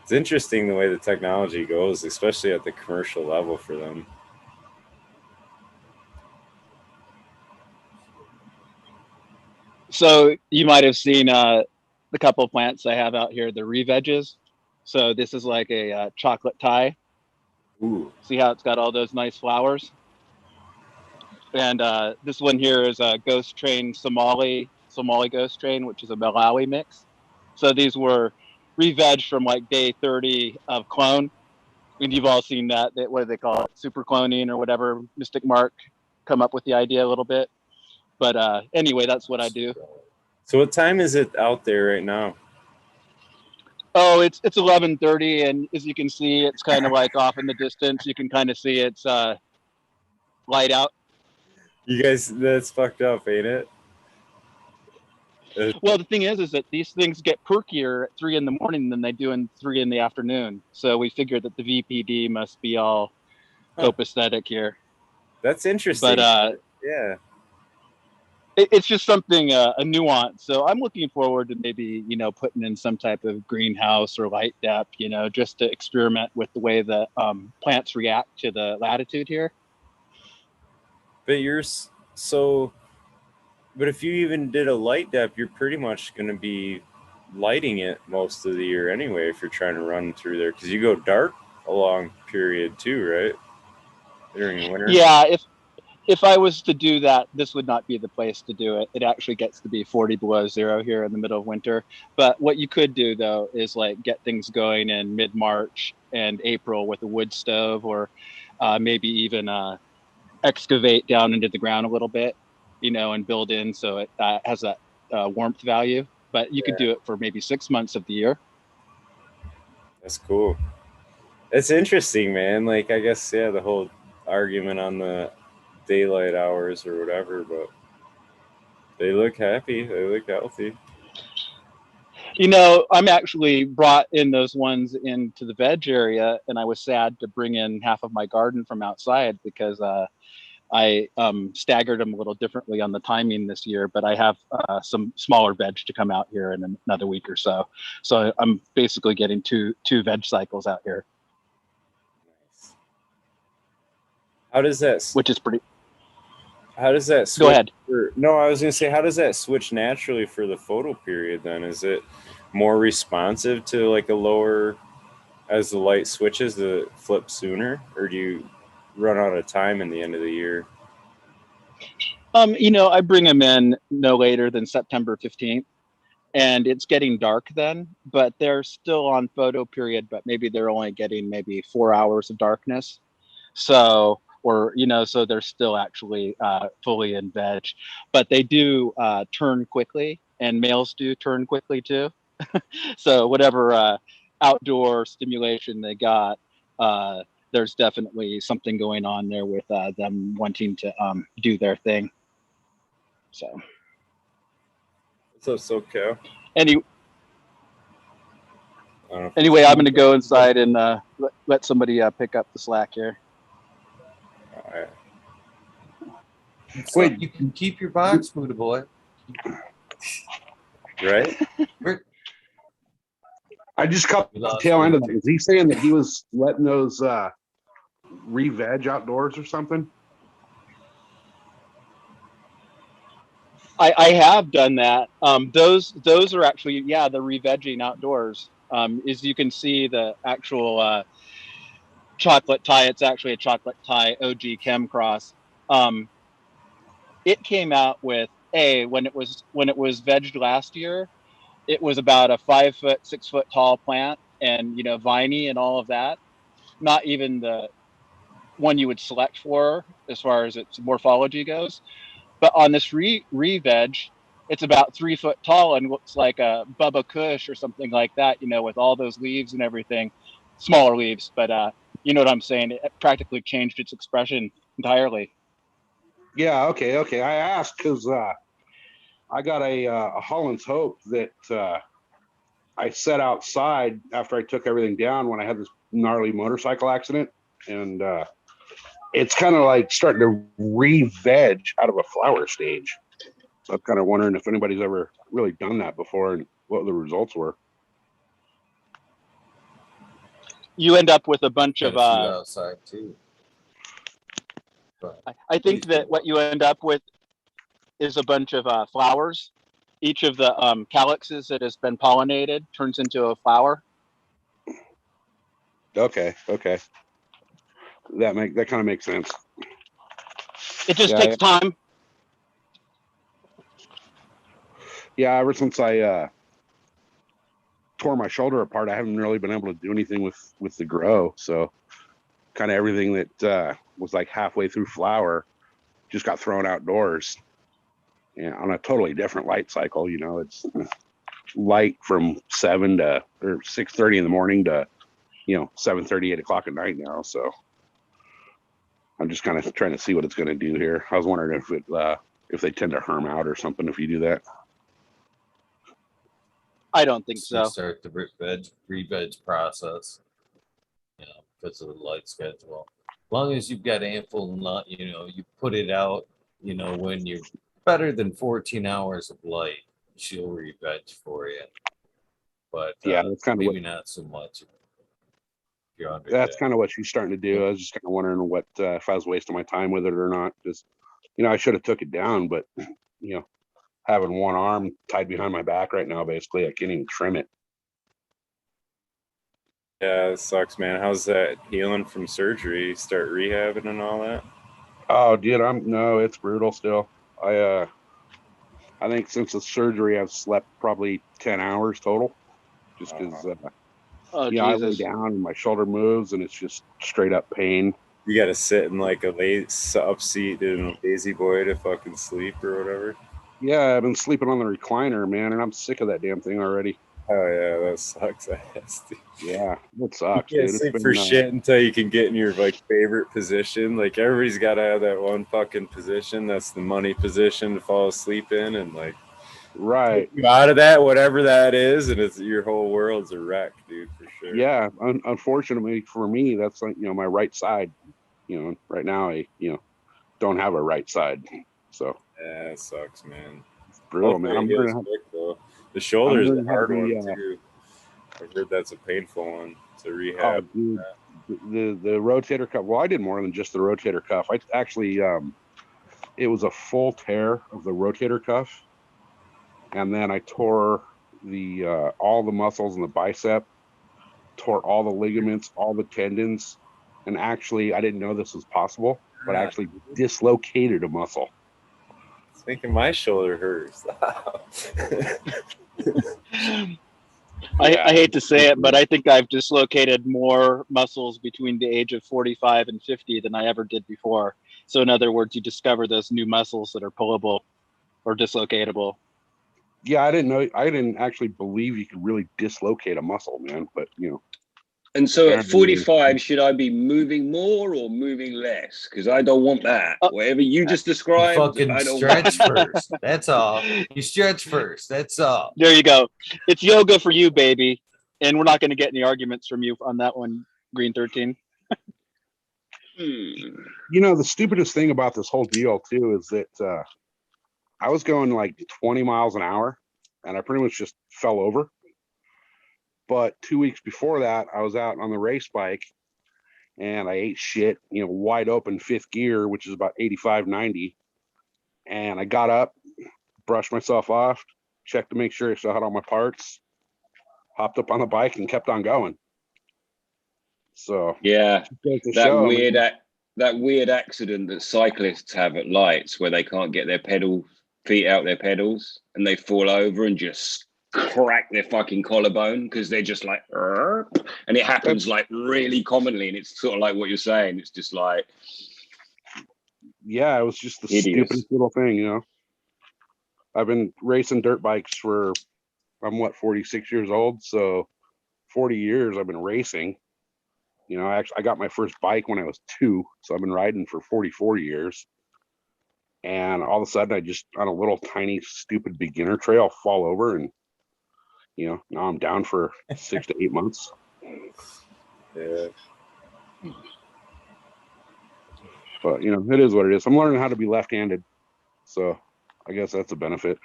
it's interesting the way the technology goes, especially at the commercial level for them.
So you might have seen the couple of plants I have out here, the re-veges. So this is like a chocolate Thai.
Ooh.
See how it's got all those nice flowers? And this one here is a Ghost Train Somali Ghost Train, which is a Malawi mix. So these were re-veg from like day 30 of clone. And you've all seen that what do they call it? Super cloning or whatever. Mystic Mark come up with the idea a little bit. But anyway, that's what I do.
So what time is it out there right now?
Oh, it's 11:30, and as you can see, it's kind of like off in the distance. You can kind of see it's light out.
You guys, that's fucked up, ain't it?
Well, the thing is that these things get perkier at 3 in the morning than they do in 3 in the afternoon. So we figured that the VPD must be all copacetic here.
That's interesting.
But
yeah.
It's just something, a nuance. So I'm looking forward to maybe, putting in some type of greenhouse or light depth, just to experiment with the way the plants react to the latitude here.
But but if you even did a light depth, you're pretty much going to be lighting it most of the year anyway, if you're trying to run through there, because you go dark a long period too, right? During winter.
Yeah, if I was to do that, this would not be the place to do it. It actually gets to be 40 below zero here in the middle of winter. But what you could do, though, is like get things going in mid-March and April with a wood stove, or maybe even excavate down into the ground a little bit, and build in so it has that warmth value. But you could do it for maybe 6 months of the year.
That's cool. It's interesting, man. Like, I guess, the whole argument on the daylight hours or whatever, but they look happy. They look healthy.
You know, I'm actually brought in those ones into the veg area, and I was sad to bring in half of my garden from outside because I staggered them a little differently on the timing this year. But I have some smaller veg to come out here in another week or so. So I'm basically getting two veg cycles out here.
Nice. How does that?
Which is pretty.
How does that switch?
Go ahead.
No, I was going to say, how does that switch naturally for the photo period then? Is it more responsive to like a lower, as the light switches, to flip sooner? Or do you run out of time in the end of the year?
You know, I bring them in no later than September 15th. And it's getting dark then, but they're still on photo period, but maybe they're only getting maybe 4 hours of darkness. So, or, you know, so they're still actually fully in veg, but they do turn quickly, and males do turn quickly too. So whatever outdoor stimulation they got, there's definitely something going on there with them wanting to do their thing. So.
What's up, SoCal?
Anyway, I'm going to go inside and let somebody pick up the slack here.
All right.
So you can keep your box, Budhaboy.
Right?
I just caught the tail end of that. Is he saying that he was letting those re-veg outdoors or something?
I have done that. Those are actually, yeah, the re-vegging outdoors. As you can see, the actual chocolate tie, it's actually a chocolate tie OG Chem Cross. It came out with when it was vegged last year, it was about a 5 foot, 6 foot tall plant, and, you know, viney and all of that. Not even the one you would select for as far as its morphology goes. But on this re-veg, it's about 3 foot tall and looks like a Bubba Kush or something like that, you know, with all those leaves and everything, smaller leaves. But you know what I'm saying? It practically changed its expression entirely.
Yeah, okay. I asked because I got a Holland's Hope that I set outside after I took everything down when I had this gnarly motorcycle accident. And it's kind of like starting to re-veg out of a flower stage. So I'm kind of wondering if anybody's ever really done that before and what the results were.
You end up with a bunch of
outside too.
I think that what you end up with is a bunch of flowers. Each of the calyxes that has been pollinated turns into a flower.
Okay. That kind of makes sense.
It just takes time.
Yeah, ever since I tore my shoulder apart, I haven't really been able to do anything with the grow. So kind of everything that was like halfway through flower just got thrown outdoors. Yeah, on a totally different light cycle. You know, it's light from 7 to or 6:30 in the morning to 7:30, 8 o'clock at night now. So I'm just kind of trying to see what it's going to do here. I was wondering if they tend to herm out or something if you do that.
I don't think so.
Start the re-veg process, because of the light schedule. As long as you've got ample, you put it out, when you're better than 14 hours of light, she'll re-veg for you. But
yeah, that's kind of
maybe not so much.
That's kind of what she's starting to do. I was just kind of wondering what if I was wasting my time with it or not. Just I should have took it down, but having one arm tied behind my back right now, basically, I can't even trim it.
Yeah, it sucks, man. How's that healing from surgery? You start rehabbing and all that?
Oh, dude, it's brutal still. I think since the surgery, I've slept probably 10 hours total, just because. I lay down and my shoulder moves and it's just straight up pain.
You got to sit in like a up seat in a lazy boy to fucking sleep or whatever.
Yeah, I've been sleeping on the recliner, man, and I'm sick of that damn thing already.
Oh yeah, that sucks ass, dude.
Yeah, it
You
sucks,
can't
dude.
sleep for shit until you can get in your like favorite position. Like everybody's got to have that one fucking position. That's the money position to fall asleep in, and like
right.
you out of that, whatever that is, and it's your whole world's a wreck, dude, for sure.
Yeah, unfortunately for me, that's like my right side. Right now I don't have a right side, so
Yeah, it sucks, man.
it's brutal, man.
Hopefully it heals quick, though. The shoulder's a hard one too. I've heard that's a painful one to rehab.
Oh, dude, the rotator cuff. Well, I did more than just the rotator cuff. I actually, it was a full tear of the rotator cuff, and then I tore the all the muscles in the bicep, tore all the ligaments, all the tendons, and actually, I didn't know this was possible, but I actually dislocated a muscle.
It's making my shoulder hurts.
I hate to say it, but I think I've dislocated more muscles between the age of 45 and 50 than I ever did before. So in other words, you discover those new muscles that are pullable or dislocatable.
Yeah, I didn't actually believe you could really dislocate a muscle, man, but
And so at 45, should I be moving more or moving less? Because I don't want that. Whatever you just described,
fucking
I don't
stretch
want
first. That's all. You stretch first. That's all.
There you go. It's yoga for you, baby. And we're not going to get any arguments from you on that one, Green 13.
The stupidest thing about this whole deal too is that I was going like 20 miles an hour and I pretty much just fell over. But 2 weeks before that, I was out on the race bike and I ate shit, wide open fifth gear, which is about 85, 90. And I got up, brushed myself off, checked to make sure I still had all my parts, hopped up on the bike and kept on going. So
yeah,
that
weird accident that cyclists have at lights where they can't get their feet out their pedals and they fall over and just crack their fucking collarbone because they're just like, and it happens like really commonly, and it's sort of like what you're saying. It's just like,
yeah, it was just the
hideous.
Stupidest little thing, I've been racing dirt bikes I'm 46 years old, so 40 years I've been racing. I got my first bike when I was 2, so I've been riding for 44 years. And all of a sudden I just, on a little tiny stupid beginner trail, fall over and now I'm down for 6 to 8 months.
Yeah.
But it is what it is. I'm learning how to be left-handed, so I guess that's a benefit.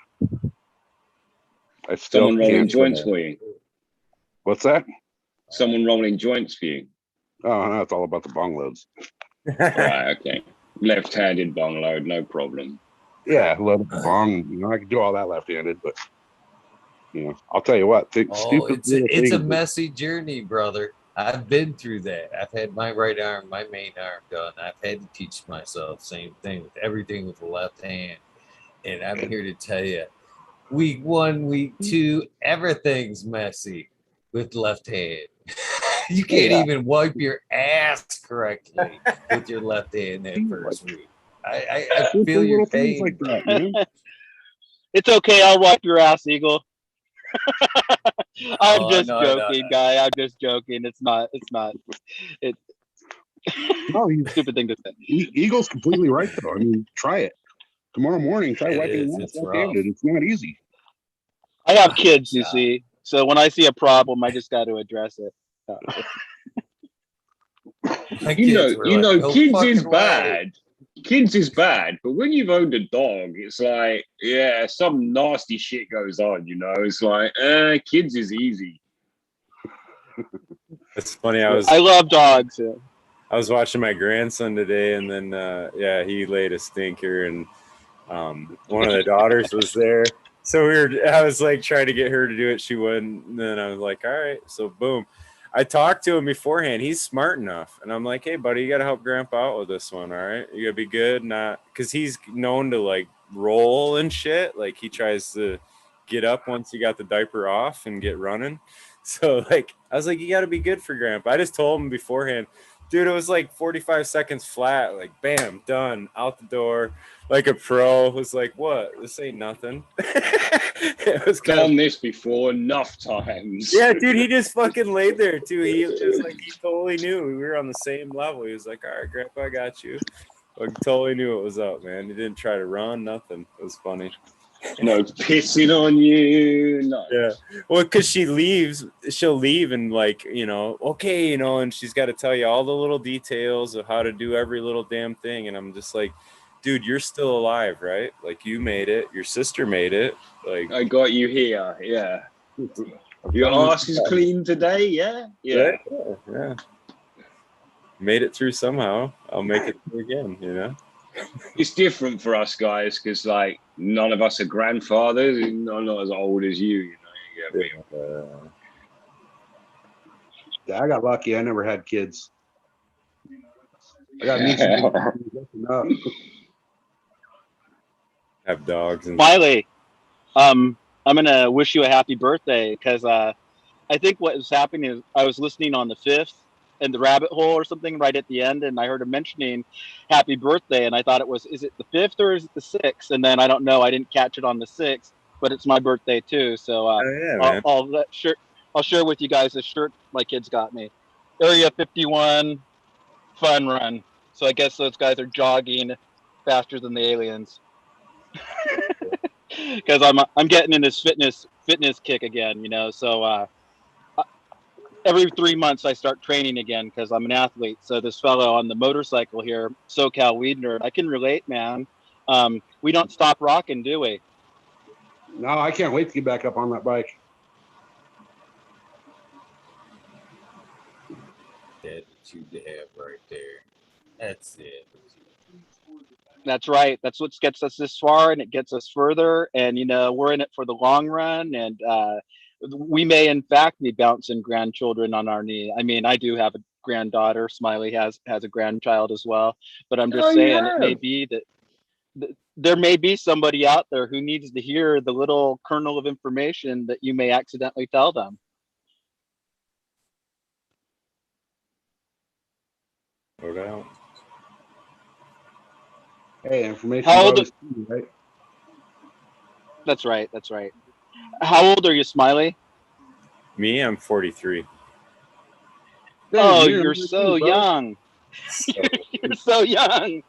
I still
someone rolling joints for you.
What's that?
Someone rolling joints for you.
Oh no, it's all about the bong loads.
Right, okay. Left-handed bong load, no problem.
Yeah, load up the bong. I can do all that left-handed, but I'll tell you what.
It's a messy journey, brother. I've been through that. I've had my right arm, my main arm done. I've had to teach myself same thing with everything with the left hand. And I'm here to tell you, week 1, week 2, everything's messy with left hand. You can't even wipe your ass correctly with your left hand that first week. I feel your pain.
Like that, man.
It's okay. I'll wipe your ass, Eagle. I'm just joking, guy. I'm just joking. It's not. It's
no,
stupid thing to say.
Eagle's completely right, though. I mean, try it. Tomorrow morning, try wiping your ass left-handed. It's not easy.
I have kids, you see. So when I see a problem, I just got to address it.
Kids is bad. Kids is bad, but when you've owned a dog, it's like, yeah, some nasty shit goes on, It's like, kids is easy.
It's funny.
I love dogs. Yeah.
I was watching my grandson today, and then he laid a stinker, and one of the daughters was there. So I was like trying to get her to do it. She wouldn't. And then I was like, all right. So boom. I talked to him beforehand. He's smart enough. And I'm like, hey, buddy, you got to help Grandpa out with this one. All right. You got to be good. Because he's known to like roll and shit. Like he tries to get up once you got the diaper off and get running. So like, I was like, you got to be good for Grandpa. I just told him beforehand, Dude, it was like 45 seconds flat. Like, bam, done, out the door. Like a pro. Was like, what? This ain't nothing. It was kind
Done
of,
this before enough times.
yeah, dude. He just fucking laid there too. It was like he totally knew we were on the same level. He was like, all right, Grandpa, I got you. Like, totally knew what was up, man. He didn't try to run, nothing. It was funny.
No pissing on you. No.
Yeah. Well, because she'll leave and like, you know, okay, you know, and she's got to tell you all the little details of how to do every little damn thing. And I'm just like, dude, you're still alive, right? Like, you made it. Your sister made it. Like,
I got you here. Yeah. Your ass is clean today. Yeah. Yeah.
Yeah. Made it through somehow. I'll make it through again, you know?
It's different for us guys because, like, none of us are grandfathers. And I'm not as old as you. You know. You get me?
Yeah, I got lucky. I never had kids. I got nieces.
Have dogs and
Smiley, I'm gonna wish you a happy birthday because I think what was happening is I was listening on the 5th and the rabbit hole or something right at the end, and I heard him mentioning happy birthday, and I thought is it the 5th or is it the 6th? And then I don't know, I didn't catch it on the 6th, but it's my birthday too, so
man.
I'll share with you guys the shirt my kids got me. Area 51 fun run. So I guess those guys are jogging faster than the aliens. Because I'm getting in this fitness kick again, you know. So every 3 months I start training again because I'm an athlete. So this fellow on the motorcycle here, SocalWeednerd, I can relate, man. We don't stop rocking, do we?
No, I can't wait to get back up on that bike.
That you have right there. That's it.
That's right. That's what gets us this far, and it gets us further. And you know, we're in it for the long run. And we may, in fact, be bouncing grandchildren on our knee. I mean, I do have a granddaughter. Smiley has a grandchild as well. But I'm just saying, it may be that there may be somebody out there who needs to hear the little kernel of information that you may accidentally tell them.
No doubt.
Hey, information.
How old
always key, right?
That's right. That's right. How old are you, Smiley?
Me, I'm 43.
Oh, you're so young. You're so young.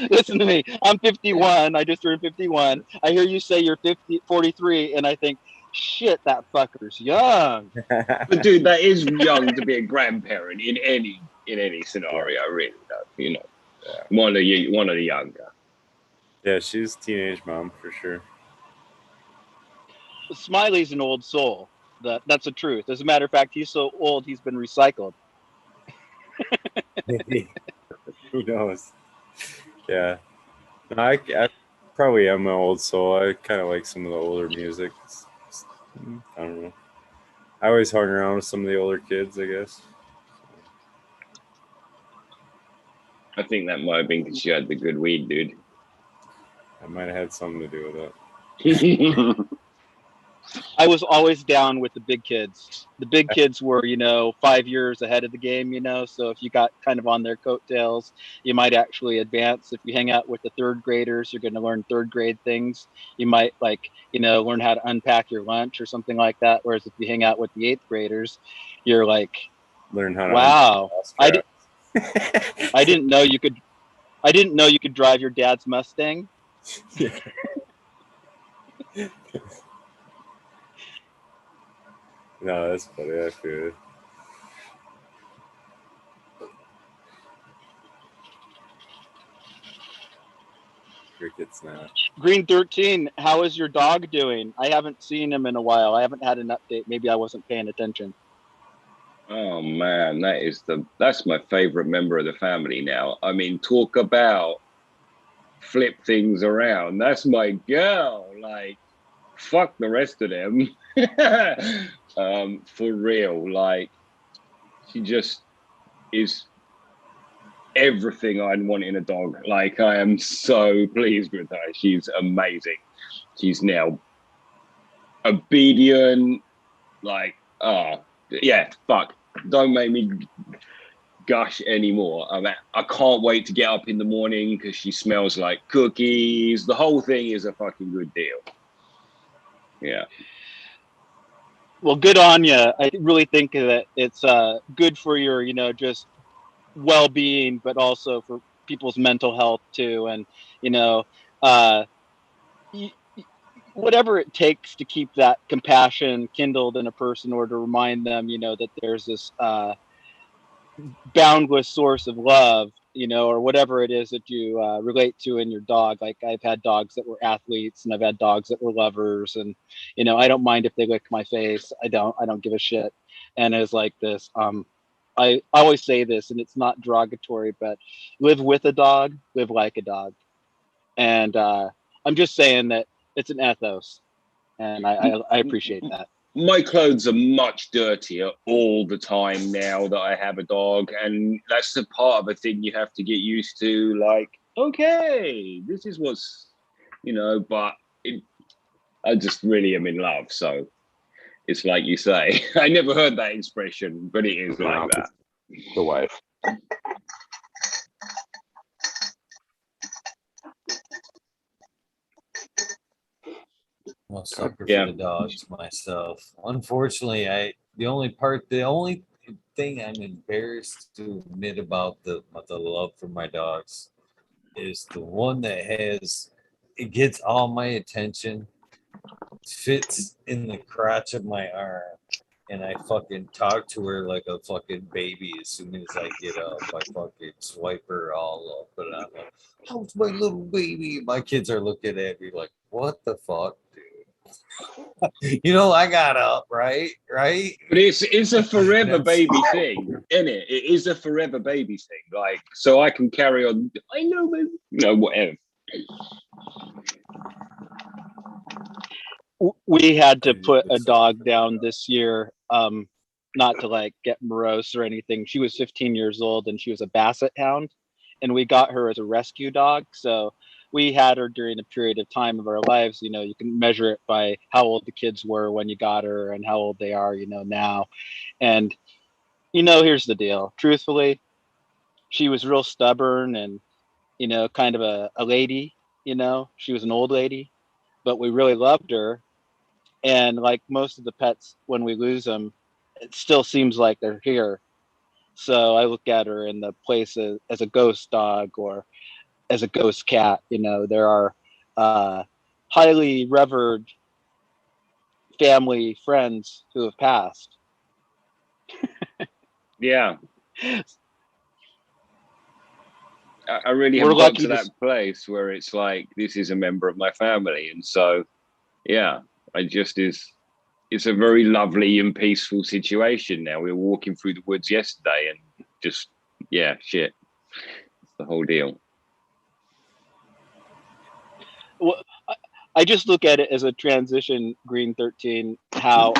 Listen to me. I'm 51. I just turned 51. I hear you say you're 43, and I think, shit, that fucker's young.
But dude, that is young to be a grandparent in any scenario, really. You know, one of the younger.
Yeah, she's a teenage mom for sure.
Smiley's an old soul. That's the truth. As a matter of fact, he's so old he's been recycled.
Who knows? Yeah. No, I probably am an old soul. I kind of like some of the older music. I don't know. I always hung around with some of the older kids, I guess.
I think that might have been because you had the good weed, dude.
I might have had something to do with
Yeah,
I was always down with the big kids. The big kids were, 5 years ahead of the game, So if you got kind of on their coattails, you might actually advance. If you hang out with the third graders, you're going to learn third grade things. You might learn how to unpack your lunch or something like that. Whereas if you hang out with the eighth graders, you're like,
learn how to
wow, I didn't know you could drive your dad's Mustang.
Yeah. No, that's funny. I feel it. Cricket's not.
Green 13, how is your dog doing? I haven't seen him in a while. I haven't had an update. Maybe I wasn't paying attention.
oh man, that's my favorite member of the family now. I mean, talk about flip things around. That's my girl. Like, fuck the rest of them. For real. Like, she just is everything I'd want in a dog. Like, I am so pleased with her. She's amazing. She's now obedient. Like, yeah, fuck. Don't make me gush anymore. I can't wait to get up in the morning because she smells like cookies. The whole thing is a fucking good deal. Yeah.
Well, good on you. I really think that it's good for your, you know, just well-being, but also for people's mental health too. And, you know, whatever it takes to keep that compassion kindled in a person, or to remind them, you know, that there's this boundless source of love, you know, or whatever it is that you relate to in your dog. Like, I've had dogs that were athletes, and I've had dogs that were lovers, and, you know, I don't mind if they lick my face. I don't give a shit. And it's like this, I always say this, and it's not derogatory, but live with a dog, live like a dog. And I'm just saying that it's an ethos, and I appreciate that.
My clothes are much dirtier all the time now that I have a dog, and that's the part of a thing you have to get used to. Like, okay, this is what's, you know, but I just really am in love. So it's like you say, I never heard that expression, but it is like that.
The wife.
I'm a sucker
Yeah.
for the dogs myself. Unfortunately, the only thing I'm embarrassed to admit about the love for my dogs is the one that it gets all my attention, fits in the crotch of my arm, and I fucking talk to her like a fucking baby as soon as I get up. I fucking swipe her all up, and I'm like, how's my little baby? My kids are looking at me like, what the fuck, dude? You know, I got up, right?
But it's a forever baby thing, isn't it? It is a forever baby thing. Like, so I can carry on. I know, baby. No, whatever.
We had to put a dog down this year, not to like get morose or anything. She was 15 years old, and she was a basset hound, and we got her as a rescue dog. So we had her during a period of time of our lives. You know, you can measure it by how old the kids were when you got her and how old they are, you know, now. And, you know, here's the deal. Truthfully, she was real stubborn and, you know, kind of a lady, you know, she was an old lady, but we really loved her. And like most of the pets, when we lose them, it still seems like they're here. So I look at her in the place as a ghost dog or as a ghost cat. You know, there are highly revered family friends who have passed.
Yeah. I really
We're
have got
lucky
to that place where it's like, this is a member of my family. And so, yeah, it's a very lovely and peaceful situation now. We were walking through the woods yesterday and just, yeah, shit. It's the whole deal.
Well, I just look at it as a transition, Green 13, how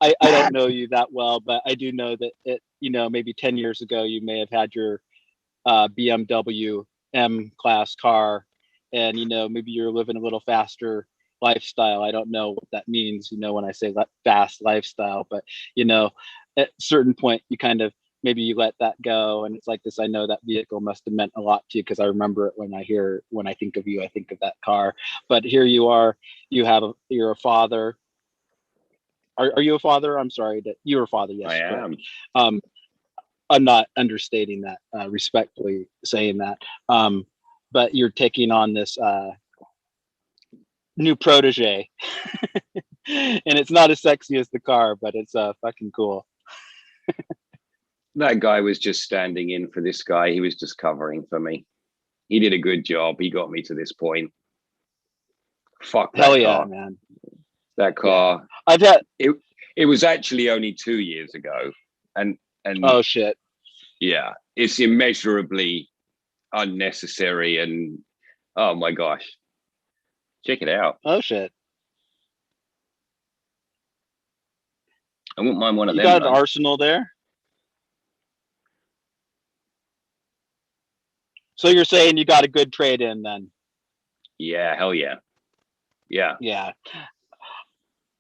I don't know you that well, but I do know that it, you know, maybe 10 years ago, you may have had your BMW M class car, and, you know, maybe you're living a little faster lifestyle. I don't know what that means, you know, when I say fast lifestyle, but, you know, at a certain point, you kind of, maybe you let that go. And it's like this, I know that vehicle must have meant a lot to you, because I remember it when I think of you, I think of that car. But here you are, you're a father. Are you a father? I'm sorry that you're a father. Yes,
I
correct.
am.
I'm not understating that, respectfully saying that. But you're taking on this new protege, and it's not as sexy as the car, but it's fucking cool.
That guy was just standing in for this guy. He was just covering for me. He did a good job. He got me to this point. Fuck that
Hell
car.
yeah, man.
That car.
Yeah. I've had
it was actually only 2 years ago. And
oh shit.
Yeah, it's immeasurably unnecessary, and oh my gosh. Check it out.
Oh shit.
I wouldn't mind one of
You
them.
got an arsenal there. So you're saying you got a good trade in then?
Yeah, hell yeah. Yeah.
Yeah.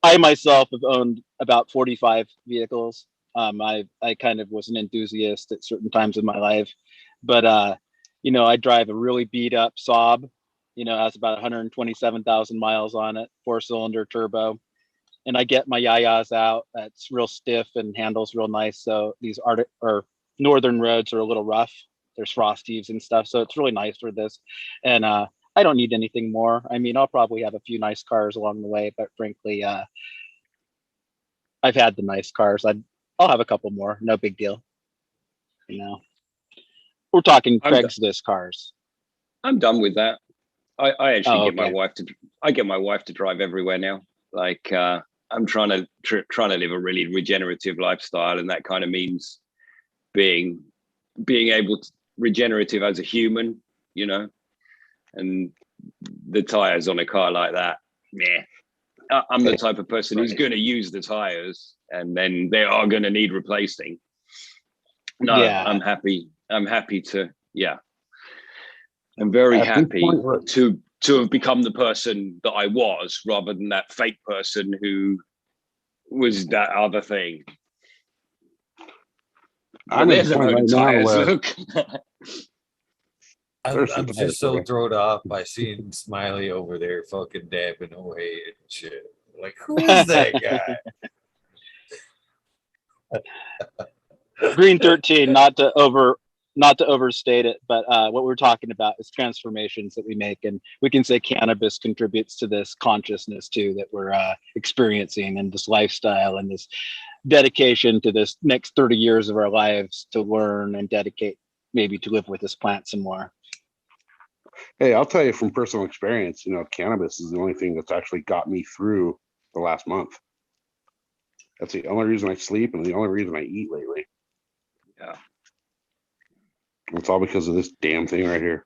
I myself have owned about 45 vehicles. I kind of was an enthusiast at certain times in my life, but I drive a really beat up Saab. Has about 127,000 miles on it, 4-cylinder turbo, and I get my yayas out. It's real stiff and handles real nice. So these Arctic or northern roads are a little rough. There's frosties and stuff, so it's really nice for this. And I don't need anything more. I mean, I'll probably have a few nice cars along the way, but frankly, I've had the nice cars. I'll have a couple more. No big deal. We're talking Craigslist cars.
I'm done with that. I actually get my
okay.
wife to. I get my wife to drive everywhere now. Like I'm trying to live a really regenerative lifestyle, and that kind of means being able to regenerative as a human, and the tires on a car like that. Meh. I'm the type of person who's going to use the tires, and then they are going to need replacing. No, yeah. I'm happy to. Yeah. I'm very happy to have become the person that I was, rather than that fake person who was that other thing. There's a load of tires. Look.
I'm just so thrown off by seeing Smiley over there fucking dabbing away and shit. Like, who is that
guy? Green 13, not to overstate it, but what we're talking about is transformations that we make, and we can say cannabis contributes to this consciousness too that we're experiencing, and this lifestyle and this dedication to this next 30 years of our lives to learn and dedicate maybe to live with this plant some more.
Hey, I'll tell you from personal experience, cannabis is the only thing that's actually got me through the last month. That's the only reason I sleep and the only reason I eat lately.
Yeah.
It's all because of this damn thing right here.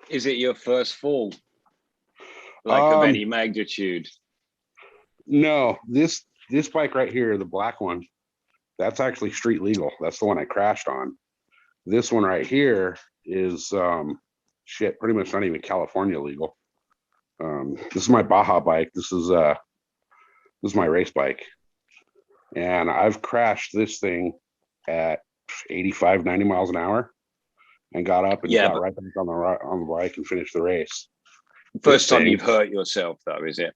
Is it your first fall? Of any magnitude?
No, this bike right here, the black one, that's actually street legal. That's the one I crashed on. This one right here is pretty much not even California legal. This is my Baja bike. This is my race bike. And I've crashed this thing at 85, 90 miles an hour and got up and got right back on the bike and finished the race.
First time you've hurt yourself though, is it?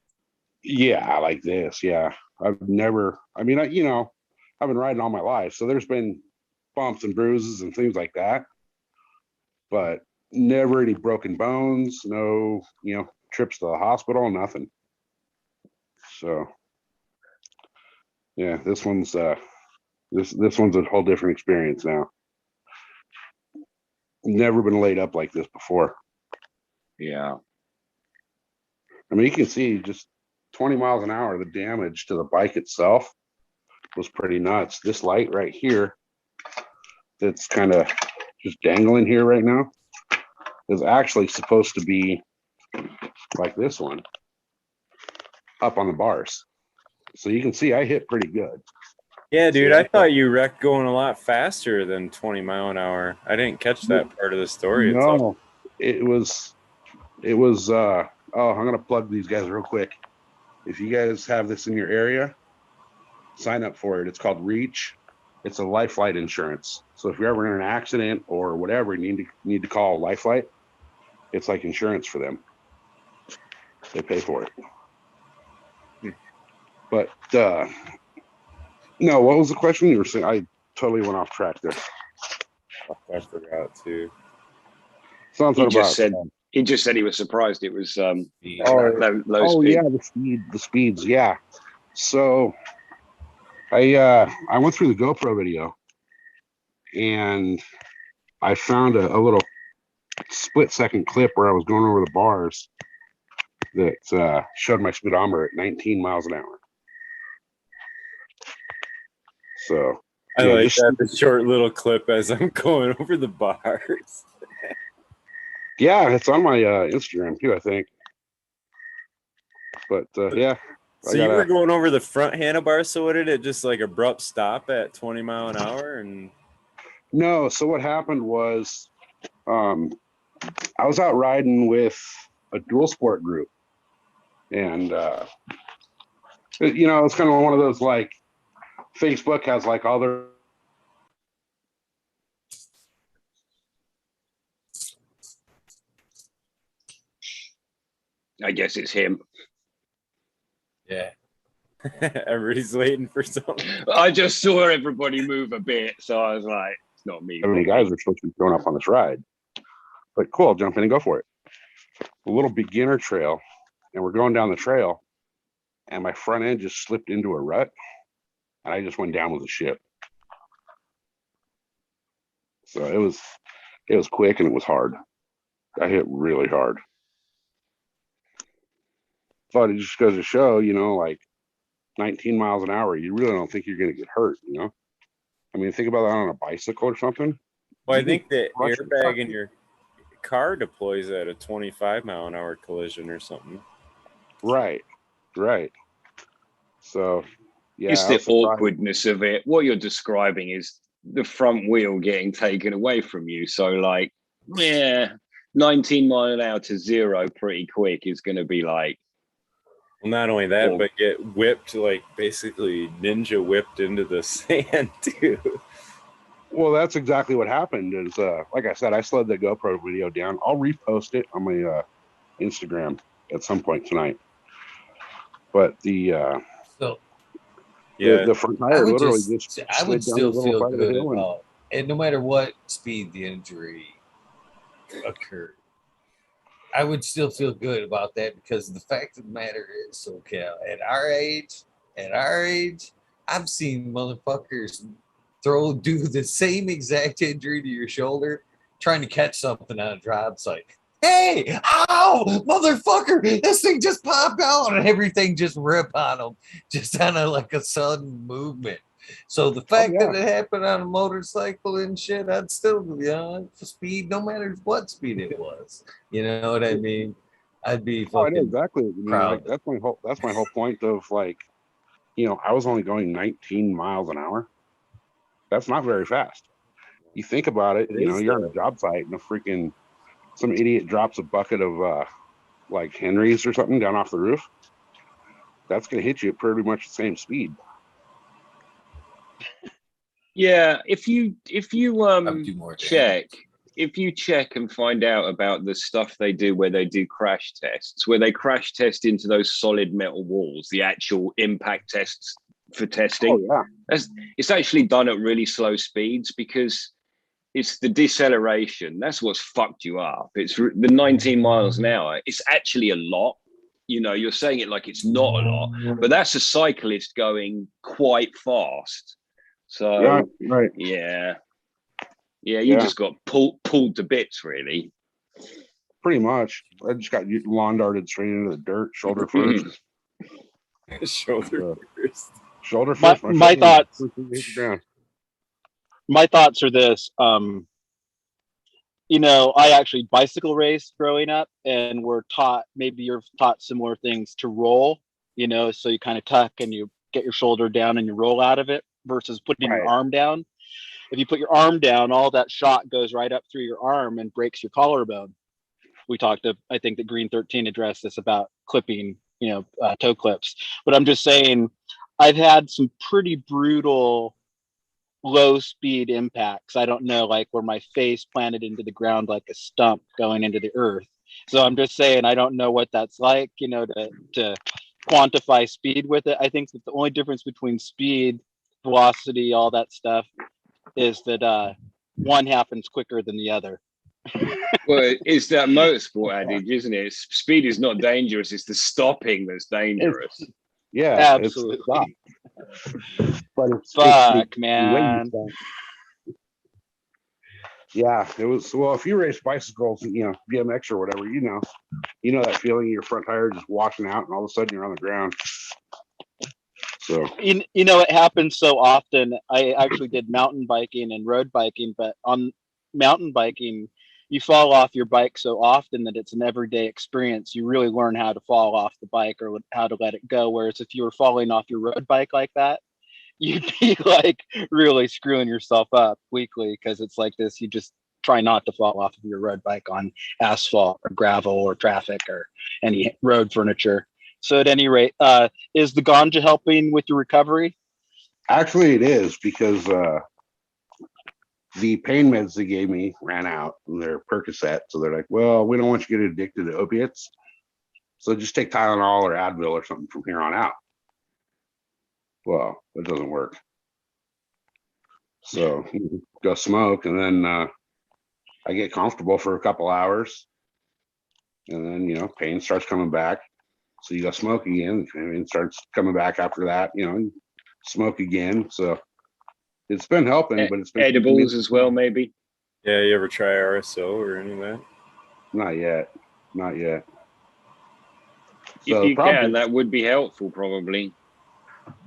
Yeah, like this. Yeah. I've been riding all my life. So there's been bumps and bruises and things like that, but never any broken bones, no, trips to the hospital, nothing. So yeah, this one's this one's a whole different experience now. Never been laid up like this before.
Yeah.
I mean, you can see just 20 miles an hour, the damage to the bike itself was pretty nuts. This light right here that's kind of just dangling here right now is actually supposed to be like this one up on the bars. So you can see I hit pretty good.
Yeah, dude, I thought you wrecked going a lot faster than 20 mile an hour. I didn't catch that part of the story.
No, it was I'm gonna plug these guys real quick. If you guys have this in your area, sign up for it. It's called Reach. It's a life flight insurance. So if you're ever in an accident or whatever, you need to call Lifeline. It's like insurance for them. They pay for it. But no, what was the question you were saying? I totally went off track there.
I forgot too.
Something
he just said he was surprised it was low
speed. Yeah, the speeds, yeah. So I went through the GoPro video and I found a little split-second clip where I was going over the bars that showed my speedometer at 19 miles an hour. So
I like that, the short little clip as I'm going over the bars.
Yeah, it's on my Instagram too, I think. But yeah.
So you were going over the front handlebars, so what did it just like abrupt stop at 20 mile an hour? And
no, so what happened was I was out riding with a dual sport group, and You know, it's kind of one of those like Facebook has like all their.
I guess it's him.
Yeah.
Everybody's waiting for something.
I just saw everybody move a bit, so I was like, it's not me.
How many guys are supposed to be showing up on this ride? But cool, I'll jump in and go for it. A little beginner trail, and we're going down the trail, and my front end just slipped into a rut, and I just went down with a ship. So it was quick and it was hard. I hit really hard. But it just goes to show, you know, like 19 miles an hour, you really don't think you're going to get hurt, you know? I mean, think about that on a bicycle or something.
Well, I think the airbag in your car deploys at a 25-mile-an-hour collision or something.
Right. So, yeah.
It's the awkwardness of it. What you're describing is the front wheel getting taken away from you. So, like, yeah, 19 mile an hour to zero pretty quick is going to be like.
Well, not only that, but get whipped, like basically ninja whipped into the sand too.
Well, that's exactly what happened. Is like I said, I slowed the GoPro video down. I'll repost it on my Instagram at some point tonight. But the front tire literally just
I would still feel good about, and no matter what speed the injury occurred, I would still feel good about that, because the fact of the matter is, SoCal, at our age, I've seen motherfuckers do the same exact injury to your shoulder trying to catch something on a job site. Hey, ow, motherfucker, this thing just popped out, and everything just rip on them, just on like a sudden movement. So the fact that it happened on a motorcycle and shit, I'd still be on speed, no matter what speed it was. You know what I mean? I'd be fucking
exactly.
proud.
Like, that's my whole point of, like, you know, I was only going 19 miles an hour. That's not very fast. You think about it, you know, you're on a job site and some idiot drops a bucket of like Henry's or something down off the roof. That's going to hit you at pretty much the same speed.
Yeah, if you check and find out about the stuff they do where they do crash tests, where they crash test into those solid metal walls, the actual impact tests for testing.
Oh, yeah.
It's actually done at really slow speeds, because it's the deceleration. That's what's fucked you up. It's the 19 miles an hour. It's actually a lot. You know, you're saying it like it's not a lot, but that's a cyclist going quite fast. So,
right.
Yeah, you just got pulled to bits, really.
Pretty much. I just got lawn darted straight into the dirt, shoulder first.
Shoulder
first.
My thoughts are this. You know, I actually bicycle raced growing up, and we're taught, maybe you're taught similar things, to roll, you know, so you kind of tuck and you get your shoulder down and you roll out of it, versus putting your arm down. If you put your arm down, all that shot goes right up through your arm and breaks your collarbone. We talked to, I think that Green 13 addressed this about clipping, you know, toe clips. But I'm just saying, I've had some pretty brutal low speed impacts. I don't know, like where my face planted into the ground like a stump going into the earth. So I'm just saying, I don't know what that's like, you know, to quantify speed with it. I think that the only difference between speed, velocity, all that stuff, is that one happens quicker than the other.
Well, it's that motorsport adage, isn't it? Speed is not dangerous, it's the stopping that's dangerous.
Absolutely.
Fuck, man.
Yeah, it was. Well, if you race bicycles, you know, BMX or whatever, you know that feeling of your front tire just washing out, and all of a sudden you're on the ground. So
you know, it happens so often. I actually did mountain biking and road biking, but on mountain biking, you fall off your bike so often that it's an everyday experience. You really learn how to fall off the bike or how to let it go. Whereas if you were falling off your road bike like that, you'd be like really screwing yourself up weekly, because it's like this. You just try not to fall off of your road bike on asphalt or gravel or traffic or any road furniture. So at any rate, is the ganja helping with your recovery?
Actually, it is because the pain meds they gave me ran out and they're Percocet. So they're like, well, we don't want you to get addicted to opiates. So just take Tylenol or Advil or something from here on out. Well, it doesn't work. So you go smoke, and then I get comfortable for a couple hours, and then pain starts coming back. So you go smoke again, and it starts coming back after that. Smoke again. So it's been helping, but it's been
edibles as well, maybe.
Yeah, you ever try RSO or any of that?
Not yet.
If you can, that would be helpful, probably.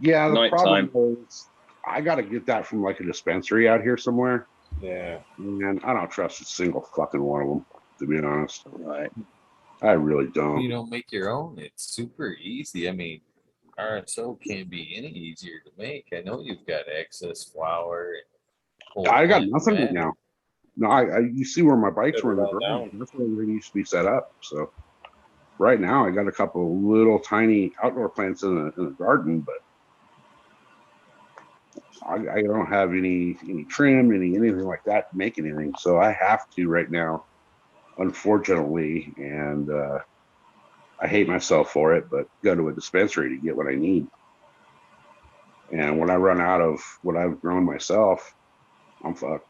Yeah, the
Nighttime.
problem is I got to get that from like a dispensary out here somewhere,
Yeah.
and I don't trust a single fucking one of them, to be honest.
Right.
I really don't.
You don't make your own. It's super easy. I mean, RSO can't be any easier to make. I know you've got excess flour. And
I got
whole
nothing right
plant
now. No, I you see where my bikes were in the
Put it all
garage. That's where everything used to be set up. So right now I got a couple little tiny outdoor plants in the garden, but I don't have any trim, anything like that to make anything. So I have to right now, unfortunately, and I hate myself for it, but go to a dispensary to get what I need. And when I run out of what I've grown myself, I'm fucked.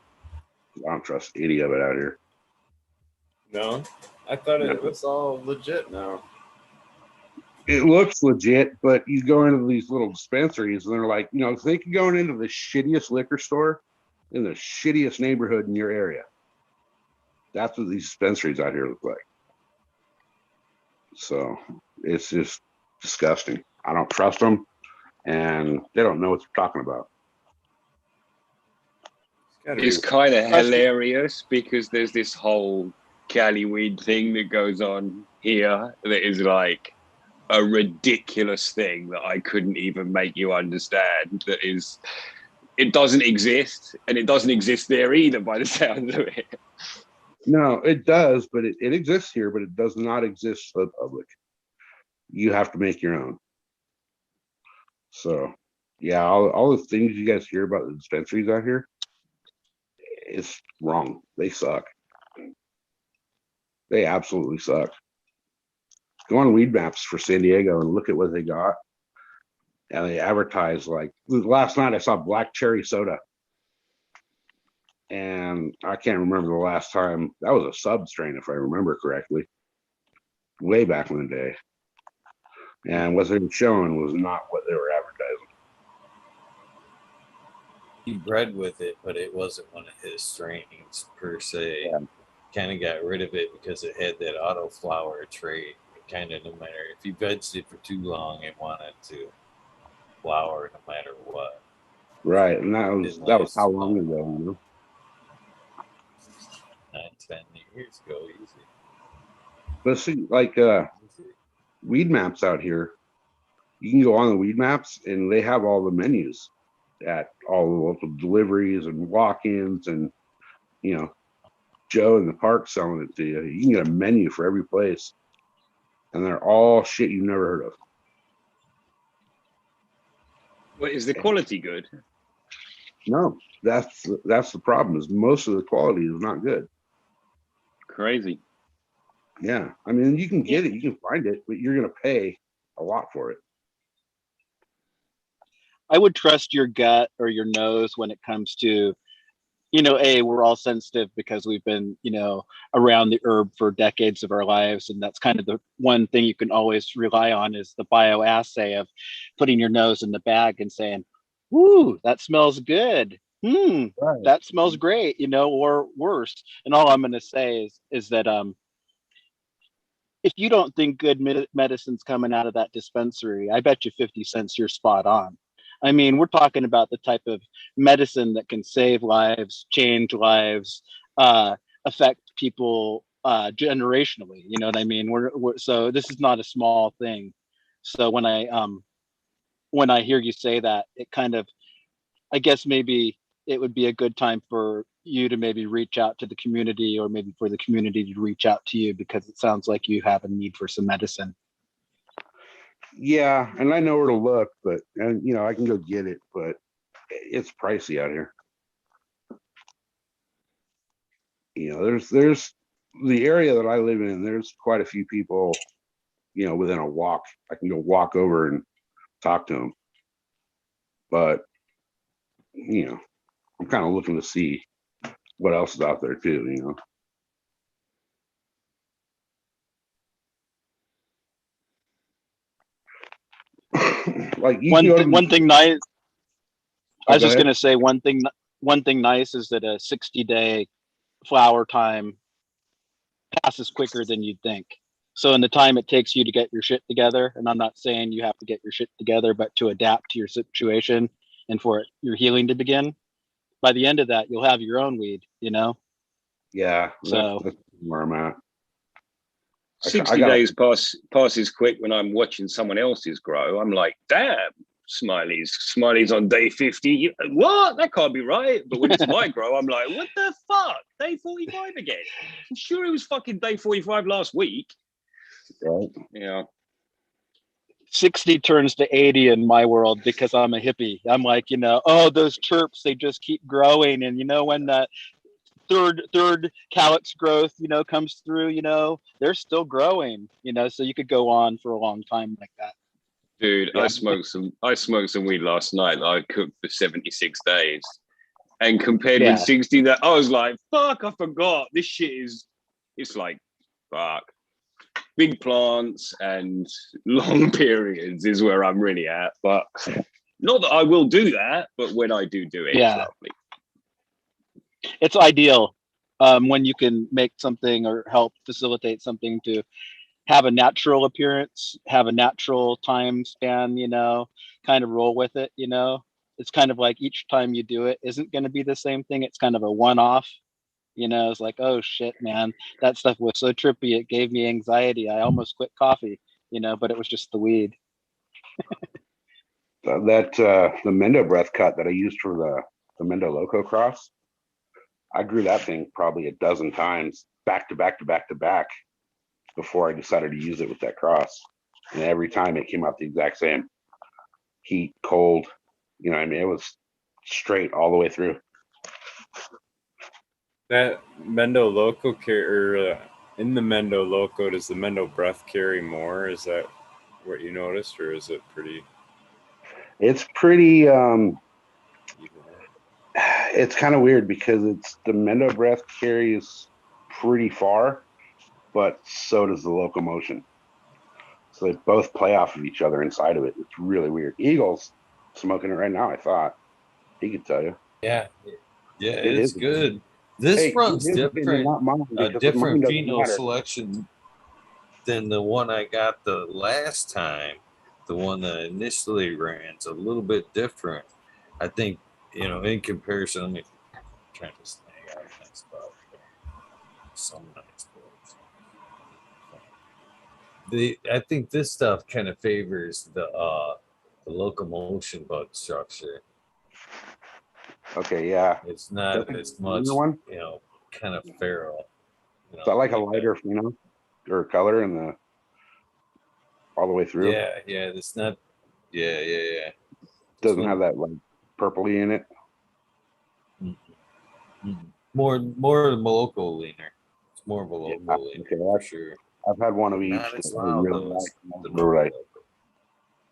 I don't trust any of it out here.
No, I thought it was all legit now.
It looks legit, but you go into these little dispensaries and they're like, think you're going into the shittiest liquor store in the shittiest neighborhood in your area. That's what these dispensaries out here look like. So it's just disgusting. I don't trust them, and they don't know what they're talking about.
It's kind of hilarious because there's this whole Cali weed thing that goes on here that is like a ridiculous thing that I couldn't even make you understand. It doesn't exist, and it doesn't exist there either by the sounds of it.
No, it does, but it exists here, but it does not exist for the public. You have to make your own. So yeah, all the things you guys hear about the dispensaries out here, it's wrong. They suck. They absolutely suck. Go on Weed Maps for San Diego and look at what they got. And they advertise like last night I saw black cherry soda. And I can't remember the last time. That was a sub strain, if I remember correctly. Way back in the day. And what they were showing was not what they were advertising.
He bred with it, but it wasn't one of his strains per se.
Yeah.
Kind of got rid of it because it had that auto flower trait. Kind of no matter if you vegged it for too long, it wanted to flower no matter what.
Right, and that was how long ago?
9-10 years ago, easy.
But see, like Weed Maps out here, you can go on the Weed Maps and they have all the menus at all the local deliveries and walk-ins, and Joe in the park selling it to you. You can get a menu for every place, and they're all shit you've never heard of.
Well, is the quality good?
No, that's the problem. Is most of the quality is not good.
Crazy.
Yeah, I mean, you can get it, you can find it, but you're gonna pay a lot for it.
I would trust your gut or your nose when it comes to, we're all sensitive because we've been, around the herb for decades of our lives. And that's kind of the one thing you can always rely on is the bioassay of putting your nose in the bag and saying, "Ooh, that smells good.
Right.
That smells great," or worse. And all I'm going to say is that if you don't think good medicine's coming out of that dispensary, I bet you 50 cents you're spot on. I mean, we're talking about the type of medicine that can save lives, change lives, affect people generationally. You know what I mean? So this is not a small thing. So when I hear you say that, it kind of, I guess maybe it would be a good time for you to maybe reach out to the community, or maybe for the community to reach out to you, because it sounds like you have a need for some medicine.
Yeah, and I know where to look, but and you know I can go get it, but it's pricey out here. You know, there's the area that I live in. There's quite a few people, you know, within a walk. I can go walk over and talk to them, but you know, I'm kind of looking to see what else is out there too. You know, like you can go to
One thing nice. I was
go
just
ahead.
gonna say one thing nice is that a 60-day flower time passes quicker than you'd think. So in the time it takes you to get your shit together, and I'm not saying you have to get your shit together, but to adapt to your situation and for your healing to begin, by the end of that, you'll have your own weed, you know?
Yeah,
So
that's where I'm at. I
60
got
days passes quick when I'm watching someone else's grow. I'm like, damn, Smileys on day 50. What? That can't be right. But when it's my grow, I'm like, what the fuck? Day 45 again? I'm sure it was fucking day 45 last week.
right.
Yeah.
60 turns to 80 in my world because I'm a hippie. I'm like, you know, oh, those chirps, they just keep growing. And you know, when that third calyx growth, you know, comes through, you know, they're still growing, you know, so you could go on for a long time like that.
Dude,
Yeah.
I smoked some weed last night that I cooked for 76 days. And compared
Yeah.
with 60, that I was like, fuck, I forgot. This shit it's like, fuck. Big plants and long periods is where I'm really at. But not that I will do that, but when I do it, it's
Yeah.
lovely.
It's ideal when you can make something or help facilitate something to have a natural appearance, have a natural time span, you know, kind of roll with it, you know. It's kind of like each time you do it isn't going to be the same thing. It's kind of a one-off, you know. It's like, oh shit, man, that stuff was so trippy. It gave me anxiety. I almost quit coffee, you know, but it was just the weed.
That the Mendo breath cut that I used for the Mendo Loco cross. I grew that thing probably a dozen times back to back to back to back before I decided to use it with that cross. And every time it came out the exact same. Heat, cold, you know what I mean? It was straight all the way through.
That Mendo Loco in the Mendo Loco, does the Mendo breath carry more? Is that what you noticed, or is it pretty?
It's pretty
Even?
it's kind of weird because it's the Mendo breath carries pretty far, but so does the locomotion. So they both play off of each other inside of it. It's really weird. Eagle's smoking it right now, I thought. He could tell you.
Yeah, yeah,
It
it's
is
good. This
Hey,
runs
his opinion,
different,
not mine,
a
because
different
mine doesn't
pheno
matter.
selection than the one I got the last time. The one that I initially ran. It's a little bit different. I think, you know, in comparison, let me try to snag out a nice spot. Some nice builds. I think this stuff kind of favors the locomotion bud structure.
Okay, yeah.
It's not
That's
as much,
one.
you know, kind of feral. You know,
Is that like a lighter, you know, or color in the all the way through?
Yeah, yeah. It's not. Yeah, yeah, yeah.
Doesn't have that like purpley in it.
More of a local leaner. It's more of a local leaner
Okay,
for sure.
I've had one of each.
Not as
that I
loud
really
though
like.
as the
Right.
local.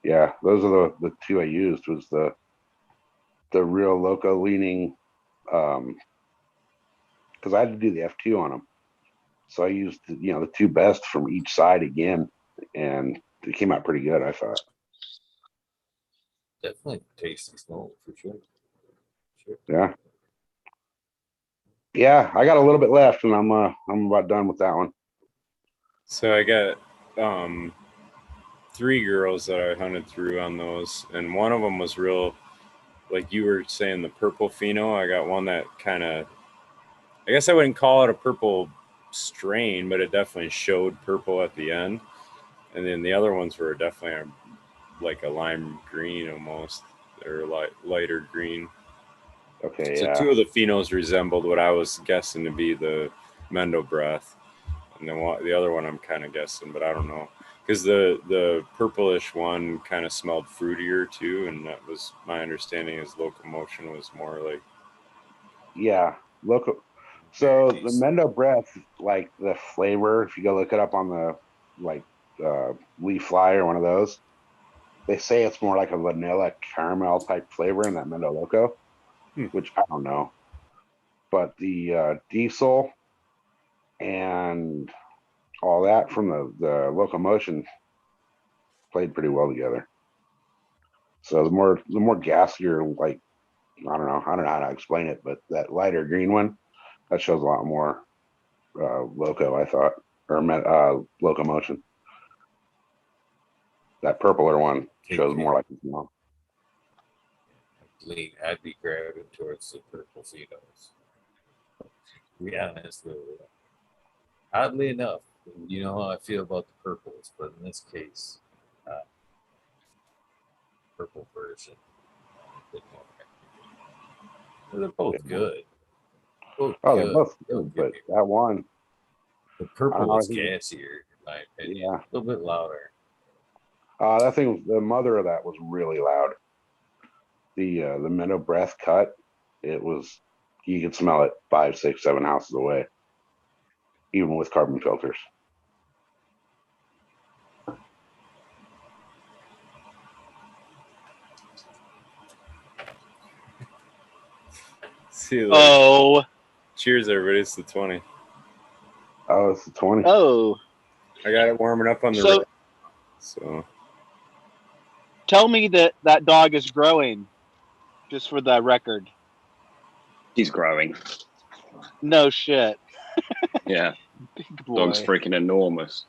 Yeah, those are the two I used. Was the real loco leaning, because I had to do the F2 on them. So I used the two best from each side again, and it came out pretty good, I thought.
Definitely tasty smoke for sure.
Yeah. Yeah, I got a little bit left, and I'm about done with that one.
So I got 3 girls that I hunted through on those, and one of them was real, like you were saying, the purple pheno. I got one that kind of, I guess I wouldn't call it a purple strain, but it definitely showed purple at the end. And then the other ones were definitely like a lime green almost, or lighter green.
Okay,
So
yeah.
2 of the phenos resembled what I was guessing to be the Mendo breath, and then the other one I'm kind of guessing, but I don't know. because the purplish one kind of smelled fruitier too, and that was my understanding. Is Locomotion was more like
Yeah, local. So the Mendo Breath, like the flavor, if you go look it up on the like Leaf Fly or one of those, they say it's more like a vanilla caramel type flavor in that Mendo Loco, which I don't know. But the Diesel and all that from the Locomotion played pretty well together. So the more gassier, like I don't know how to explain it, but that lighter green one that shows a lot more Loco, I thought, or Locomotion. That purpler one shows more like it's mom.
I'd be grabbing towards the purple Cetos. To be honest, oddly enough, you know how I feel about the purples, but in this case, purple version. They're both good.
They're both good, but that one,
the purple is gassier, in my opinion. Yeah, a little bit louder.
That thing, the mother of that was really loud. The Mendo Breath cut, it was, you could smell it 5, 6, 7 houses away, even with carbon filters.
See you later.
Oh.
Cheers, everybody. It's the 20.
Oh, it's the 20.
Oh.
I got it warming up on the rack, so.
Tell me that dog is growing, just for the record.
He's growing.
No shit.
Yeah.
Big boy.
Dog's freaking enormous.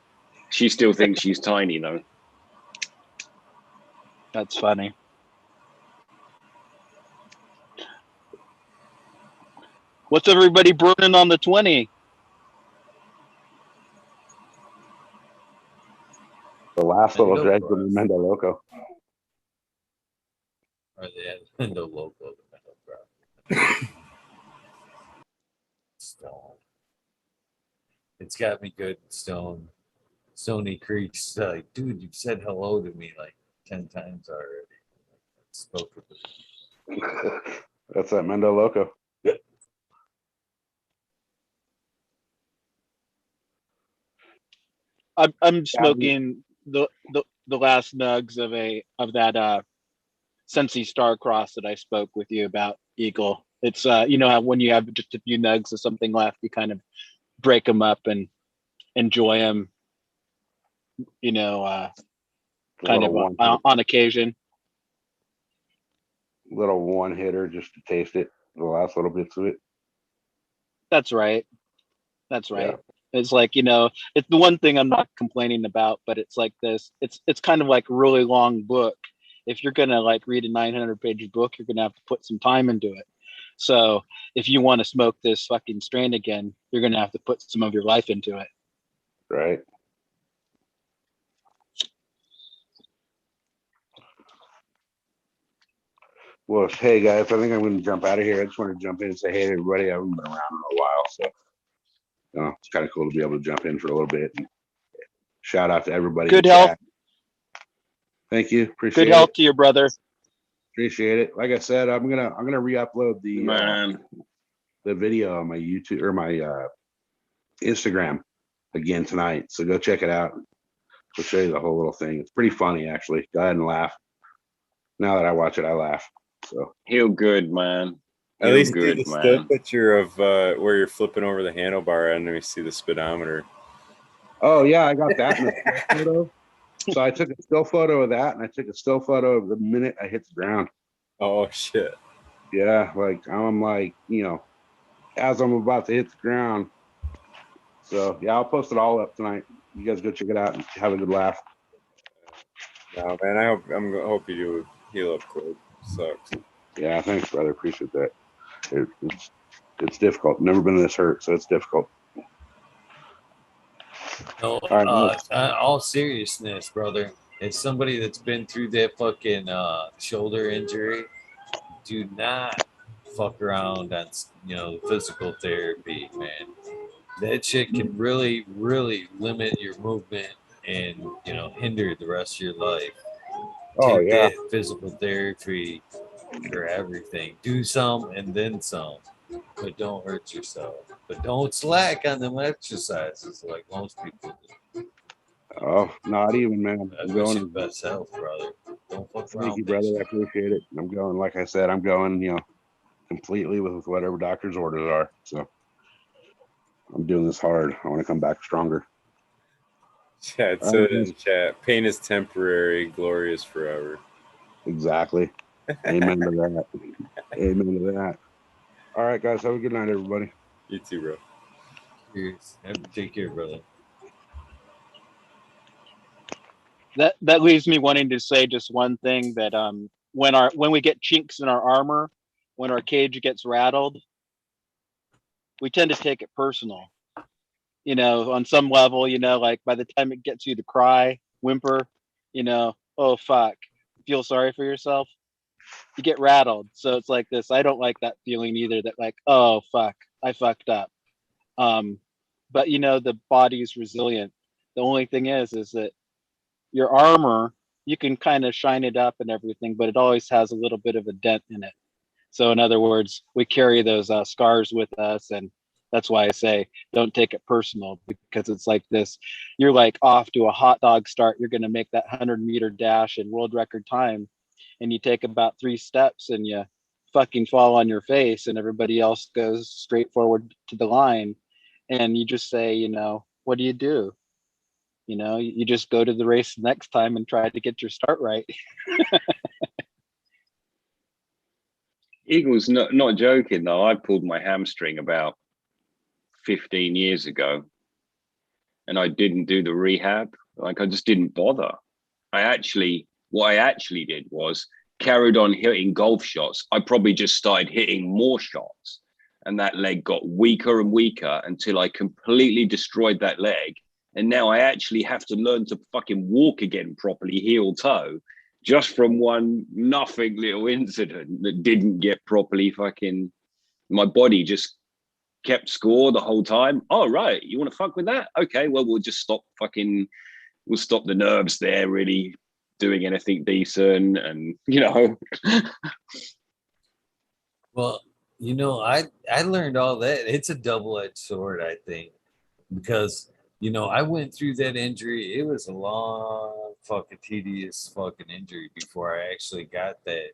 She still thinks she's tiny, though.
That's funny. What's everybody burning on the 20?
The last little dregs of the Mendo Loco.
Or the Mendo Loco, the Mendo Breath. Stone. It's got me good, Stone. Stony Creek's like, dude, you've said hello to me like 10 times already. Spoke with me.
That's that Mendo Loco.
I'm smoking the last nugs of that Sensi Starcross that I spoke with you about, Eagle. It's you know how when you have just a few nugs of something left, you kind of break them up and enjoy them, you know, kind of on occasion.
Little one hitter just to taste it, the last little bits of it.
That's right. Yeah. It's like, you know, it's the one thing I'm not complaining about, but it's like this. It's kind of like a really long book. If you're gonna like read a 900-page book, you're gonna have to put some time into it. So if you want to smoke this fucking strain again, you're gonna have to put some of your life into it.
Right. Well, hey guys, I think I'm going to jump out of here. I just want to jump in and say hey to everybody. I haven't been around in a while, so it's kind of cool to be able to jump in for a little bit. And shout out to everybody.
Good health.
Thank you. Appreciate it.
Good health to your brother.
Appreciate it. Like I said, I'm gonna re-upload the video on my YouTube or my Instagram again tonight. So go check it out. We'll show you the whole little thing. It's pretty funny, actually. Go ahead and laugh. Now that I watch it, I laugh. So
heal good, man.
At least do the still picture of where you're flipping over the handlebar and we see the speedometer.
Oh yeah, I got that in the still photo. So I took a still photo of that, and I took a still photo of the minute I hit the ground.
Oh shit!
Yeah, like I'm like, you know, as I'm about to hit the ground. So yeah, I'll post it all up tonight. You guys go check it out and have a good laugh.
No man, I hope you do heal up quick. Sucks.
Yeah, thanks, brother. Appreciate that. It's difficult. Never been this hurt, so it's difficult.
No, all seriousness, brother. As somebody that's been through that fucking shoulder injury, do not fuck around on, you know, physical therapy, man. That shit can really, really limit your movement and hinder the rest of your life.
Oh
Take
yeah.
that physical therapy for everything. Do some and then some, but don't hurt yourself. But don't slack on them exercises like most people do.
Oh, not even, man.
I
I'm
wish you
going.
best health, brother. Don't fuck
Thank
around,
you, brother.
bitch.
I appreciate it. I'm going. Like I said, I'm going. Completely with whatever doctor's orders are. So I'm doing this hard. I want to come back stronger.
Chat
All
said
right,
it
guys.
in chat. Pain is temporary, glory is forever.
Exactly. Amen to that. Amen to that. All right, guys. Have a good night, everybody.
You too, bro.
Cheers. Take care, brother.
That leaves me wanting to say just one thing, that when we get chinks in our armor, when our cage gets rattled, we tend to take it personal. On some level, like by the time it gets you to cry, whimper, oh fuck, feel sorry for yourself, you get rattled. So it's like this. I don't like that feeling either, that like, oh fuck, I fucked up. But the body's resilient. The only thing is that your armor, you can kind of shine it up and everything, but it always has a little bit of a dent in it. So in other words, we carry those scars with us, and that's why I say don't take it personal, because it's like this. You're like off to a hot dog start. You're going to make that 100-meter dash in world record time, and you take about 3 steps and you fucking fall on your face, and everybody else goes straight forward to the line, and you just say, what do? You just go to the race next time and try to get your start right.
Eagle's not joking though. I pulled my hamstring about 15 years ago, and I didn't do the rehab. Like, I just didn't bother. What I actually did was carried on hitting golf shots. I probably just started hitting more shots, and that leg got weaker and weaker until I completely destroyed that leg. And now I actually have to learn to fucking walk again properly, heel toe, just from one nothing little incident that didn't get properly fucking. My body just kept score the whole time. Oh, right. You want to fuck with that? Okay, well, we'll just we'll stop the nerves there really doing anything decent. And,
Well, I learned all that. It's a double-edged sword, I think, because I went through that injury. It was a long, fucking tedious fucking injury before I actually got that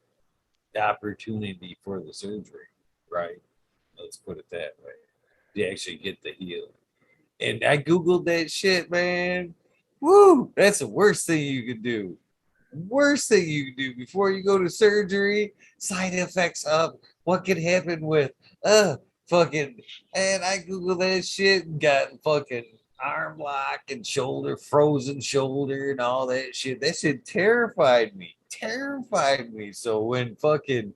opportunity for the surgery, right? Let's put it that way. To actually get the heal. And I Googled that shit, man. Woo! That's the worst thing you could do. Worst thing you can do before you go to surgery. Side effects of what could happen with fucking. And I Googled that shit and got fucking arm lock and shoulder, frozen shoulder, and all that shit. That shit terrified me. Terrified me. So when fucking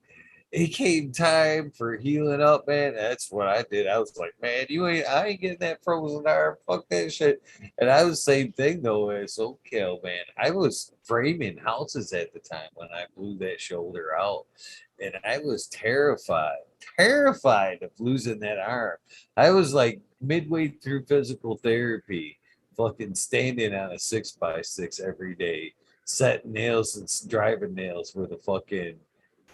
it came time for healing up, man, that's what I did. I was like, man, I ain't getting that frozen arm. Fuck that shit. And I was the same thing though as SoCal, man. I was framing houses at the time when I blew that shoulder out. And I was terrified of losing that arm. I was like midway through physical therapy, fucking standing on a 6x6 every day, setting nails and driving nails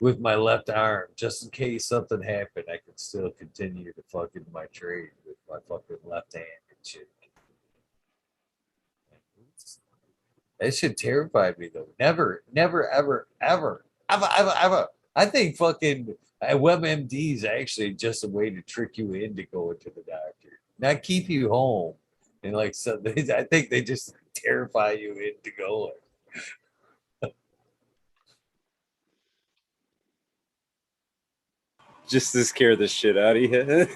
with my left arm, just in case something happened, I could still continue to fucking my trade with my fucking left hand and shit. That shit terrified me though. Never, ever. I think fucking WebMD is actually just a way to trick you into going to the doctor, not keep you home. And like, so I think they just terrify you into going.
Just to scare the shit out of you.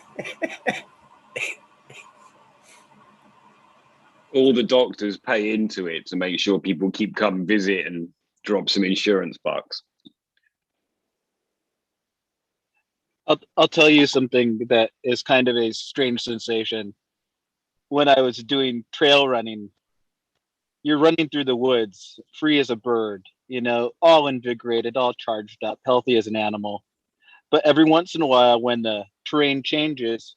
all the doctors pay into it to make sure people keep coming visit and drop some insurance bucks.
I'll tell you something that is kind of a strange sensation. When I was doing trail running, you're running through the woods, free as a bird, all invigorated, all charged up, healthy as an animal. But every once in a while, when the terrain changes,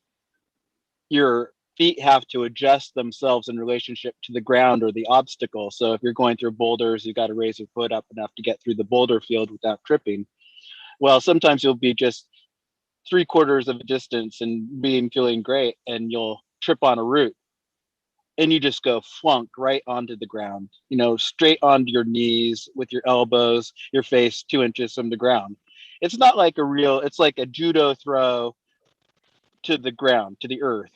your feet have to adjust themselves in relationship to the ground or the obstacle. So if you're going through boulders, you got to raise your foot up enough to get through the boulder field without tripping. Well, sometimes you'll be just 3/4 of a distance and feeling great, and you'll trip on a root and you just go flunk right onto the ground, straight onto your knees with your elbows, your face 2 inches from the ground. It's not like it's like a judo throw to the ground, to the earth.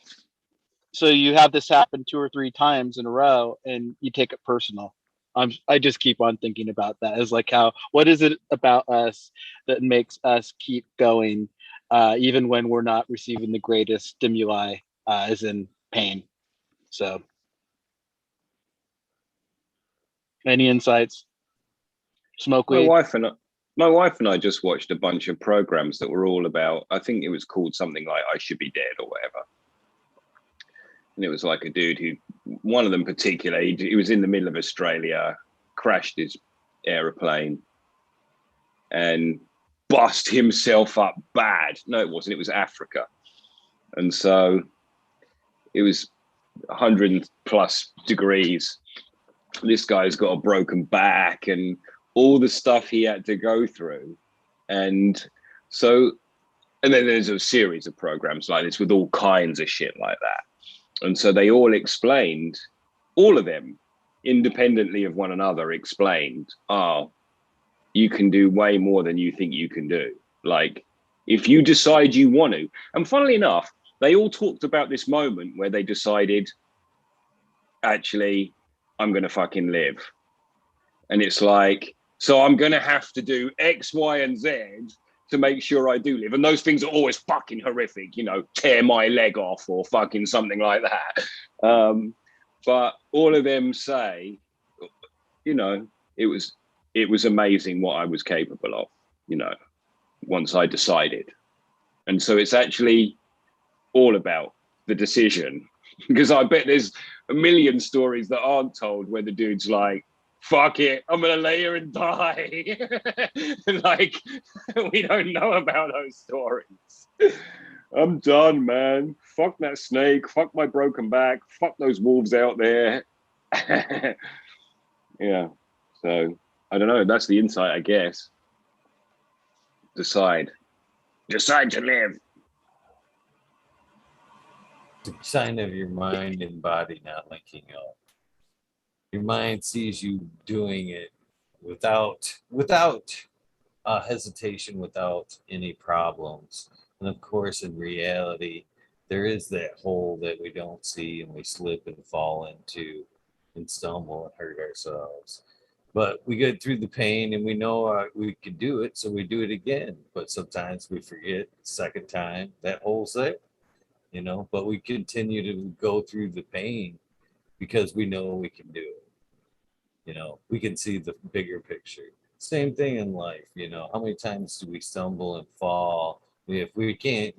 So you have this happen 2 or 3 times in a row and you take it personal. I just keep on thinking about that as like what is it about us that makes us keep going, even when we're not receiving the greatest stimuli, as in pain. So any insights? Smoke
My
weed?
wife and I just watched a bunch of programs that were all about, I think it was called something like I Should Be Dead or whatever. And it was like a dude who, one of them particularly, he was in the middle of Australia, crashed his aeroplane and bust himself up bad. No, it wasn't. It was Africa. And so it was 100 plus degrees. This guy's got a broken back and all the stuff he had to go through. And then there's a series of programs like this with all kinds of shit like that. And so they all explained, all of them, independently of one another, explained, you can do way more than you think you can do. Like, if you decide you want to. And funnily enough, they all talked about this moment where they decided, actually, I'm going to fucking live. And it's like, so I'm going to have to do X, Y, and Z to make sure I do live. And those things are always fucking horrific, tear my leg off or fucking something like that. But all of them say, it was amazing what I was capable of, once I decided. And so it's actually all about the decision, because I bet there's a million stories that aren't told where the dude's like, fuck it, I'm gonna lay here and die. Like, we don't know about those stories. I'm done, man. Fuck that snake. Fuck my broken back. Fuck those wolves out there. Yeah. So I don't know. That's the insight, I guess. Decide to live.
The sign of your mind and body not linking up. Your mind sees you doing it without hesitation, without any problems. And of course, in reality, there is that hole that we don't see and we slip and fall into and stumble and hurt ourselves. But we get through the pain and we know we can do it, so we do it again. But sometimes we forget the second time that hole's there, but we continue to go through the pain because we know we can do it. We can see the bigger picture. Same thing in life, how many times do we stumble and fall? If we can't,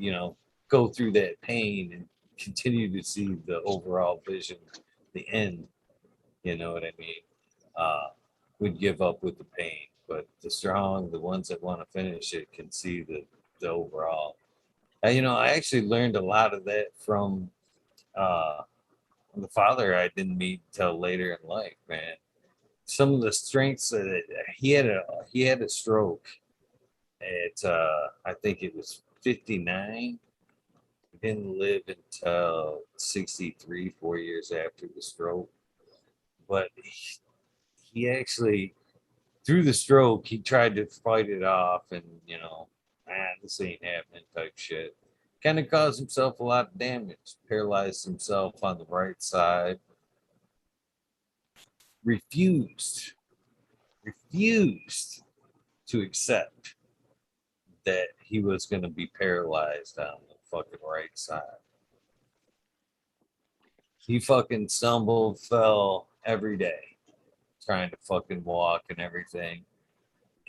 go through that pain and continue to see the overall vision, the end, you know what I mean? We'd give up with the pain, but the strong, the ones that want to finish it, can see the overall. I actually learned a lot of that from the father I didn't meet till later in life, man. Some of the strengths that he had a stroke at I think it was 59. He didn't live until 63, 4 years after the stroke. But he actually, through the stroke, he tried to fight it off and, this ain't happening type shit. Kind of caused himself a lot of damage, paralyzed himself on the right side. Refused to accept that he was going to be paralyzed on the fucking right side. He fucking stumbled, fell every day, trying to fucking walk and everything.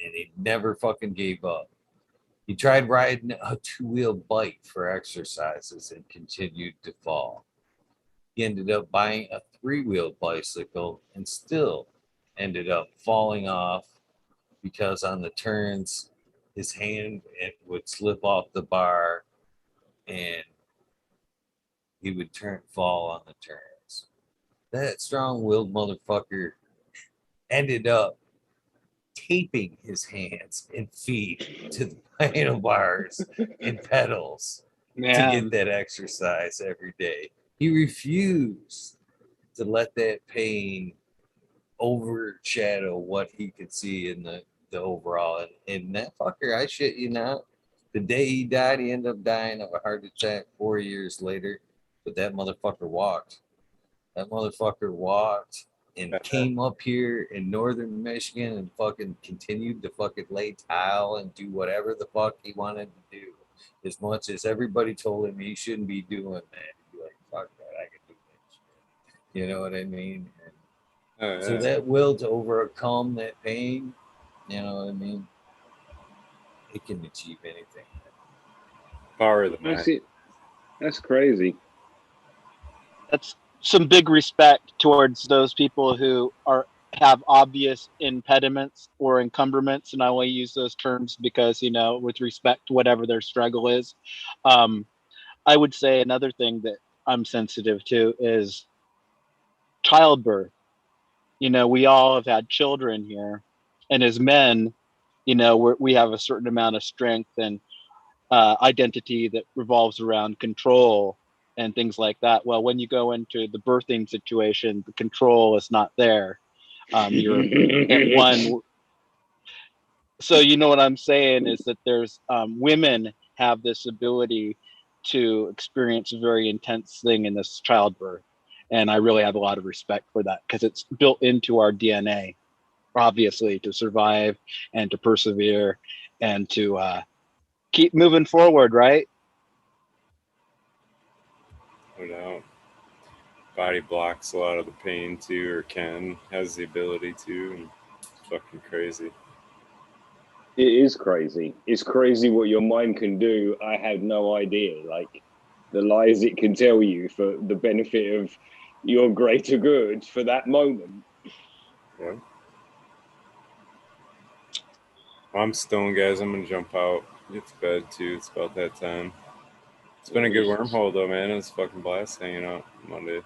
And he never fucking gave up. He tried riding a 2-wheel bike for exercises and continued to fall. He ended up buying a 3-wheel bicycle and still ended up falling off because on the turns, his hand would slip off the bar and he would fall on the turns. That strong-willed motherfucker ended up taping his hands and feet to the handlebars and pedals to get that exercise every day. He refused to let that pain overshadow what he could see in the overall. And that fucker, I shit you not, the day he died, he ended up dying of a heart attack 4 years later. But that motherfucker walked. That motherfucker walked and came up here in northern Michigan and fucking continued to fucking lay tile and do whatever the fuck he wanted to do. As much as everybody told him he shouldn't be doing that. He'd be like, fuck that, I can do that shit. You know what I mean? And so that will to overcome that pain, you know what I mean? It can achieve anything.
Power of the mind.
That's it. That's crazy.
That's some big respect towards those people who have obvious impediments or encumberments, and I only use those terms because, you know, with respect to whatever their struggle is. I would say another thing that I'm sensitive to is childbirth. You know, we all have had children here, and as men, you know, we have a certain amount of strength and identity that revolves around control and things like that. Well, when you go into the birthing situation, the control is not there. You're at one. So you know what I'm saying is that there's women have this ability to experience a very intense thing in this childbirth. And I really have a lot of respect for that because it's built into our DNA, obviously, to survive and to persevere and to keep moving forward, right?
No doubt. Body blocks a lot of the pain too, or has the ability to, and it's fucking crazy.
It is crazy. It's crazy what your mind can do. I had no idea. Like the lies it can tell you for the benefit of your greater good for that moment.
Yeah. Well, I'm stoned, guys. I'm gonna jump out. Get to bed too. It's about that time. It's been a good wormhole though, man. It was fucking blast hanging out Monday.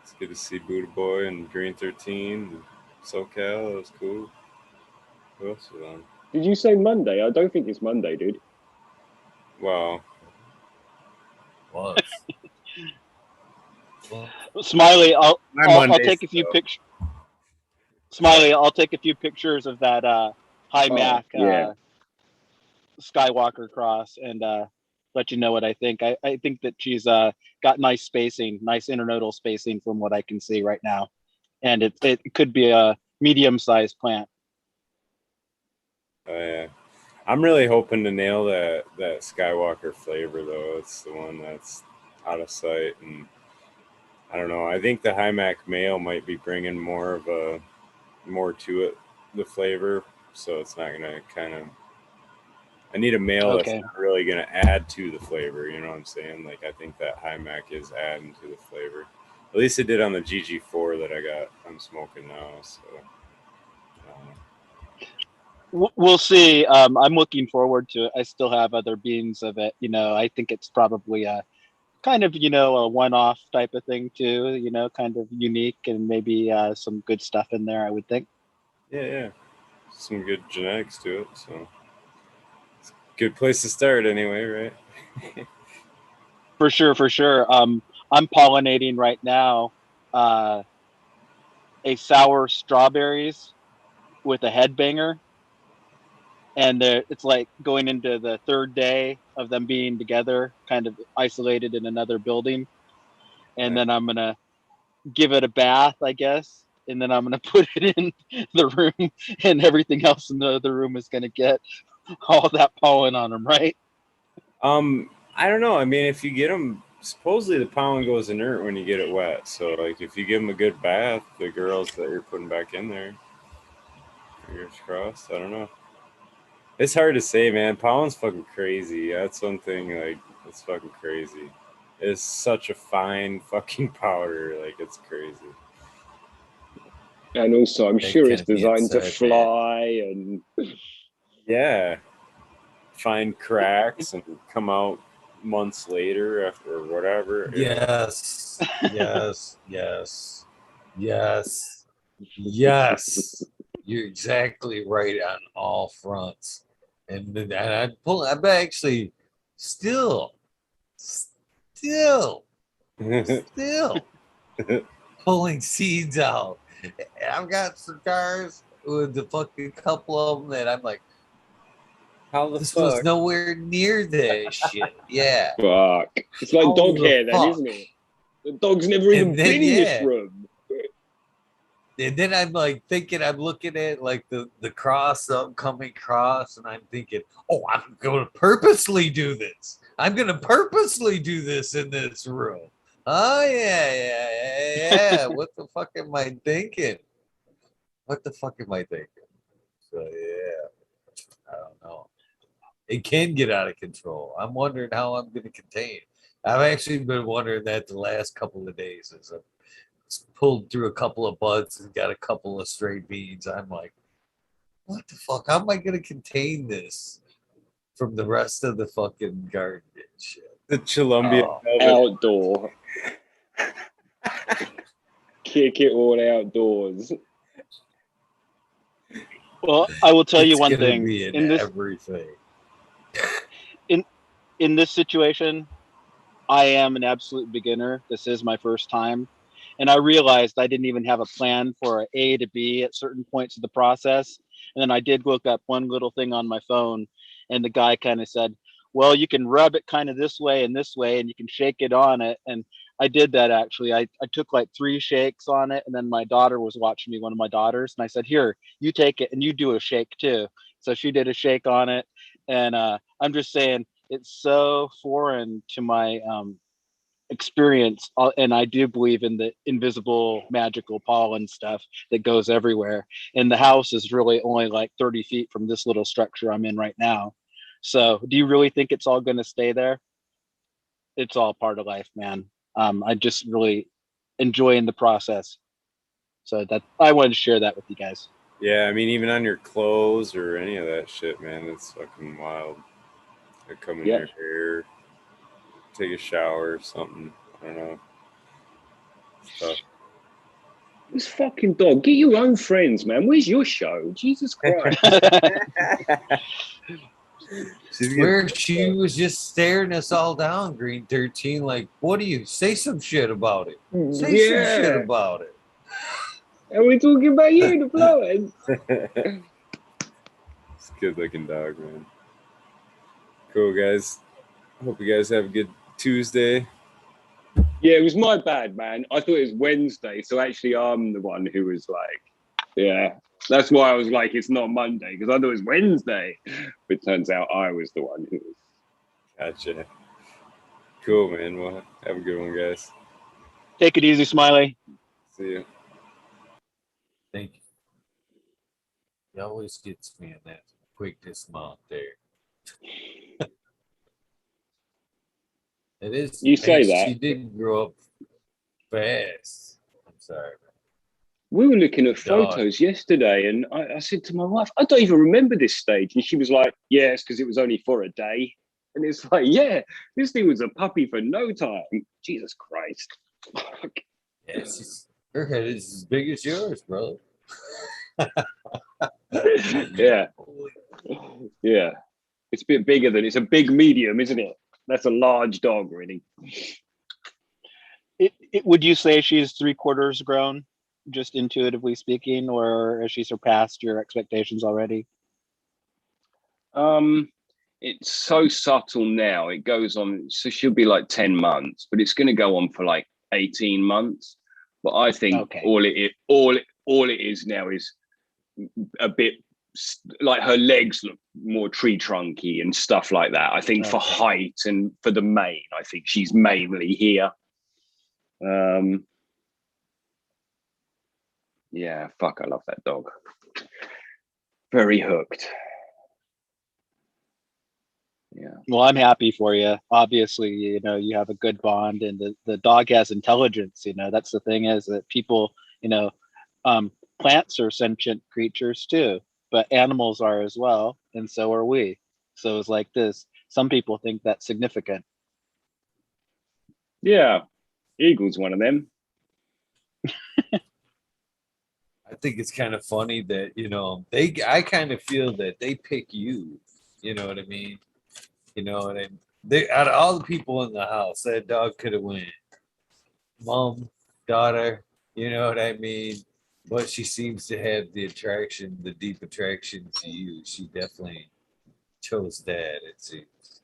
It's good to see Budhaboy and Green 13 and SoCal. That was cool. Who else was on?
Did you say Monday? I don't think it's Monday, dude.
Wow.
Was.
Smiley, I'll take a few
though.
pictures. Smiley, I'll take a few pictures of that high Mac Skywalker cross and let you know what I think. I think that she's got nice spacing, nice internodal spacing from what I can see right now, and it could be a medium-sized plant.
Oh yeah, I'm really hoping to nail that Skywalker flavor though. It's the one that's out of sight, and I don't know. I think the High Mac male might be bringing more to it, the flavor. So it's not gonna kind of. I need a male that's not really gonna add to the flavor. You know what I'm saying? Like I think that High Mac is adding to the flavor. At least it did on the GG4 that I'm smoking now. So.
We'll see. I'm looking forward to it. I still have other beans of it. You know, I think it's probably a kind of, you know, a one-off type of thing too, you know, kind of unique and maybe some good stuff in there, I would think.
Yeah. Some good genetics to it. So it's a good place to start anyway, right?
For sure. I'm pollinating right now a sour strawberries with a headbanger. And it's like going into the third day of them being together, kind of isolated in another building. And then I'm going to give it a bath, I guess. And then I'm going to put it in the room and everything else in the other room is going to get all that pollen on them, right?
I don't know. I mean, if you get them, supposedly the pollen goes inert when you get it wet. So like if you give them a good bath, the girls that you're putting back in there, fingers crossed. I don't know. It's hard to say, man. Pollen's fucking crazy. That's one thing, like, it's fucking crazy. It's such a fine fucking powder. Like, it's crazy.
And also, I'm sure it's designed to fly and...
Yeah. Find cracks and come out months later after or whatever.
Yes, yes, yes, yes, yes. You're exactly right on all fronts. And I'm actually still, still pulling seeds out. I've got some cars with the fucking couple of them that I'm like,
How the
this
fuck?
was nowhere near that shit. Yeah.
Fuck. It's like
How
dog
the
hair then,
fuck?
isn't it? The dog's never even
And then,
been in this
yeah.
room.
And then I'm like thinking, I'm looking at like the cross, the upcoming cross, and I'm thinking, oh, I'm going to purposely do this. I'm going to purposely do this in this room. Oh, yeah. What the fuck am I thinking? What the fuck am I thinking? So, yeah, I don't know. It can get out of control. I'm wondering how I'm going to contain it. I've actually been wondering that the last couple of days as I've pulled through a couple of buds and got a couple of stray beans. I'm like, what the fuck? How am I going to contain this from the rest of the fucking garden and shit?
The Columbia
Outdoor. Kick it all outdoors.
Well, I will tell you
It's
one
gonna
thing.
be
In this
everything.
in this situation, I am an absolute beginner. This is my first time. And I realized I didn't even have a plan for A to B at certain points of the process. And then I did look up one little thing on my phone, and the guy kind of said, well, you can rub it kind of this way, and you can shake it on it. And I did that actually. I took like 3 shakes on it, and then my daughter was watching me, one of my daughters, and I said, here, you take it and you do a shake too. So she did a shake on it. And I'm just saying, it's so foreign to my experience, and I do believe in the invisible magical pollen stuff that goes everywhere, and the house is really only like 30 feet from this little structure I'm in right now. So do you really think it's all going to stay there? It's all part of life, man. I just really enjoying the process, so that I wanted to share that with you guys.
Yeah, I mean, even on your clothes or any of that shit, man, it's fucking wild. They come in your hair, take a shower or something. I don't know. Stuff.
This fucking dog. Get your own friends, man. Where's your show? Jesus Christ.
Where she was just staring us all down, Green 13, like, what do you say some shit about it? Say some shit about it.
And we're talking about you, the Florence.
It's a good looking dog, man. Cool, guys. Hope you guys have a good Tuesday.
Yeah, it was my bad, man. I thought it was Wednesday, so actually I'm the one who was like, yeah. That's why I was like, it's not Monday, because I thought it was Wednesday. But it turns out I was the one who was.
Gotcha. Cool, man. Well, have a good one, guys.
Take it easy, Smiley.
See you.
Thank you. He always gets me in that quick dismount there. It is.
You say that.
She did grow up fast. I'm sorry, man.
We were looking at photos yesterday, and I said to my wife, I don't even remember this stage. And she was like, yeah, it's because it was only for a day. And it's like, yeah, this thing was a puppy for no time. Jesus Christ.
Yeah, her head is as big as yours, brother.
Yeah. Yeah. It's a bit bigger than, it's a big medium, isn't it? That's a large dog, really.
Would you say she's 3/4 grown, just intuitively speaking, or has she surpassed your expectations already?
It's so subtle now. It goes on, so she'll be like 10 months, but it's going to go on for like 18 months. But I think all it is now is a bit like her legs look more tree trunky and stuff like that. I think for height and for the mane, I think she's mainly here. Yeah, fuck, I love that dog. Very hooked. Yeah.
Well, I'm happy for you. Obviously, you know, you have a good bond, and the dog has intelligence. You know, that's the thing, is that people, you know, plants are sentient creatures too, but animals are as well, and so are we. So it's like this. Some people think that's significant.
Yeah, Eagle's one of them.
I think it's kind of funny that, you know, I kind of feel that they pick you. You know what I mean? You know what I mean? They, out of all the people in the house, that dog could have went mom, daughter, you know what I mean? But she seems to have the attraction, the deep attraction to you. She definitely chose dad, it seems.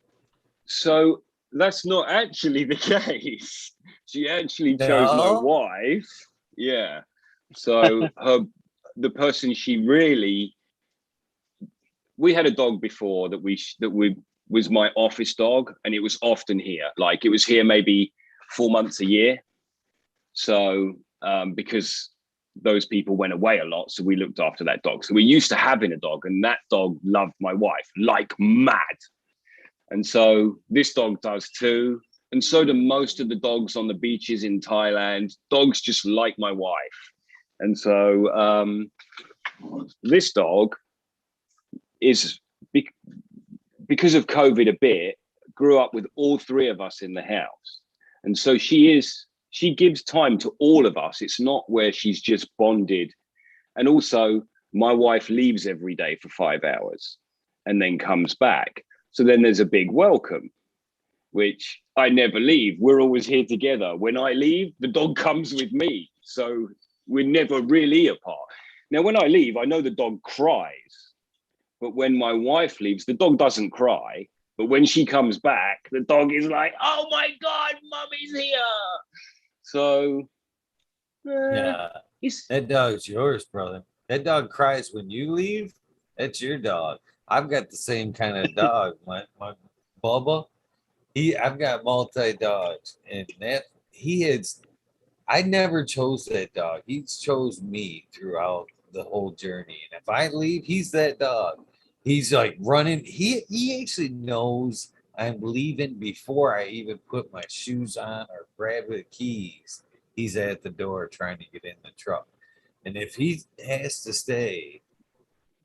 So that's not actually the case. She actually chose my
No?
wife. Yeah. So the person she really, we had a dog before that we was my office dog, and it was often here. Like it was here maybe 4 months a year. So because those people went away a lot, so we looked after that dog. So we're used to having a dog, and that dog loved my wife like mad. And so this dog does too. And so do most of the dogs on the beaches in Thailand. Dogs just like my wife. And so this dog is, because of COVID a bit, grew up with all three of us in the house. And so she gives time to all of us. It's not where she's just bonded. And also my wife leaves every day for 5 hours and then comes back. So then there's a big welcome, which I never leave. We're always here together. When I leave, the dog comes with me. So we're never really apart. Now, when I leave, I know the dog cries. But when my wife leaves, the dog doesn't cry. But when she comes back, the dog is like, oh my God, mommy's here. So,
Yeah. That dog's yours, brother. That dog cries when you leave. That's your dog. I've got the same kind of dog. My Bubba. I've got multi dogs, and I never chose that dog. He's chose me throughout the whole journey. And if I leave, he's that dog. He's like running. He actually knows I'm leaving before I even put my shoes on or grab the keys. He's at the door trying to get in the truck. And if he has to stay,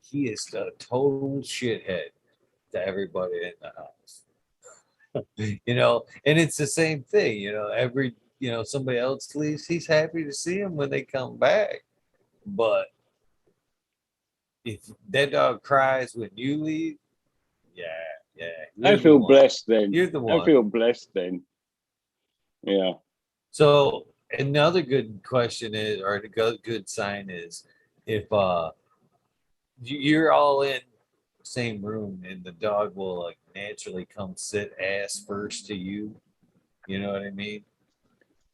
he is a total shithead to everybody in the house. You know, and it's the same thing, you know, somebody else leaves, he's happy to see them when they come back. But if that dog cries when you leave, yeah,
I feel blessed then.
You're the one.
I feel blessed then. Yeah.
So another good question is, or a good sign is, if you're all in the same room and the dog will like naturally come sit ass first to you. You know what I mean?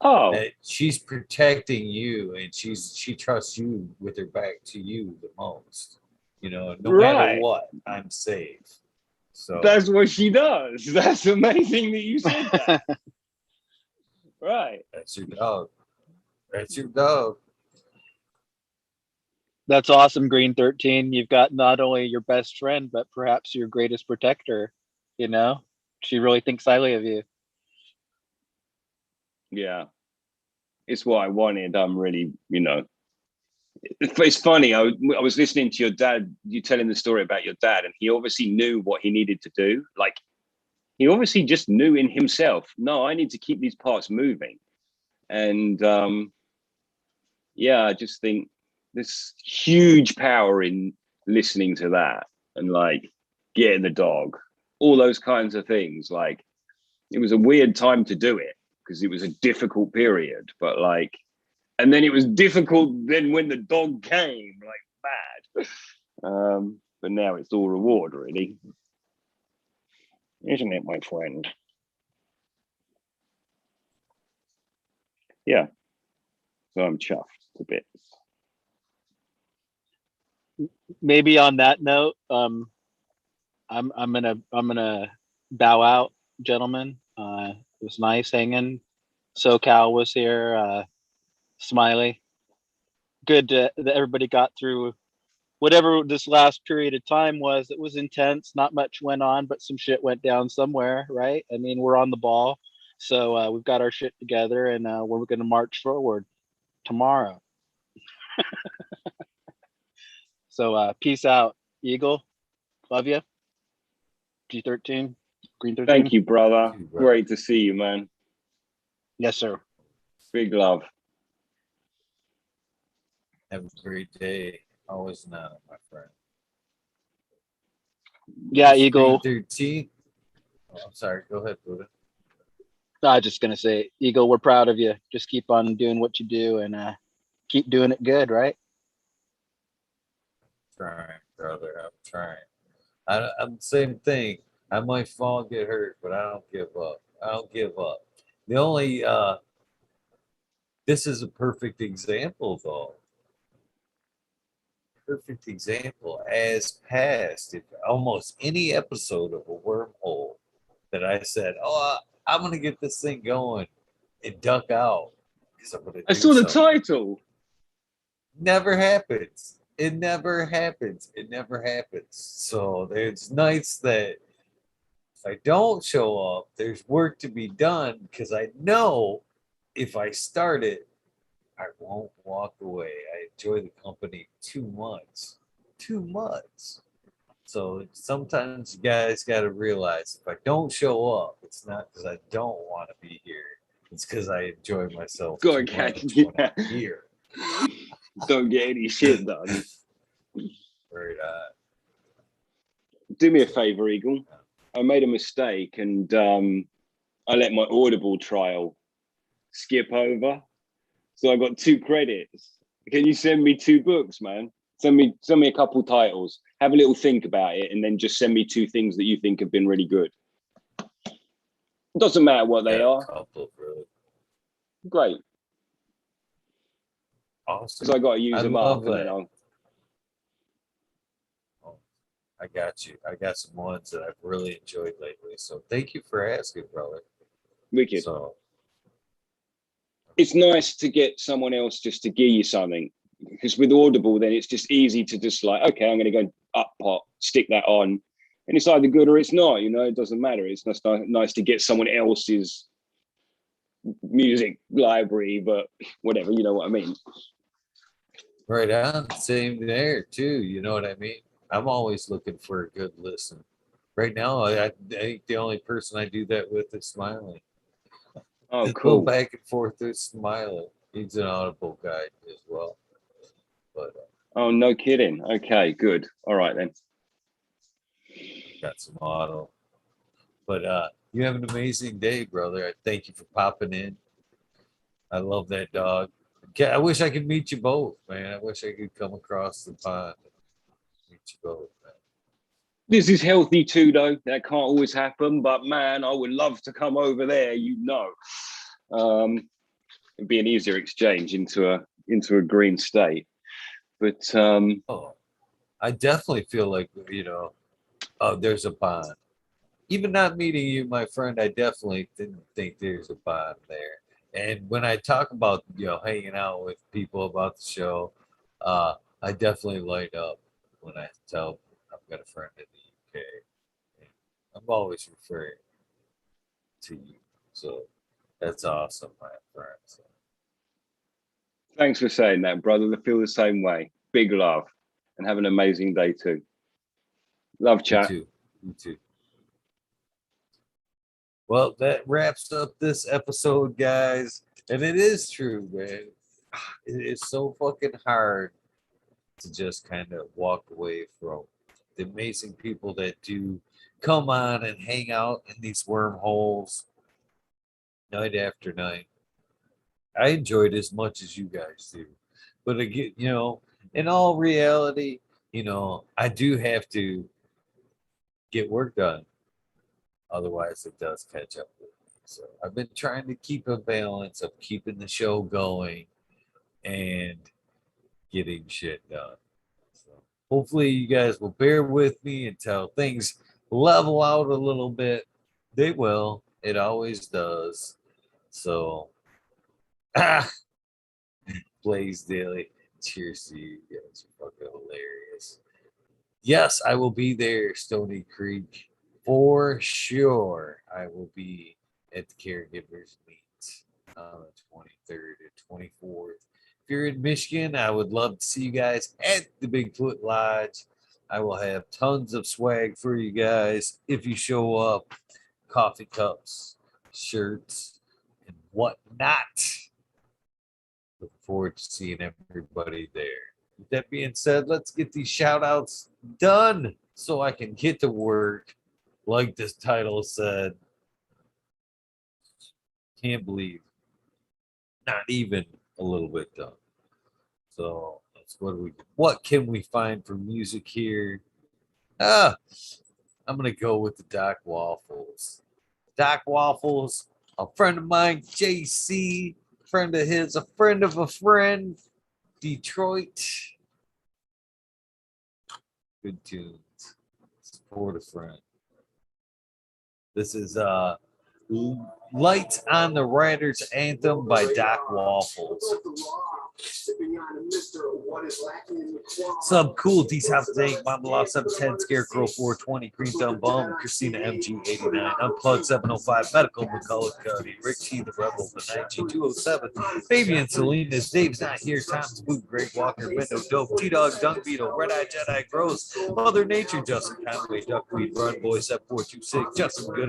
Oh,
That she's protecting you and she trusts you with her back to you the most. You know, no matter what, I'm safe. So
that's what she does. That's amazing that you said that. Right.
That's your dog. That's your dog.
That's awesome, Green 13. You've got not only your best friend, but perhaps your greatest protector. You know, she really thinks highly of you.
Yeah. It's what I wanted. I'm really, you know, it's funny. I was listening to your dad, you telling the story about your dad, and he obviously knew what he needed to do. Like, he obviously just knew in himself, no, I need to keep these parts moving. And yeah, I just think there's huge power in listening to that and like getting the dog, all those kinds of things. Like, it was a weird time to do it because it was a difficult period, but like, and then it was difficult then when the dog came, like bad. But now it's all reward, really. Isn't it, my friend? Yeah. So I'm chuffed a bit.
Maybe on that note, I'm gonna bow out, gentlemen. It was nice hanging. SoCal was here. Smiley. Good that everybody got through whatever this last period of time was. It was intense. Not much went on, but some shit went down somewhere, right? I mean, we're on the ball, so we've got our shit together, and we're going to march forward tomorrow. So peace out, Eagle. Love you. G13, Green 13.
Thank you, brother. Great to see you, man.
Yes, sir.
Big love.
Have a great day. Always now, my friend.
Yeah, Eagle.
13. Oh, I'm sorry. Go ahead, Buddha.
I was just gonna say, Eagle, we're proud of you. Just keep on doing what you do and keep doing it good, right?
Trying, brother. I'm trying. I'm the same thing. I might fall and get hurt, but I don't give up. I don't give up. The only this is a perfect example though. Perfect example as past if almost any episode of a wormhole that I said, oh, I'm gonna get this thing going and duck out because I'm gonna
I
do
saw the
something.
title.
Never happens. It never happens. It never happens. So there's nights that if I don't show up, there's work to be done because I know if I start it, I won't walk away. I enjoy the company too much. Too much. So sometimes you guys got to realize if I don't show up, it's not because I don't want to be here. It's because I enjoy myself
Gotta
too
catch
much
me.
when I'm here.
Don't get any shit done.
Right.
Do me a favor, Eagle. I made a mistake and I let my Audible trial skip over. So I got 2 credits. Can you send me 2 books, man? Send me a couple titles. Have a little think about it, and then just send me 2 things that you think have been really good. Doesn't matter what they are.
Couple, really.
Great.
Awesome.
Because I got to use
I
them
love
up, and
that.
then I'll.
I got you. I got some ones that I've really enjoyed lately. So thank you for asking, brother.
Wicked.
So
it's nice to get someone else just to give you something. Because with Audible, then it's just easy to just like, okay, I'm going to go up pot, stick that on. And it's either good or it's not, you know, it doesn't matter. It's just nice to get someone else's music library, but whatever, you know what I mean?
right on. Same there, too. You know what I mean? I'm always looking for a good listen. Right now, I think the only person I do that with is Smiley.
Oh,
Just
cool.
go back and forth with Smiley. He's an Audible guy as well. But
Oh, no kidding. Okay, good. All right, then.
got some auto. But you have an amazing day, brother. I thank you for popping in. I love that dog. I wish I could meet you both, man. I wish I could come across the pond and meet you both, man.
This is healthy too, though. That can't always happen, but man, I would love to come over there, you know. It'd be an easier exchange into a green state. But
Oh, I definitely feel like, you know, oh, there's a bond. Even not meeting you, my friend, I definitely didn't think there's a bond there. And when I talk about, you know, hanging out with people about the show, I definitely light up when I tell I've got a friend in the UK. And I'm always referring to you. So that's awesome, my friend. So,
thanks for saying that, brother. I feel the same way. Big love, and have an amazing day too. Love,
you
chat.
too. You too. Well, that wraps up this episode, guys. And it is true, man. It is so fucking hard to just kind of walk away from the amazing people that do come on and hang out in these wormholes night after night. I enjoyed as much as you guys do. But again, you know, in all reality, you know, I do have to get work done. Otherwise, it does catch up with me. So I've been trying to keep a balance of keeping the show going and getting shit done. So hopefully, you guys will bear with me until things level out a little bit. They will. It always does. So, Blaze Daily. Cheers to you guys. You're fucking hilarious. Yes, I will be there, Stony Creek. For sure, I will be at the Caregivers Meet on the 23rd and 24th. If you're in Michigan, I would love to see you guys at the Bigfoot Lodge. I will have tons of swag for you guys if you show up. Coffee cups, shirts, and whatnot. Look forward to seeing everybody there. With that being said, let's get these shout outs done so I can get to work. Like this title said, can't believe not even a little bit done. So that's what can we find for music here? I'm gonna go with the Doc Waffles. Doc Waffles, a friend of mine, JC, friend of his, a friend of a friend, Detroit. Good tunes. Support a friend. This is Lights on the Rider's Anthem by Doc Waffles. Sub Cool, D South Date, Mama Law 710, Scarecrow 420, Green Thumb Bum, Christina MG 89, Unplugged 705, Medical McCullough Cody, Rick T the Rebel, the 19207, Fabian Salinas, Dave's Not Here, Tom's Boot, Greg Walker, Window Dope, T Dog, Dung Beetle, Red Eye Jedi Gross, Mother Nature, Justin Conway, Duckweed, Run Boy, Ep436, Justin Good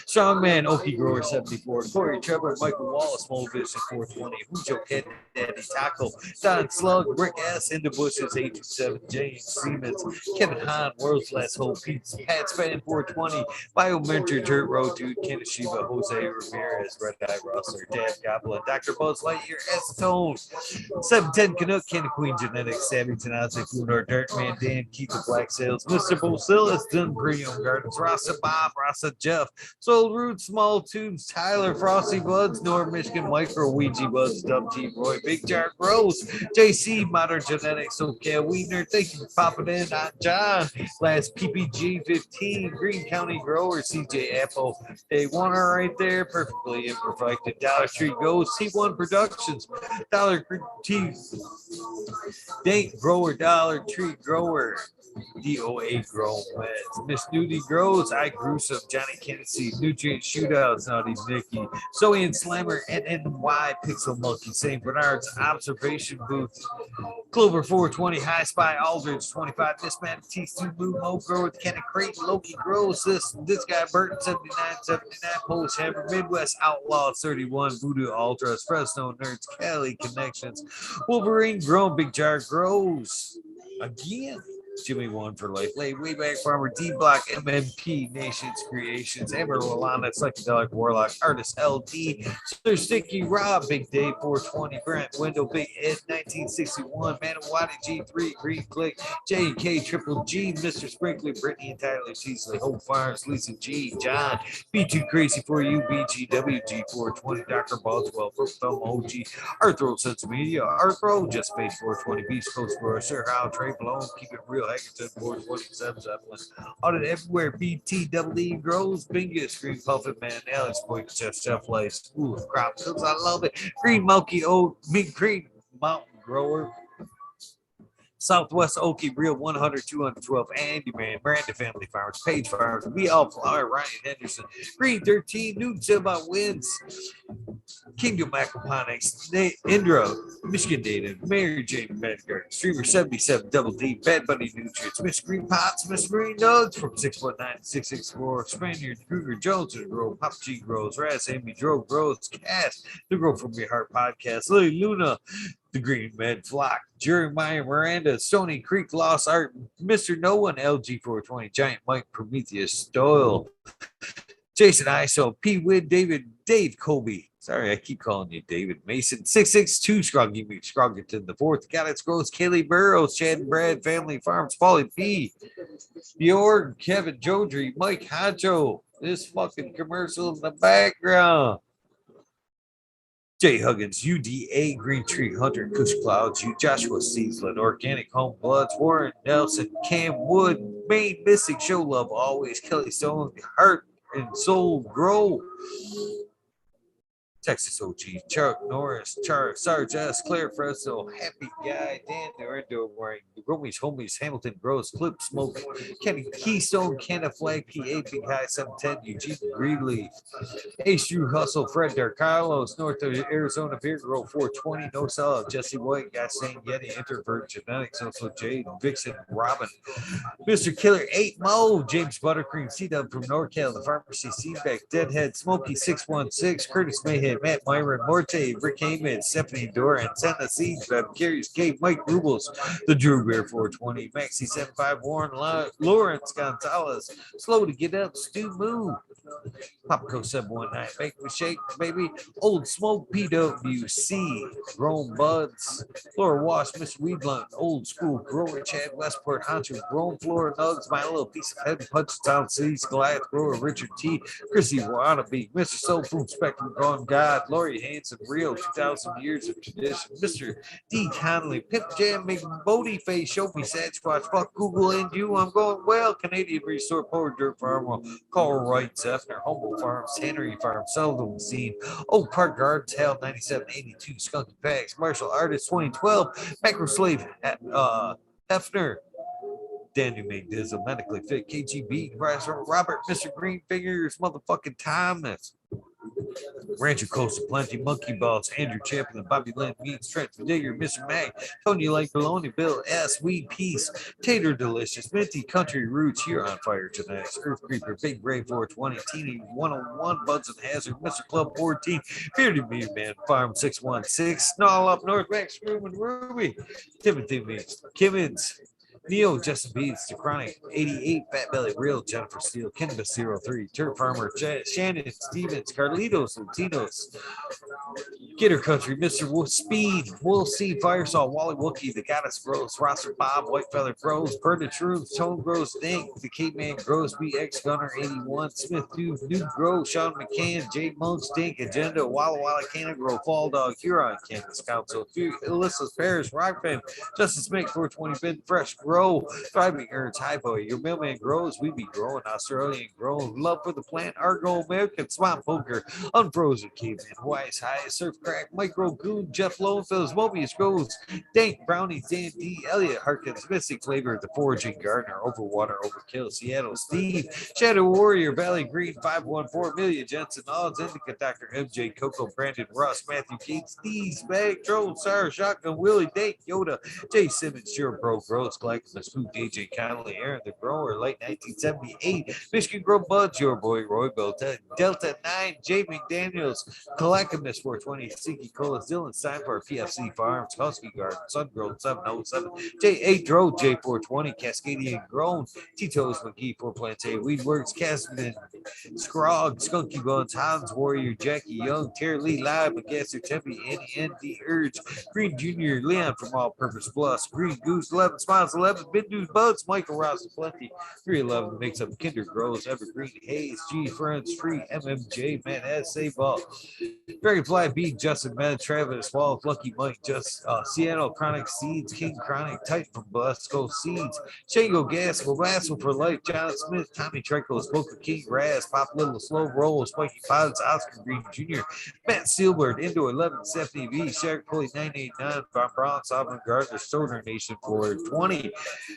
Strongman, Okie Grower 74, Corey Trevor, Michael Wallace, Mole Vision 420, Hujo Kid Daddy Taco, Don Slug, Rick S. in the Bushes, 827, James Siemens, Kevin Hahn, World's Last Hope, Pat Span 420, Biomentor, Dirt Road Dude, Kanashiba, Jose Ramirez, Red Eye Rustler, Dad Goblin, Dr. Buzz Lightyear, Acetone, 710 Canuck, Candy Queen Genetics, Savvy Tanazi, Funar, Dirt Man, Dan, Keith the Black Sales, Mr. Bosilis, Dun Premium Gardens, Rasa Bob, Rasa Jeff, Soul Root, Small Tubes, Tyler, Frosty Buds, North Michigan, Micro, Ouija Buds, Dub T Roy, Big Jar Gross, JC, Modern Genetics, SocalWeednerd, thank you for popping in. John, last PPG 15, Green County Grower, CJ Apple, a oneer right there, perfectly imperfect. Dollar Tree Goes, C1 Productions, Dollar Tree, Date Grower, Dollar Tree Grower, DOA Grow Meds, Miss Nudie Grows, I Gruesome, Johnny Kennedy, Nutrient Shootouts, Naughty Nicky, Zoe and Slammer, NNY, Pixel Monkey, St. Bernard's Observation Booth, Clover 420, High Spy, Aldridge 25, Miss Man, T2 Blue, Mo Grower, Kenny Creighton, Loki Grows, this guy, Burton 79, Polish Hammer, Midwest Outlaws 31, Voodoo Ultras, Fresno Nerds, Cali Connections, Wolverine Grown, Big Jar Grows, again. Jimmy One for Life, Way Back Farmer, D Block, MMP, Nations Creations, Amber Rolanda, Psychedelic Warlock, Artist LD, Sir Sticky Rob, Big Dave 420, Grant Window, Big Ed 1961, Manawati G3, Green Click, J&K Triple G, Mr. Sprinkler, Brittany and Tyler Cheesley, Hope Farms, Lisa G, John, Be Too Crazy for You, BGWG 420, Dr. Boswell, Brook Thumb OG, Arthro Sense Media, Arthro, Just Space 420, Beast Coast for Sir How, Trey Malone, Keep It Real, Hackerton, 427, Zeppelin, Audit Everywhere, BTWE Grows, Bingus, Green Puffin Man, Alex Boyd, Chef Lice, Ooh, Crop Cooks, I love it, Green Monkey, Old Big Creek, Mountain Grower, Southwest Okie, Real 100, 212, Andy Man, Brandon Family Farms, Page Farms, We All Flower, Ryan Henderson, Green 13, Newton Silva Wins, Kingdom Aquaponics, Indra, Michigan Data, Mary Jane Medgar, Streamer 77, Double D, Bad Bunny Nutrients, Miss Green Pots, Miss Green Nugs from 619 664, Spaniard, Kruger Jones, and Grow, Pop G Grows, Raz, Amy Drove Grows, Cass, The Grow From Your Heart Podcast, Lily Luna, The Green Med Flock, Jeremiah Miranda, Stony Creek Lost Art, Mr. No One, LG 420, Giant Mike, Prometheus, Doyle, Jason Iso, P. Wid, Dave Kobe. Sorry, I keep calling you David Mason. 662 Scroggy Scroggerton the fourth. Got its Gross, Kaylee Burrows, Chad and Brad, Family Farms, Polly P. Bjorn, Kevin Jodry, Mike Hacho. This fucking commercial in the background. Jay Huggins, UDA, Green Tree Hunter, Kush Clouds, you Joshua Seasland, Organic Home Bloods, Warren Nelson, Cam Wood, Maine Missing, Show Love Always, Kelly Stone, Heart and Soul Grow. Texas OG, Chuck Norris, Sarge S, Claire Fresno, Happy Guy, Dan Durando, wearing Romies, Homies, Hamilton Gross, Clip Smoke, Kenny Keystone, Canada Flag, PA, Big High 710, Eugene Greeley, Ace Drew Hustle, Fred Carlos, North of Arizona, Beer Girl 420, No Solid, Jesse White, Guy Saying Yeti, Introvert Genetics, also Jade, Vixen, Robin, Mr. Killer 8 Mo, James Buttercream, C-Dub from NorCal, The Pharmacy, Seedback, Deadhead, Smokey 616, Curtis Mayhead, Matt Myron, Morte, Rick Heyman, Stephanie Doran, Senna Siege, Bev Curious, Kate, Mike Rubles, the Drew Bear 420, Maxi 75, Warren, Lawrence Gonzalez, Slow to Get Up, Stu Moo, Popco 719, Make Me Shake, baby, Old Smoke, PWC, Grown Buds, Laura Wash, Mr. Weedblunt, Old School, Grower, Chad Westport, Honcho, Grown Floor, Nugs, My Little Piece of Head, Punch Town City, Goliath, Grower, Richard T, Chrissy Wannabe, Mr. Soul Food Spectrum, Gone God, Lori Hanson, Rio, 2,000 Years of Tradition, Mr. D. Conley, Pip Jam, McBodie Face, Show Me Sasquatch, Fuck Google and you, I'm going well, Canadian Restore, Power Dirt Farm, Carl Wright, Zeffner, Humble Farms, Henry Farm, Seldom Scene, Oak Park Gardens, Hell 9782, Skunky Packs, Martial Artist 2012, Macro Slave, Hefner, Daniel McDizzle, Medically Fit, KGB, Robert, Mr. Green Fingers, motherfucking Thomas, Rancho Costa Plenty, Monkey Balls, Andrew Champion, Bobby Lynn, Meats, Trent Digger, Mr. Mac, Tony Lake Baloney, Bill S, Weed Peace, Tater Delicious, Minty Country Roots, here on fire tonight. Earth Creeper, Big Ray 420, Teeny 101, Buds and Hazard, Mr. Club 14, Bearded Meat Man, Farm 616, Snarl Up North, Max Room and Ruby, Timothy Meats, Kimmins, Neo, Justin Beats, The Chronic, 88, Fat Belly, Real, Jennifer Steele, Canvas 03, Turf Farmer, Shannon, Stevens, Carlitos, Latinos, Gitter Country, Mr. Wolf Speed, Wolf Seed, Firesaw, Wally Wookie, The Goddess Grows, Roster Bob, White Feather Grows, Burned Truth, Tone Grows, Dink, The Caveman Grows, BX Gunner 81, Smith Dude, New Grow, Sean McCann, Jay Monks, Dink, Agenda, Walla Walla Canna Grow, Fall Dog, Huron, Kansas Council, Alyssa's Paris, Rockfin, Justice Make 420, Bid Fresh Grow, Thriving Earns, High Boy, Your Mailman Grows, We Be Growing, Australian Grow, Love for the Plant, Argo, American Swamp Poker, Unfrozen Caveman, Hawaii's High, Surf Crack, Micro Goon, Jeff Lowenfels, Mobius Grows, Dank, Brownie, Dan D, Elliot Harkins, Mystic Flavor, The Foraging Gardener, Overwater, Overkill, Seattle, Steve, Shadow Warrior, Valley Green, 514, Amelia Jensen, Odds, Indica, Dr. MJ, Coco, Brandon, Russ, Matthew Gates, Steve's Bag, Troll, Sarah, Shotgun, Willie, Dake, Yoda, Jay Simmons, Sure Bro, Grows, Glycomus, Food, DJ Connolly, Aaron the Grower, late 1978, Michigan Grow Buds, Your Boy, Roy Delta 9, Jay McDaniels, Clackamus 420, Siki Colas, Dylan Steinford, PFC Farms, Husky Garden, Sun Growth 707, J8 Dro, J420, Cascadian Grown, Tito's McGee, 4 Plantain, Weedworks, Casman, Scrog, Skunky Buns, Hans Warrior, Jackie Young, Terry Lee Live, McGasser, Tempe, Annie ND Urge, Green Jr., Leon from All Purpose Plus, Green Goose, 11 Smiles, 11 Big News Buds, Michael Ross, Plenty, 311 makes up Kinder Grows, Evergreen Hayes, G Friends, Free, MMJ, Matt S, Save Ball, Dragonfly B, Justin Med, Travis Wall, Lucky Mike, Just Seattle Chronic Seeds, King Chronic, Titan from Blasco Seeds, Shango Gas, Wassel for Life, John Smith, Tommy Trickles, Poker King, Raz, Pop Little, Slow Roll, Spiky Pods, Oscar Green Jr., Matt Steelbird, Indo 11, Stephanie V, Shark Pulley 989, Von Bronx, Auburn Gardner, Stoner Nation 420,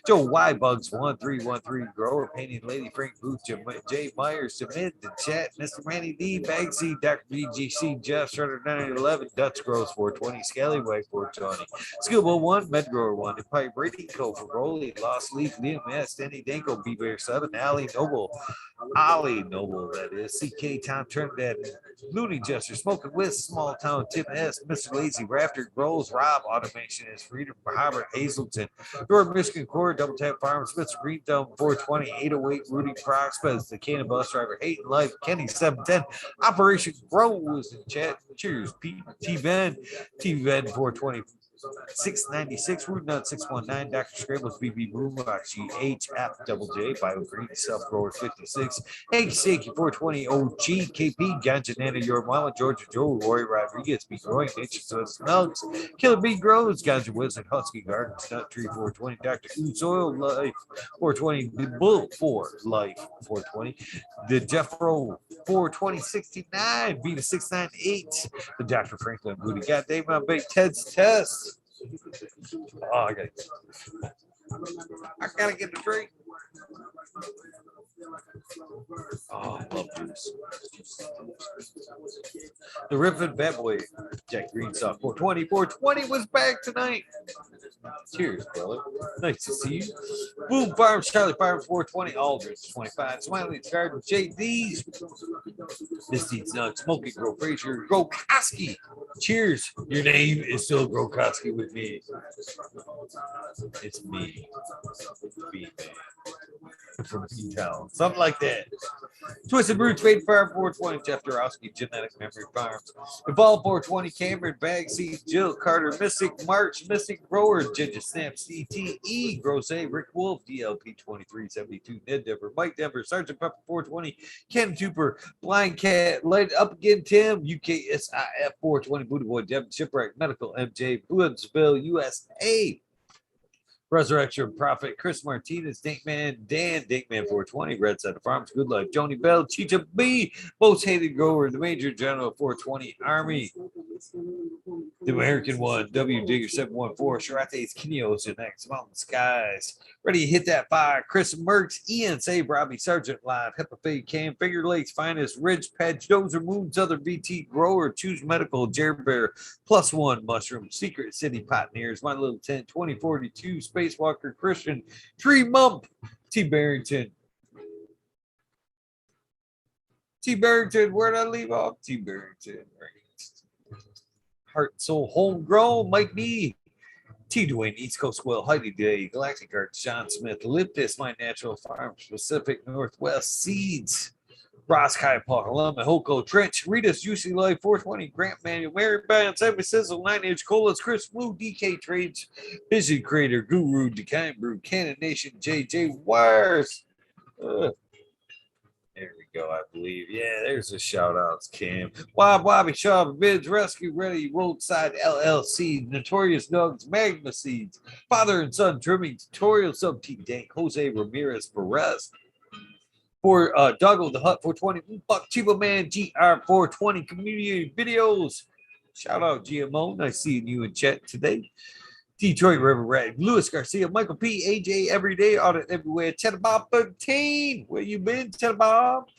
Joe Y Bugs 1313, Grower, Painting Lady, Frank Booth, Jay Myers, Submit, the Chat, Mr. Manny D, Bagsy, Dr. BGC, Jeff, Shredder 911, Dutch Grows 420, Scallywag 420, Skillbo 1, Medgrower 1, Empire Brady Co. for Rolly, Lost Leaf, Liam S, Danny Danko, B Bear 7, Ollie Noble, that is, CK Tom Trinidad, Looney Jester, Smoking with Small Town, Tim S, Mr. Lazy, Rafter, Grows, Rob, Automation is Freedom, Robert Hazelton, York, Michigan Core, Double Tap Farms, Mr. Green Thumb, 420, 808, Rudy Proxpez, the Cannon Bus Driver, Hayden Life, Kenny 710, Operation Grows in chat. Cheers, Pete, T-Ben, 420. 696, Root Nut 619, Dr. Scrambles, BB Boombox, GHF, Double J, Bio Green, Self Grower 56, Hanky Saki 420, OG, KP, Ganja Nana, Your Mama, Georgia Joe, Roy Rodriguez, B. Growing, Nature So Smells, Killer B. Grows, Ganja Wizard, Husky Gardens, Nut Tree 420, Dr. Oots Oil Life 420, The Bull 4 Life 420, the Jeffro 42069, Beta 698, the Dr. Franklin Booty, goddamn my big Ted's Test. Oh, I gotta get the drink. Oh, I love juice. The Riffin Bad Boy, Jack Green saw 420 was back tonight. Cheers, brother. Nice to see you. Boom Farms, Charlie Farms, 420, Aldridge, 25. Smileys Garden, JD's. Misty's Nuts, Smoky Grow Frazier, Grokoski. Cheers. Your name is still Grokoski with me. It's me. Me, man. From P-Town. Something like that. Twisted Roots, Fade Farm, 420, Jeff Dorowski, Genetic Memory Farms. Evolve 420, Cameron, Bag Seeds, Jill Carter, Mystic March, Mystic Grower, Ginger Snap, CTE, Gross A, Rick Wolf, DLP 2372, Ned Denver, Mike Denver, Sergeant Pepper 420, Ken Tooper, Blind Cat, Light Up Again Tim, UKSIF 420, Budhaboy, Devin Shipwreck, Medical MJ, Woodsville, USA. Resurrection Prophet, Chris Martinez, Dinkman, Dan, Dinkman 420, Red Side of Farms, Good Life, Joni Bell, Chicha B, Most Hated Grower, the Major General 420 Army, the American One, W Digger 714, Sharates, Kinios, and X Mountain Skies. Ready to hit that fire. Chris Merckx, Ian Save, Robbie Sargent Live, Hepa Cam, Finger Lakes Finest, Ridge Patch, Dozer Moon, Southern VT Grower, Choose Medical, Jerry Bear, Plus One Mushroom, Secret City Pioneers, My Little Tent, 2042, Spacewalker Christian, Tree Mump, T Barrington. T Barrington, where'd I leave off? T Barrington, right. Heart and Soul Homegrown, Mike B. T. Dwayne, East Coast Well, Heidi Day, Galactic Arts, John Smith, Liptis, My Natural Farm, Pacific Northwest Seeds, Ross Kai, Paul, Alumna, Hoko, Trench, Rita's UC Life, 420, Grant Manuel, Mary Bounce, Every Sizzle, 9 Inch Colas, Chris Blue, DK Trades, Vision Creator, Guru, Decine Brew, Cannon Nation, JJ Wires. There we go, I believe. Yeah, there's the shout outs, Cam. Bobby Shaw, Bids, Rescue Ready, Roadside LLC, Notorious Dogs, Magma Seeds, Father and Son Trimming, Tutorial Sub T Dank, Jose Ramirez Perez. For Doggo the Hut 420, Buck Chiba Man, GR 420 Community Videos. Shout out GMO. Nice seeing you in chat today. Detroit River Rat, Luis Garcia, Michael P, AJ Everyday, Audit Everywhere, Cheddar Bob 13. Where you been, Cheddar Bob?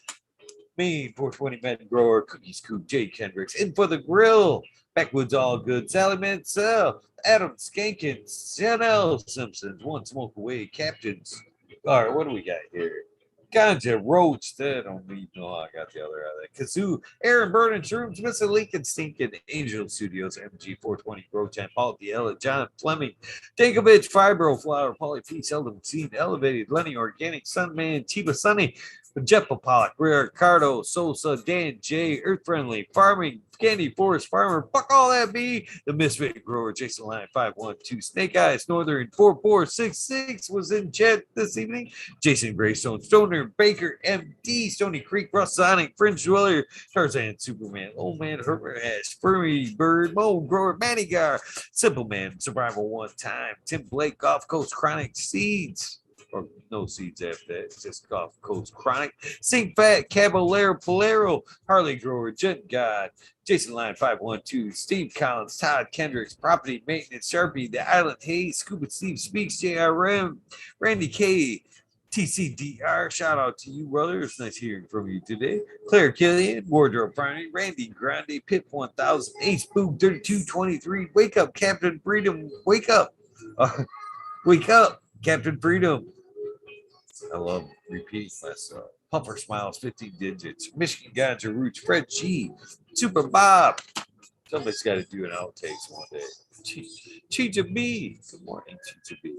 Maine 420 Men Grower, Cookies Coop, Jay Kendricks, In for the Grill, Backwoods All Good, Sally Mansell, Adam Skankins, Chanel Simpsons, One Smoke Away, Captains. All right, what do we got here? Ganja Roach, I don't even know how I got the other out of that. Kazoo, Aaron Burden, Shrooms, Mr. Lincoln, Stinkin, Angel Studios, MG420, Grochan, Paul Diella, John Fleming, Dankovich, Fibro Flower, Paulie P, Seldom Seen, Elevated, Lenny Organic, Sunman, Chiba Sunny, Jeff Pollock, Ricardo, Sosa, Dan J, Earth Friendly, Farming, Candy Forest Farmer, fuck all that be, the Misfit Grower, Jason Line 512, Snake Eyes, Northern 4466 was in chat this evening, Jason Greystone, Stoner, Baker, MD, Stony Creek, Russ Sonic, Fringe Dweller, Tarzan, Superman, Old Man, Herbert Ash, Furry Bird, Mo Grower, Manigar, Simple Man, Survival One Time, Tim Blake, Gulf Coast Chronic Seeds. Or no seeds after that. It's just Gulf Coast Chronic. Sink Fat, Caballero, Polero, Harley Grower, Gent God, Jason Line 512, Steve Collins, Todd Kendricks, Property Maintenance, Sharpie, The Island Hayes, Scuba Steve Speaks, JRM, Randy K, TCDR. Shout out to you, brother. It's nice hearing from you today. Claire Killian, Wardrobe Primary, Randy Grande, Pip 1000, Ace Boom 3223. Wake up, Captain Freedom. Wake up. Wake up, Captain Freedom. I love repeating myself. Puffer Smiles, 15 digits. Michigan Ganja Roots, Fred G, Super Bob. Somebody's got to do an outtakes one day. Chicha B. Good morning, Chicha B.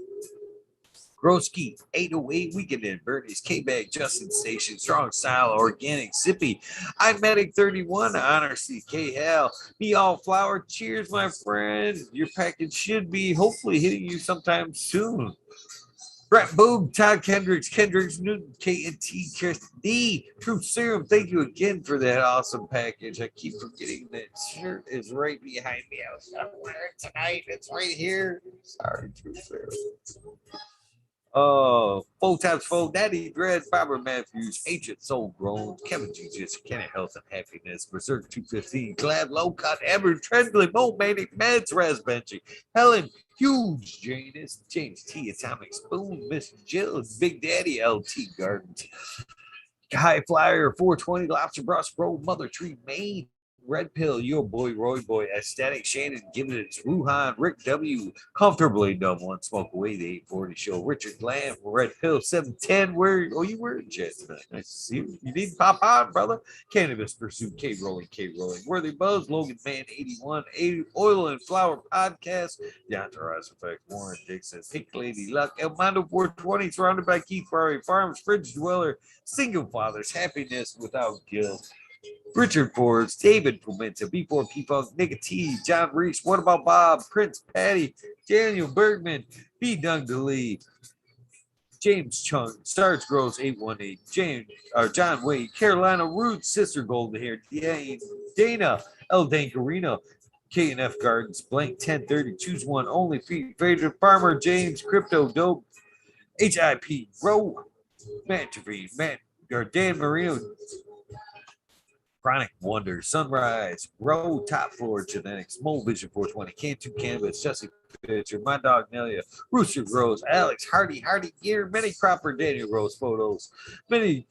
Groski, 808 Weekend in Bernie's K-Bag, Justin Station, Strong Style, Organic, Zippy, I'm Medic 31, Honor CK Hal, Be All Flower. Cheers, my friend. Your package should be hopefully hitting you sometime soon. Brett Boog, Todd Kendricks, Newton, KNT, Kirsten D, Truth Serum. Thank you again for that awesome package. I keep forgetting that shirt is right behind me. I was gonna wear it tonight. It's right here. Sorry, Truth Serum. Four times four, Natty Dread, Barbara Matthews, Ancient Soul Grown, Kevin Jesus, Kenny Health and Happiness, Berserk 215, Glad Low Cut, Ever Trendly, Mo Manic, Meds, Rasbenji, Helen, Huge, Janus, James T, Atomic Spoon, Miss Jill, Big Daddy, LT Gardens, High Flyer, 420, Lobster Brush, Bro, Mother Tree, Maine, Red Pill, your boy Roy Boy, Ecstatic Shannon, giving it its Wuhan, Rick W, comfortably dumb one, smoke away the 840 show, Richard Lamb, Red Pill 710, where you were in jet tonight. Nice to see you. You need to pop on, brother. Cannabis Pursuit, K Rolling, Worthy Buzz, Logan Man 81, Oil and Flower Podcast, The Entourage Effect, Warren Dixon, Pink Lady Luck, El Mando 420, surrounded by Keith Ferrari Farms, Fridge Dweller, Single Fathers, Happiness Without Guilt, Richard Forbes, David Pimenta, B4 P-Funk, Nick T, John Reese, What About Bob, Prince Patty, Daniel Bergman, B. Doug DeLee, James Chung, Sarge Gross 818, John Wade, Carolina Roots, Sister Golden Hair, Dana, El Dankarino, K&F Gardens, Blank 1030, Choose One, Only Feet, Favorite Farmer, James, Crypto Dope, HIP, Row, Matt Trevine, Dan Marino, Chronic Wonder, Sunrise, Row, Top Floor Genetics, Mole Vision 420, Cantu Canvas, Jesse Pitcher, My Dog Nelia, Rooster Grows, Alex, Hardy Gear, Mini Cropper, Daniel Rose Photos, Mitten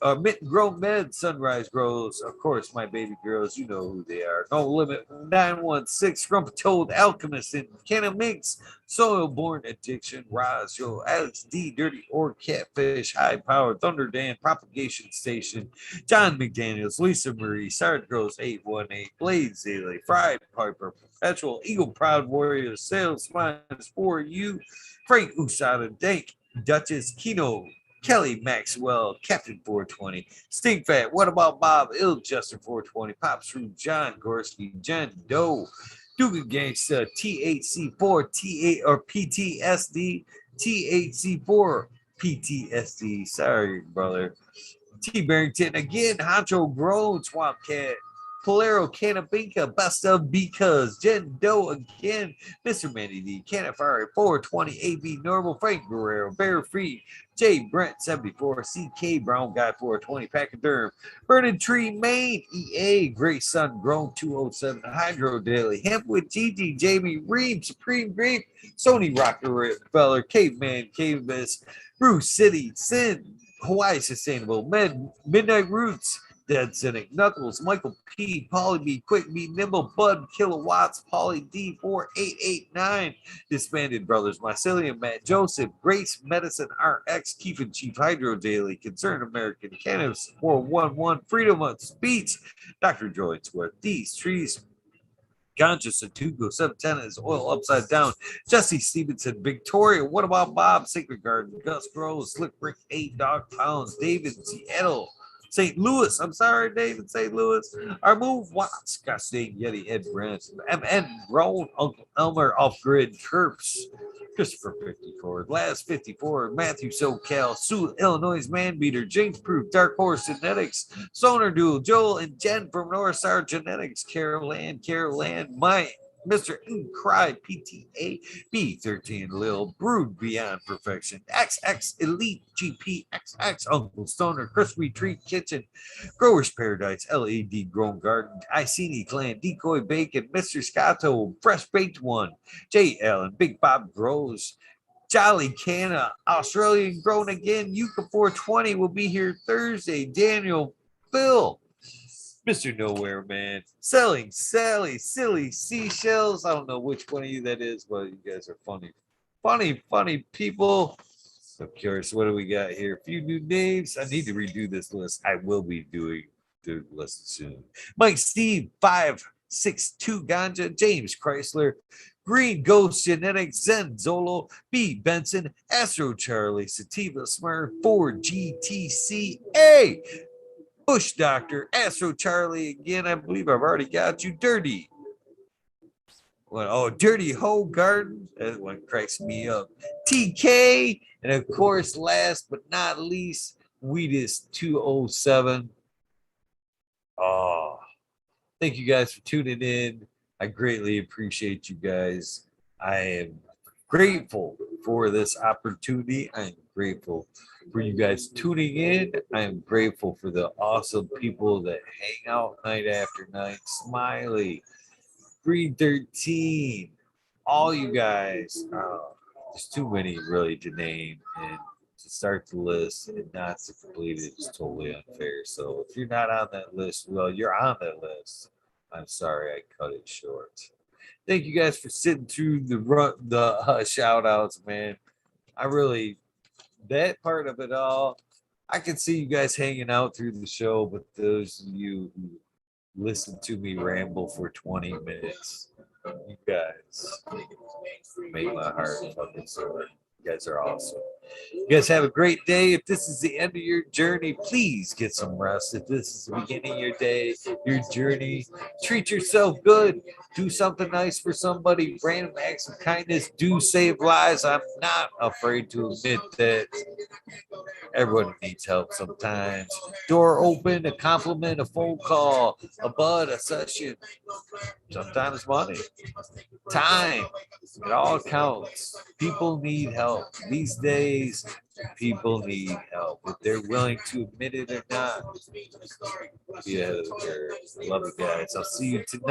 Grow Med, Sunrise Grows, of course, My Baby Girls, you know who they are. No Limit, 916, Grumpy Toad, Alchemist, and Canna Minx, Soil-Born Addiction, Roz, Joe, Alex D, Dirty Or Catfish, High Power, Thunder Dan, Propagation Station, John McDaniels, Lisa Marie, Sarge Grows 818, Blade Zaley, Fried Piper, Perpetual, Eagle Proud Warriors, Sales Smiles for You, Frank Usada, Dank, Duchess, Kino, Kelly Maxwell, Captain 420, Stink Fat, What About Bob, Ill Juster 420, Pops Through, John Gorski, Jen Doe, Dugan Gangsta, THC4, T8 or PTSD, THC4, PTSD. Sorry, brother. T Barrington again, Honcho Grown, Swamp Cat, Polero, Canabinka, Best of Because, Jen Doe again, Mr. Manny D, Canafari, 420, AB Normal, Frank Guerrero, Bear Free, J Brent 74, CK Brown Guy 420, Pachyderm, Burning Tree Maine, EA, Great Sun Grown 207, Hydro Daily, Hemp with Gigi, Jamie Reed, Supreme Grape, Sony Rockefeller, Caveman, Cavemas, Bruce City, Sin, Hawaii Sustainable, Midnight Roots, Dead Cynic, Knuckles, Michael P, Polly B, Quick B, Nimble, Bud, Kilowatts, Polly D, 4889, Disbanded Brothers, Mycelium, Matt Joseph, Grace, Medicine, RX, Keith and Chief Hydro Daily, Concerned American, Cannabis 411, Freedom of Speech, Dr. Joy Sweat, These Trees, Ganja Satugo, 710 is Oil Upside Down, Jesse Stevenson, Victoria, What About Bob, Sacred Garden, Gus Groves, Slick Rick, 8 Dog Pounds, David Seattle, St. Louis, I'm sorry, David, St. Louis, Our Move Watts, Casting Yeti, Ed Branson, MN, Rowan, Uncle Elmer, Off Grid, Terps, Christopher 54, Last 54, Matthew SoCal, Sue, Illinois Man Beater, Jinx Proof, Dark Horse Genetics, Sonar Duel, Joel and Jen from North Star Genetics, Carol Ann, Mike, Mr. Cry, PTA, B13, Lil, Brood Beyond Perfection, XX Elite, GPXX, Uncle Stoner, Crispy Treat Kitchen, Growers Paradise, LED Grown Garden, Iceni Clan, Decoy Bacon, Mr. Scotto, Fresh Baked One, J. Allen, Big Bob Grows, Jolly Canna, Australian Grown Again, Yuka 420 will be here Thursday, Daniel, Phil, Mr. Nowhere Man, Selling Sally, Silly Seashells. I don't know which one of you that is, but you guys are funny people. So curious, what do we got here? A few new names. I need to redo this list. I will be doing the list soon. Mike Steve, 562 Ganja, James Chrysler, Green Ghost Genetics, Zen Zolo, B Benson, Astro Charlie, Sativa Smurf, 4GTCA. Bush Doctor, Astro Charlie again. I believe I've already got you. Dirty. Dirty Hoe Garden. That one cracks me up. TK. And of course, last but not least, Weedus 207. Oh, thank you guys for tuning in. I greatly appreciate you guys. I am grateful for this opportunity. I am grateful for you guys tuning in. I am grateful for the awesome people that hang out night after night. Smiley, Green 13, all you guys. There's too many really to name, and to start the list and not to complete it is totally unfair. So if you're not on that list, well, you're on that list. I'm sorry I cut it short. Thank you guys for sitting through the shout outs, man. I really, that part of it all, I can see you guys hanging out through the show, but those of you who listen to me ramble for 20 minutes, you guys make my heart fucking sore. You guys are awesome. You guys have a great day. If this is the end of your journey, please get some rest. If this is the beginning of your day, your journey, treat yourself good. Do something nice for somebody. Random acts of kindness do save lives. I'm not afraid to admit that. Everyone needs help sometimes. Door open, a compliment, a phone call, a bud, a session. Sometimes money, time. It all counts. People need help. These days, people need help. If they're willing to admit it or not. Yeah, I love you guys. I'll see you tonight.